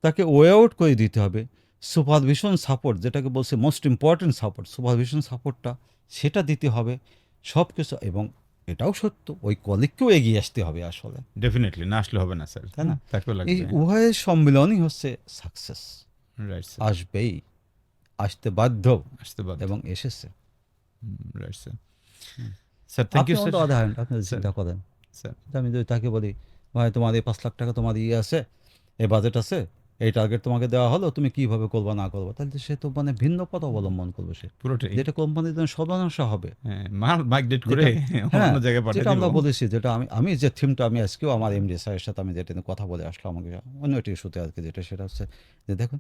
তাকে ওয়ে আউট করে দিতে হবে, সুপারভিশন সাপোর্ট, যেটাকে বলছে মোস্ট ইম্পর্ট্যান্ট সাপোর্ট, সুপারভিশন সাপোর্টটা সেটা দিতে হবে, সব কিছু। এবং এটাও সত্য, ওই কলিগকেও এগিয়ে আসতে হবে আসলে, ডেফিনেটলি, না আসলে হবে না স্যার, তাই না? তাকেও এই লাগবে। উভয়ের সম্মিলনই হচ্ছে সাকসেস। রাইট স্যার, আসবেই, আসতে বাধ্য, আসতে বাধ্য। এবং এসেছে। Right sir. স্যার, থ্যাংক আপনি you on sir. The other hand, আপনি যদি স্যার, চিন্তা করেন স্যার, যে আমি যদি তাকে বলি, ভাই তোমার এই 5 লাখ টাকা তোমার ইয়ে আছে, এই বাজেট আছে, এই টার্গেট তোমাকে দেওয়া হলো, তুমি কীভাবে করবা না করবা, তাহলে তো সে তো মানে ভিন্ন পথ অবলম্বন করবে, সে পুরোটাই। যেটা কোম্পানির জন্য সর্বনাশা হবে। হ্যাঁ, মাল মাইগ্রেট করে হ্যাঁ, অন্য জায়গায় পাঠিয়ে যেটা দিব। আমরা বলেছি, যেটা আমি যে থিমটা আমি আজকেও আমার এমডি স্যারের সাথে আমি যেটা নিয়ে কথা বলে আসলাম, আমাকে অন্য একটি ইস্যুতে আর কি, যেটা সেটা হচ্ছে যে দেখুন,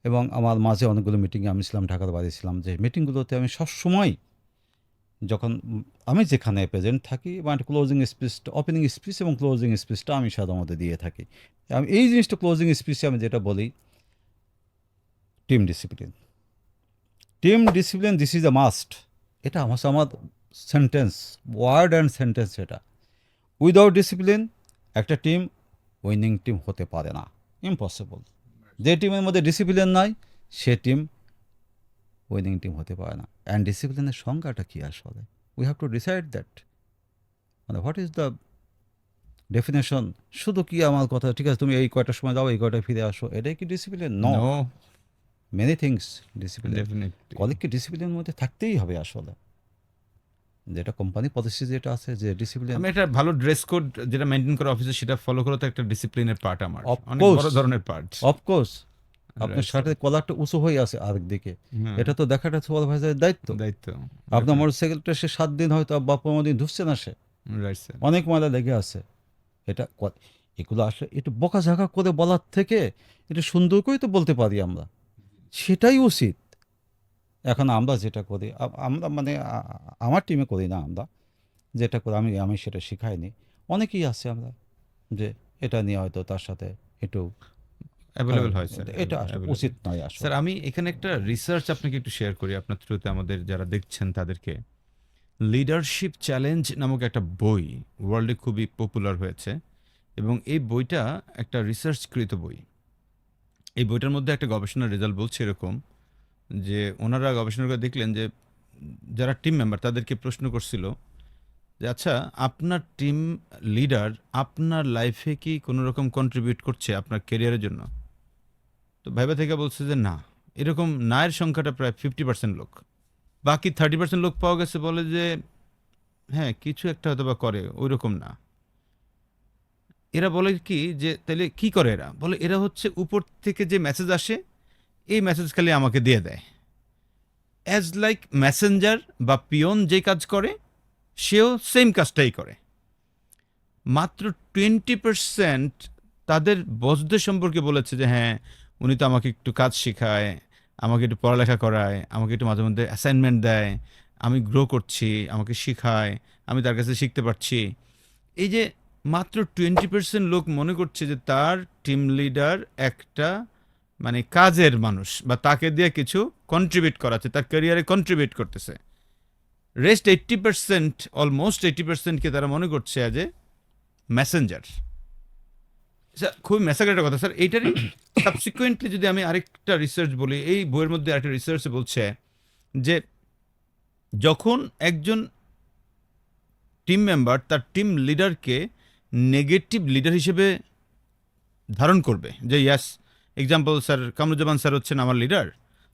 এবং আমার মাঝে অনেকগুলো মিটিংয়ে আমি ছিলাম, ঢাকার বাড়ি ছিলাম, যে মিটিংগুলোতে আমি সবসময় যখন আমি যেখানে প্রেজেন্ট থাকি, মানে ক্লোজিং স্পিচটা, ওপেনিং স্পিচ এবং ক্লোজিং স্পিচটা আমি সাধারণত দিয়ে থাকি। আমি এই জিনিসটা ক্লোজিং স্পিচে আমি যেটা বলি, team discipline, this is a must. এটা আমার সেন্টেন্স, ওয়ার্ড অ্যান্ড সেন্টেন্স এটা। উইদাউট ডিসিপ্লিন একটা টিম উইনিং টিম হতে পারে না, ইম্পসিবল। যে টিমের মধ্যে ডিসিপ্লিন নাই, সে টিম উইনিং টিম হতে পারে না। অ্যান্ড ডিসিপ্লিনের সংজ্ঞাটা কী আসলে, we have to decide that, মানে হোয়াট ইজ দ্য ডেফিনেশন। শুধু কি আমার কথা, ঠিক আছে তুমি এই কয়টার সময় যাও, এই কয়টায় ফিরে আসো, এটাই কি discipline? No, no, many things discipline. Definitely. কলিগকে ডিসিপ্লিনের মধ্যে থাকতেই হবে আসলে, যেটা কোম্পানি পলিসি যেটা আছে, যে ডিসিপ্লিন। আমি একটা ভালো ড্রেস কোড যেটা মেনটেন করে অফিসে, সেটা ফলো করা তো একটা ডিসিপ্লিনের পার্ট আমার, Of অনেক course. বড় ধরনের পার্ট। অফকোর্স, আপনার শার্টের কলারটা উঁচু হয়ে আছে আরেকদিকে, এটা তো দেখাটা সুপারভাইজারের দায়িত্ব। দায়িত্ব। আপনার মোটরসাইকেলটা সে 7 দিন হয়তো বা 15 দিন ধুচ্ছে না, সে রাইট স্যার। অনেক ময়লা লেগে আছে। এটা এগুলো আসলে একটু বকাঝাকা করে বলার থেকে একটু সুন্দর করে তো বলতে পারি আমরা, সেটাই উচিত। এখন আমরা যেটা করি, আমরা মানে আমার টিমে করি না, আমরা যেটা করি, আমি সেটা শিখাইনি, অনেকেই আছে আমরা, যে এটা নিয়ে হয়তো তার সাথে একটু অ্যাভেলেবল হয় স্যার, এটা আসলে available। উচিত নয় আসলে। স্যার, আমি এখানে একটা রিসার্চ আপনাকে একটু শেয়ার করি আপনার থ্রুতে, আমাদের যারা দেখছেন তাদেরকে। লিডারশিপ চ্যালেঞ্জ নামক একটা বই ওয়ার্ল্ডে খুবই পপুলার হয়েছে, এবং এই বইটা একটা রিসার্চকৃত বই। এই বইটার মধ্যে একটা গবেষণার রেজাল্ট বলছে এরকম, যে ওনারা গবেষণা করে দেখলেন যে যারা টিম মেম্বার তাদেরকে প্রশ্ন করছিল যে আচ্ছা, আপনার টিম লিডার আপনার লাইফে কি কোনো রকম কন্ট্রিবিউট করছে আপনার ক্যারিয়ারের জন্য? তো ভাইবা থেকে বলছে যে না, এরকম নায়ের সংখ্যাটা প্রায় 50% লোক। বাকি 30% লোক পাওয়া গেছে বলে যে হ্যাঁ, কিছু একটা হয়তো বা করে, ওই রকম না। এরা বলে কি যে তাহলে কি করে এরা? বলে এরা হচ্ছে উপর থেকে যে মেসেজ আসে, এই মেসেজ খালি আমাকে দিয়ে দেয়, অ্যাজ লাইক মেসেঞ্জার বা পিয়ন যে কাজ করে সেও সেম কাজটাই করে। মাত্র 20% তাদের বসদের সম্পর্কে বলেছে যে হ্যাঁ, উনি তো আমাকে একটু কাজ শেখায়, আমাকে একটু পড়ালেখা করায়, আমাকে একটু মাঝে মধ্যে অ্যাসাইনমেন্ট দেয়, আমি গ্রো করছি, আমাকে শেখায়, আমি তার কাছে শিখতে পারছি। এই যে মাত্র 20% লোক মনে করছে যে তার টিম লিডার একটা মানে কাজের মানুষ, বা তাকে দিয়ে কিছু কন্ট্রিবিউট করাচ্ছে, তার ক্যারিয়ারে কন্ট্রিবিউট করতেছে। রেস্ট 80%, অলমোস্ট 80%কে তারা মনে করছে অ্যাজ এ মেসেঞ্জার। স্যার, খুবই মেসাকের একটা কথা স্যার। এইটারই সাবসিকুয়েন্টলি যদি আমি আরেকটা রিসার্চ বলি, এই বইয়ের মধ্যে আরেকটা রিসার্চ বলছে যে যখন একজন টিম মেম্বার তার টিম লিডারকে নেগেটিভ লিডার হিসেবে ধারণ করবে, যে ইয়াস, এক্সাম্পল স্যার কামরুজ্জামান স্যার হচ্ছেন আমার লিডার,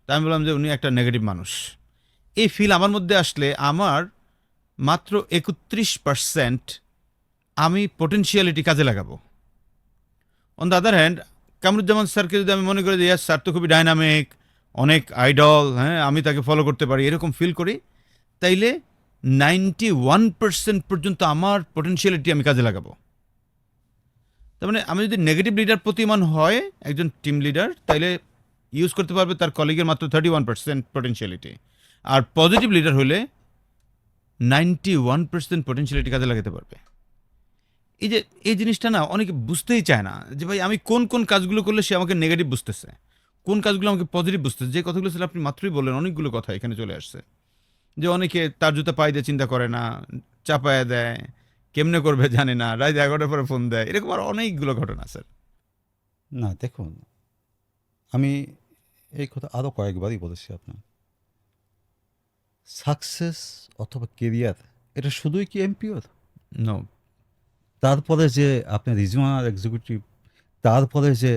তা আমি বললাম যে উনি একটা নেগেটিভ মানুষ, এই ফিল আমার মধ্যে আসলে আমার মাত্র 31% আমি পোটেনশিয়ালিটি কাজে লাগাবো। On the other hand, Kamruzzaman স্যারকে যদি আমি মনে করি যে স্যার তো খুবই ডাইনামিক, অনেক আইডল, হ্যাঁ আমি তাকে ফলো করতে পারি, এরকম ফিল করি, তাইলে 91% পর্যন্ত আমার পটেনশিয়ালিটি আমি কাজে লাগাবো। তার মানে আমি যদি নেগেটিভ লিডার প্রতিমান হয় একজন টিম লিডার, তাইলে ইউজ করতে পারবে তার কলিগের মাত্র 31% পটেনশিয়ালিটি, আর পজিটিভ লিডার হলে 91% পটেনশিয়ালিটি কাজে লাগাতে পারবে। এই যে এই জিনিসটা না অনেকে বুঝতেই চায় না যে ভাই আমি কোন কোন কাজগুলো করলে সে আমাকে নেগেটিভ বুঝতেছে, কোন কাজগুলো আমাকে পজিটিভ বুঝতেছে। যে কথাগুলো ছিল আপনি মাত্রই বললেন, অনেকগুলো কথা এখানে চলে আসছে। যে অনেকে তার জুতা পায়ে দিয়ে চিন্তা করে না, চাপায়া দেয়, কেমনে করবে জানে না, রাত 11টার পরে ফোন দেয়, এরকম আর অনেকগুলো ঘটনা স্যার। না দেখুন, আমি এই কথা আরও কয়েকবারই বলেছি আপনার, সাকসেস অথবা কেরিয়ার এটা শুধুই কি এমপিওর? নো। তারপরে যে আপনার রিজিওনাল এক্সিকিউটিভ, তারপরে যে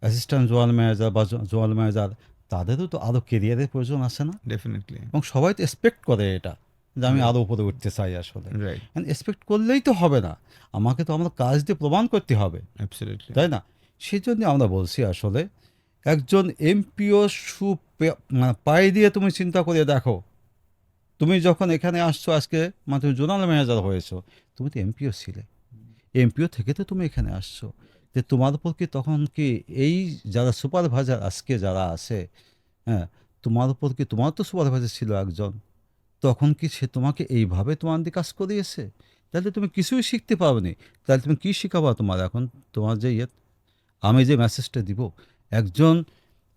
অ্যাসিস্ট্যান্ট জোয়াল ম্যানেজার বা জোয়াল ম্যানেজার, তাদেরও তো আরও কেরিয়ারের প্রয়োজন আছে না? ডেফিনেটলি। এবং সবাই তো এক্সপেক্ট করে এটা, যে আমি Right. আরও উপরে উঠতে চাই। আসলে রাইট, এক্সপেক্ট করলেই তো হবে না, আমাকে তো আমার কাজ দিয়ে প্রমাণ করতে হবে, অ্যাবসলিউটলি। তাই না? সেই জন্য আমরা বলছি আসলে একজন এমপিও মানে পায়ে দিয়ে তুমি চিন্তা করে দেখো, তুমি যখন এখানে আসছো আজকে, মানে তুমি জোনাল ম্যানেজার হয়েছো, তুমি তো এমপিও ছিলে, এমপিও থেকে তো তুমি এখানে আসছো, যে তোমার উপর কি তখন কি এই যারা সুপারভাইজার আজকে যারা আছে, হ্যাঁ, তোমার উপর কি, তোমার তো সুপারভাইজার ছিল একজন, তখন কি সে তোমাকে এইভাবে তোমার দিয়ে কাজ করিয়েছে? তাহলে তুমি কিছুই শিখতে পারবে না। তাহলে তুমি কী শিখাবা তোমার এখন, তোমার যে আমি যে মেসেজটা দিব, একজন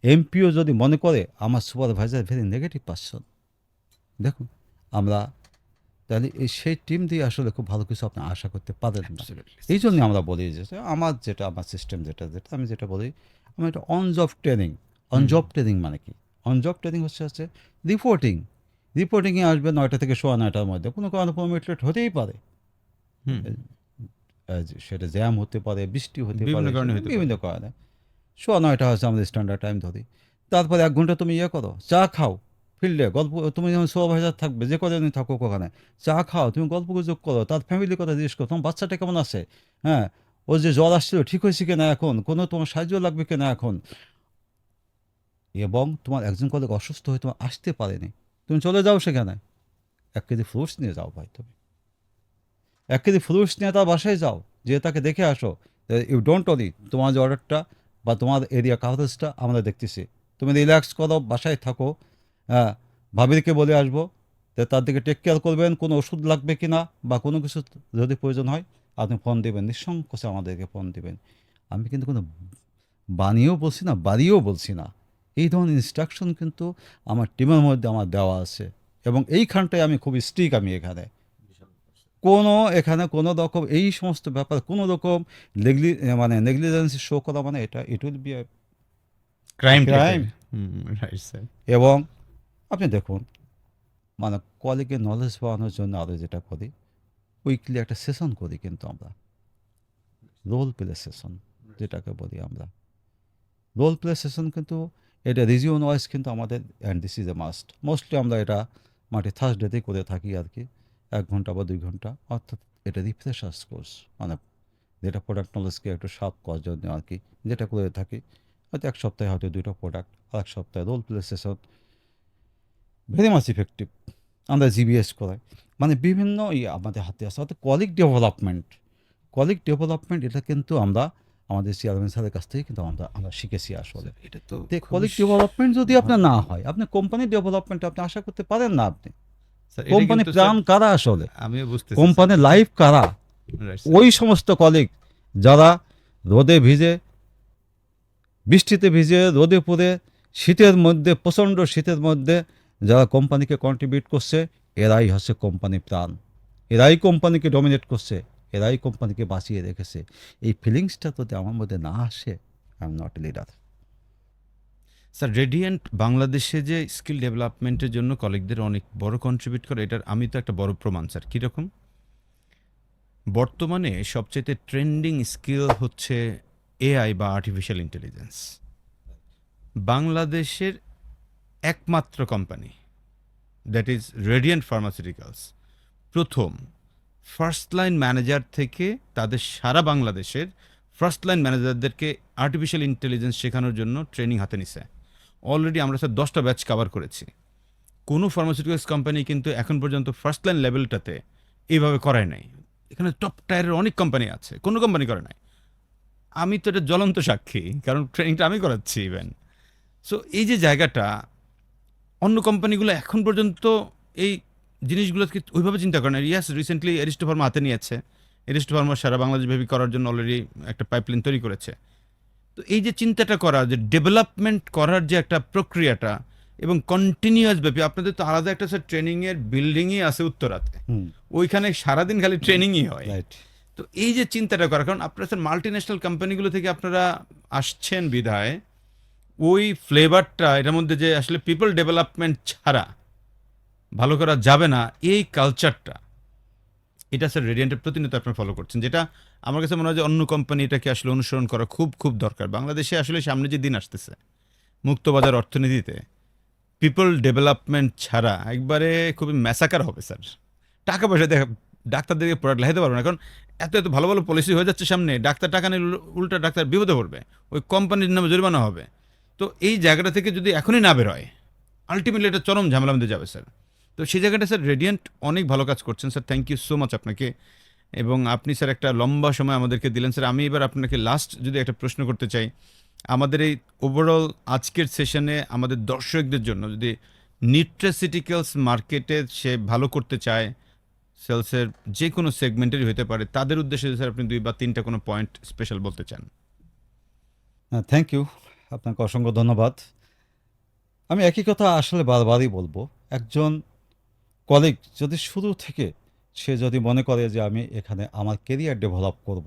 এমপিও যদি মনে করে আমার সুপারভাইজার ভেরি নেগেটিভ পারসন, দেখুন আমরা তাহলে সেই টিম দিয়ে আসলে খুব ভালো কিছু আপনি আশা করতে পারেন না। এই জন্যই আমরা বলি যে আমার সিস্টেম যেটা আমি যেটা বলি, আমার এটা on job training. On job training মানে কি? অন জব ট্রেনিং হচ্ছে রিপোর্টিংয়ে আসবে 9টা থেকে 9:15টার মধ্যে, কোনো কারণে 15 মিনিট লেট হতেই পারে, সেটা জ্যাম হতে পারে, বৃষ্টি হতে পারে, বিভিন্ন কারণে হতে পারে। বিভিন্ন কারণে 9:15 হচ্ছে আমাদের স্ট্যান্ডার্ড টাইম ধরি। তারপরে 1 ঘন্টা তুমি করো, চা খাও ফিল্ডে, গল্প, তুমি যখন সুপারভাইজার থাকবে যে কদিন থাকুক ওখানে, চা খাও, তুমি গল্প গুজব করো, তার ফ্যামিলির কথা জিজ্ঞেস করো, তোমার বাচ্চাটা কেমন আছে, হ্যাঁ, ও যে জ্বর আসছিল ঠিক হয়েছে কিনা এখন, কোনো তোমার সাহায্য লাগবে কিনা এখন, এবং তোমার একজন কলিগ অসুস্থ হয়ে তোমার আসতে পারেনি, তুমি চলে যাও সেখানে, 1 কেজি ফ্রুটস নিয়ে যাও ভাই, তুমি 1 কেজি ফ্রুটস নিয়ে তার বাসায় যাও, যে তাকে দেখে আসো, ইউ ডোন্ট ওয়ারি, তোমার যে অর্ডারটা বা তোমার এরিয়া কাভারেজটা আমরা দেখতেছি, তুমি রিল্যাক্স করো, বাসায় থাকো, হ্যাঁ, ভাবিকে বলে আসবো, তার দিকে টেক কেয়ার করবেন, কোনো ওষুধ লাগবে কি না বা কোনো কিছু যদি প্রয়োজন হয় আপনি ফোন দেবেন, নিঃসংকোচে আমাদেরকে ফোন দেবেন। আমি কিন্তু কোনো বানিয়েও বলছি না, বাড়িয়েও বলছি না, এই ধরনের ইনস্ট্রাকশন কিন্তু আমার টিমের মধ্যে আমার দেওয়া আছে, এবং এইখানটায় আমি খুব স্ট্রিক। আমি এখানে কোনো রকম এই সমস্ত ব্যাপার কোনো রকম মানে নেগলিজেন্সি শো করা, মানে এটা it will be crime. Crime. Right sir. এবং আপনি দেখুন, মানে কলিগের নলেজ বাড়ানোর জন্য আরও যেটা করি, উইকলি একটা সেশন করি, কিন্তু আমরা রোল প্লে সেশন যেটাকে বলি আমরা, রোল প্লে সেশন কিন্তু এটা রিজিওন ওয়াইজ কিন্তু আমাদের, and this is a mostly আমরা এটা থার্সডেতেই করে থাকি আর কি, 1 ঘন্টা বা 2 ঘন্টা, অর্থাৎ এটা রিফ্রেশার্স কোর্স, মানে যেটা প্রোডাক্ট নলেজকে একটু শার্প করার জন্য আর কি, যেটা করে থাকি, হয়তো 1 সপ্তাহে হয়তো 2টা প্রোডাক্ট, আর 1 সপ্তাহে role play session, very much effective. আমরা জিবিএস করাই, মানে বিভিন্ন আমাদের হাতে আছে, অর্থাৎ কলিগ ডেভেলপমেন্ট এটা কিন্তু আমরা আমাদের চেয়ারম্যান স্যারের কাছ থেকে কিন্তু আমরা শিখেছি আসলে। এটা তো কলিগ ডেভেলপমেন্ট যদি আপনার না হয়, আপনি কোম্পানির ডেভেলপমেন্ট আপনি আশা করতে পারেন না। আপনি কোম্পানি প্ল্যান কারা আসলে, আমিও বুঝতে কোম্পানির লাইফ কারা, ওই সমস্ত কলিগ যারা রোদে ভিজে, বৃষ্টিতে ভিজে, রোদে পুড়ে, শীতের মধ্যে, প্রচণ্ড শীতের মধ্যে যারা কোম্পানিকে কন্ট্রিবিউট করছে, এরাই হচ্ছে কোম্পানি প্রাণ, এরাই কোম্পানিকে ডমিনেট করছে, এরাই কোম্পানিকে বাঁচিয়ে রেখেছে। এই ফিলিংসটা যদি আমার মধ্যে না আসে, I am not a leader. Sir, radiant বাংলাদেশে যে স্কিল ডেভেলপমেন্টের জন্য কলিগদের অনেক বড় কন্ট্রিবিউট করে, এটার আমি তো একটা বড় প্রমাণ স্যার। কীরকম? বর্তমানে সবচেয়ে ট্রেন্ডিং স্কিল হচ্ছে এআই বা আর্টিফিশিয়াল ইন্টেলিজেন্স। বাংলাদেশের একমাত্র company, that is radiant pharmaceuticals, প্রথম ফার্স্ট লাইন ম্যানেজার থেকে তাদের সারা বাংলাদেশের ফার্স্ট লাইন ম্যানেজারদেরকে আর্টিফিশিয়াল ইন্টেলিজেন্স শেখানোর জন্য ট্রেনিং হাতে নিছে। অলরেডি আমরা স্যার 10টা ব্যাচ কভার করেছি। কোনো ফার্মাসিউটিক্যালস কোম্পানি কিন্তু এখন পর্যন্ত ফার্স্ট লাইন লেভেলটাতে এইভাবে করায় নাই। এখানে টপ টায়ারের অনেক কোম্পানি আছে, কোনো কোম্পানি করে নাই। আমি তো এটা জ্বলন্ত সাক্ষী, কারণ ট্রেনিংটা আমি করাচ্ছি ইভেন। সো এই যে জায়গাটা, অন্য কোম্পানিগুলো এখন পর্যন্ত এই জিনিসগুলোকে ওইভাবে চিন্তা করে না। ইয়াস, রিসেন্টলি এরিস্টো ফার্মা হাতে নিয়েছে। এরিস্টো ফার্মা সারা বাংলাদেশ ব্যাপী করার জন্য অলরেডি একটা পাইপলাইন তৈরি করেছে। তো এই যে চিন্তাটা করা, যে ডেভেলপমেন্ট করার যে একটা প্রক্রিয়াটা এবং কন্টিনিউয়াস ব্যাপী, আপনাদের তো আলাদা একটা স্যার ট্রেনিংয়ের বিল্ডিংই আছে উত্তরাতে, ওইখানে সারাদিন খালি ট্রেনিংই হয়। রাইট। তো এই যে চিন্তাটা করা, কারণ আপনারা স্যার মাল্টি ন্যাশনাল কোম্পানিগুলো থেকে আপনারা আসছেন বিধায় ওই ফ্লেভারটা এটার মধ্যে, যে আসলে পিপল ডেভেলপমেন্ট ছাড়া ভালো করা যাবে না, এই কালচারটা, এটা স্যার রেডিয়েন্টের প্রতিনিয়ত আপনারা ফলো করছেন, যেটা আমার কাছে মনে হয় যে অন্য কোম্পানি এটাকে আসলে অনুসরণ করা খুব খুব দরকার। বাংলাদেশে আসলে সামনে যে দিন আসতেছে মুক্তবাজার অর্থনীতিতে পিপল ডেভেলপমেন্ট ছাড়া একবারে খুবই ম্যাসাকার হবে স্যার। টাকা পয়সা দেখা ডাক্তারদেরকে প্রোডাক্ট লাগাতে পারবে না, কারণ এত এত ভালো ভালো পলিসি হয়ে যাচ্ছে সামনে, ডাক্তার টাকা নিয়ে উল্টা ডাক্তার বিপদে পড়বে, ওই কোম্পানির নামে জরিমানা হবে। তো এই জায়গাটা থেকে যদি এখনই না বেরোয়, আলটিমেটলি এটা চরম ঝামেলা মধ্যে যাবে স্যার। তো সেই জায়গাটা স্যার রেডিয়েন্ট অনেক ভালো কাজ করছেন sir, thank you so much আপনাকে। এবং আপনি স্যার একটা লম্বা সময় আমাদেরকে দিলেন স্যার। আমি এবার আপনাকে লাস্ট যদি একটা প্রশ্ন করতে চাই, আমাদের এই ওভারঅল আজকের সেশনে আমাদের দর্শকদের জন্য, যদি নিউট্রাসিউটিক্যালস মার্কেটে সে ভালো করতে চায়, সেলসের যে কোনো সেগমেন্টেরই হতে পারে, তাদের উদ্দেশ্যে স্যার আপনি 2 বা 3টা কোনো পয়েন্ট স্পেশাল বলতে চান। থ্যাংক ইউ, আপনাকে অসংখ্য ধন্যবাদ। আমি একই কথা আসলে বারবারই বলবো, একজন কলিগ যদি শুরু থেকে সে যদি মনে করে যে আমি এখানে আমার কেরিয়ার ডেভেলপ করব,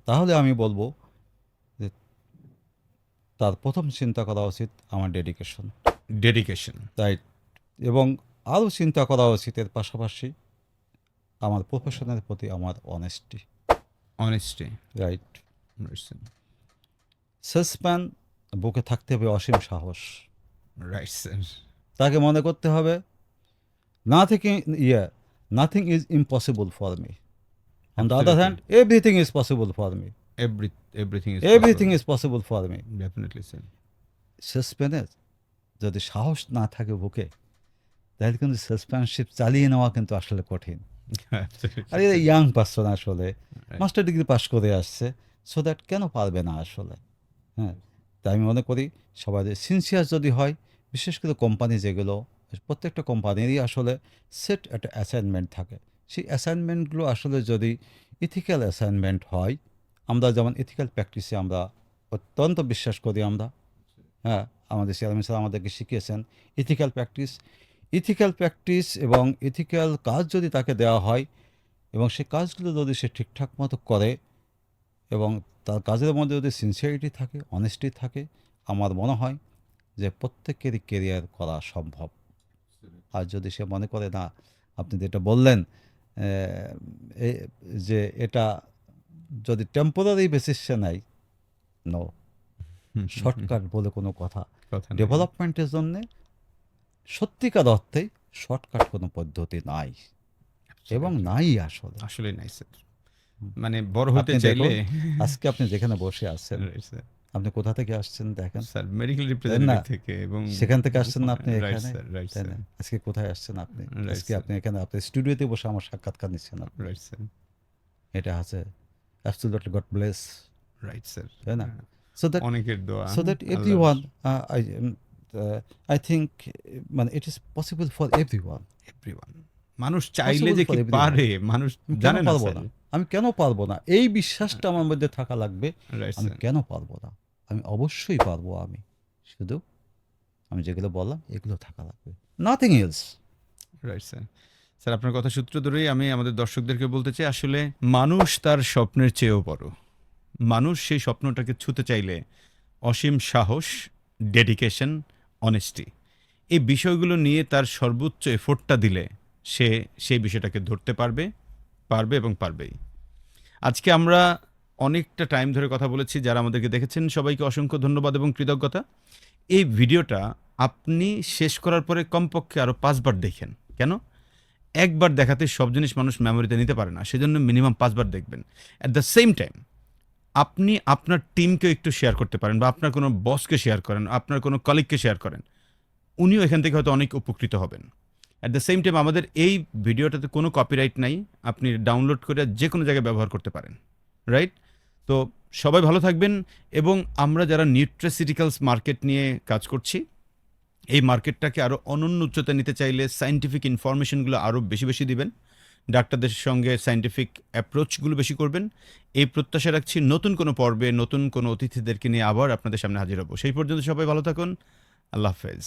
তাহলে আমি বলবো যে তার প্রথম চিন্তা করা উচিত আমার ডেডিকেশন, ডেডিকেশন, রাইট। এবং আরও চিন্তা করা উচিত এর পাশাপাশি আমার প্রফেশনের প্রতি আমার অনেস্টি, অনেস্টি, রাইট। সেলসম্যান বুকে থাকতে হবে অসীম সাহস, রাইট স্যার। তাকে মনে করতে হবে nothing is impossible for me, on the other hand everything is possible for me, everything is possible for me. Definitely sir. সেলসম্যানের যদি সাহস না থাকে বুকে, তাহলে কিন্তু সেলসম্যানশিপ চালিয়ে নেওয়া কিন্তু আসলে কঠিন। আর এই ইয়াং পার্সন আসলে মাস্টার ডিগ্রি পাস করে আসছে, সো দ্যাট কেন পারবে না আসলে? হ্যাঁ, তাই আমি মনে করি সবাই সিনসিয়ার যদি হয়, বিশেষ করে কোম্পানি যেগুলো, প্রত্যেকটা কোম্পানিরই আসলে সেট একটা অ্যাসাইনমেন্ট থাকে। সেই অ্যাসাইনমেন্টগুলো আসলে যদি ইথিক্যাল অ্যাসাইনমেন্ট হয়, আমরা যেমন ইথিক্যাল প্র্যাকটিসে আমরা অত্যন্ত বিশ্বাস করি আমরা, হ্যাঁ, আমাদের চেয়ারম্যান স্যার আমাদেরকে শিখিয়েছেন ইথিক্যাল প্র্যাকটিস এবং ইথিক্যাল কাজ যদি তাকে দেওয়া হয় এবং সেই কাজগুলো যদি সে ঠিকঠাক মতো করে এবং তার কাজের মধ্যে যদি সিনসিয়ারিটি থাকে, অনেস্টি থাকে, আমার মনে হয় যে প্রত্যেকেরই কেরিয়ার করা সম্ভব। আর যদি সে মনে করে না, আপনি যেটা বললেন যে এটা যদি টেম্পোরারি বেসিসে নেয়, নো, শর্টকাট বলে কোনো কথা ডেভেলপমেন্টের জন্যে সত্যিকার অর্থেই শর্টকাট কোনো পদ্ধতি নাই এবং নাই আসলে। আসলে নাই স্যার। মানে বড় হতে চাইলে আজকে আপনি যেখানে বসে আছেন, আপনি কোথা থেকে আসছেন দেখেন স্যার, মেডিকেল রিপ্রেজেন্টেটিভ থেকে, এবং সেখান থেকে আসছেন না আপনি এখানে, রাইট তাই না? আজকে কোথায় আসছেন আপনি? আজকে আপনি এখানে আপনার স্টুডিওতে বসে আমার সাক্ষাৎকার নিচ্ছেন আপনি, রাইট স্যার। এটা আছে absolutely god bless, right sir, তাই না? সো দ্যাট অনেকের দোয়া, so that everyone I think মানে it is possible for everyone. মানুষ চাইলে Possible যে for কি everyone. পারে, মানুষ আমি কেন জানে না পারবো স্যার। না, আমি কেন পারবো না, এই বিশ্বাসটা আমার মধ্যে থাকা লাগবে। রাইট আমি স্যার। কেন পারবো না, আমি অবশ্যই পারবো। আমি শুধু আমি যেগুলো বললাম এগুলো থাকা লাগবে, nothing else. Right sir. Sir, আপনার কথা সূত্র ধরেই আমি আমাদের দর্শকদেরকে বলতে চাই, আসলে মানুষ তার স্বপ্নের চেয়েও বড়। মানুষ সেই স্বপ্নটাকে ছুঁতে চাইলে অসীম সাহস, ডেডিকেশন, অনেস্টি, এই বিষয়গুলো নিয়ে তার সর্বোচ্চ এফোর্টটা দিলে সে সেই বিষয়টাকে ধরতে পারবে এবং পারবেই। আজকে আমরা অনেকটা টাইম ধরে কথা বলেছি। যারা আমাদেরকে দেখেছেন সবাইকে অসংখ্য ধন্যবাদ এবং কৃতজ্ঞতা। এই ভিডিওটা আপনি শেষ করার পরে কমপক্ষে আরও 5 বার দেখেন। কেন? একবার দেখাতে সব জিনিস মানুষ মেমোরিতে নিতে পারে না, সেজন্য মিনিমাম 5বার দেখবেন। অ্যাট দ্য সেম টাইম আপনি আপনার টিমকে একটু শেয়ার করতে পারেন, বা আপনার কোনো বসকে শেয়ার করেন, আপনার কোনো কলিগকে শেয়ার করেন, উনিও এখান থেকে হয়তো অনেক উপকৃত হবেন। অ্যাট দ্য সেম টাইম আমাদের এই ভিডিওটাতে কোনো কপিরাইট নাই, আপনি ডাউনলোড করে যে কোনো জায়গায় ব্যবহার করতে পারেন, রাইট? তো সবাই ভালো থাকবেন। এবং আমরা যারা নিউট্রাসিউটিক্যালস মার্কেট নিয়ে কাজ করছি, এই মার্কেটটাকে আরও অনন্য উচ্চতায় নিতে চাইলে সায়েন্টিফিক ইনফরমেশনগুলো আরও বেশি বেশি দিবেন, ডাক্তারদের সঙ্গে সায়েন্টিফিক অ্যাপ্রোচগুলো বেশি করবেন। এই প্রত্যাশা রাখছি নতুন কোনো পর্বে নতুন কোনো অতিথিদেরকে নিয়ে আবার আপনাদের সামনে হাজির হব। সেই পর্যন্ত সবাই ভালো থাকুন। আল্লাহ হাফেজ।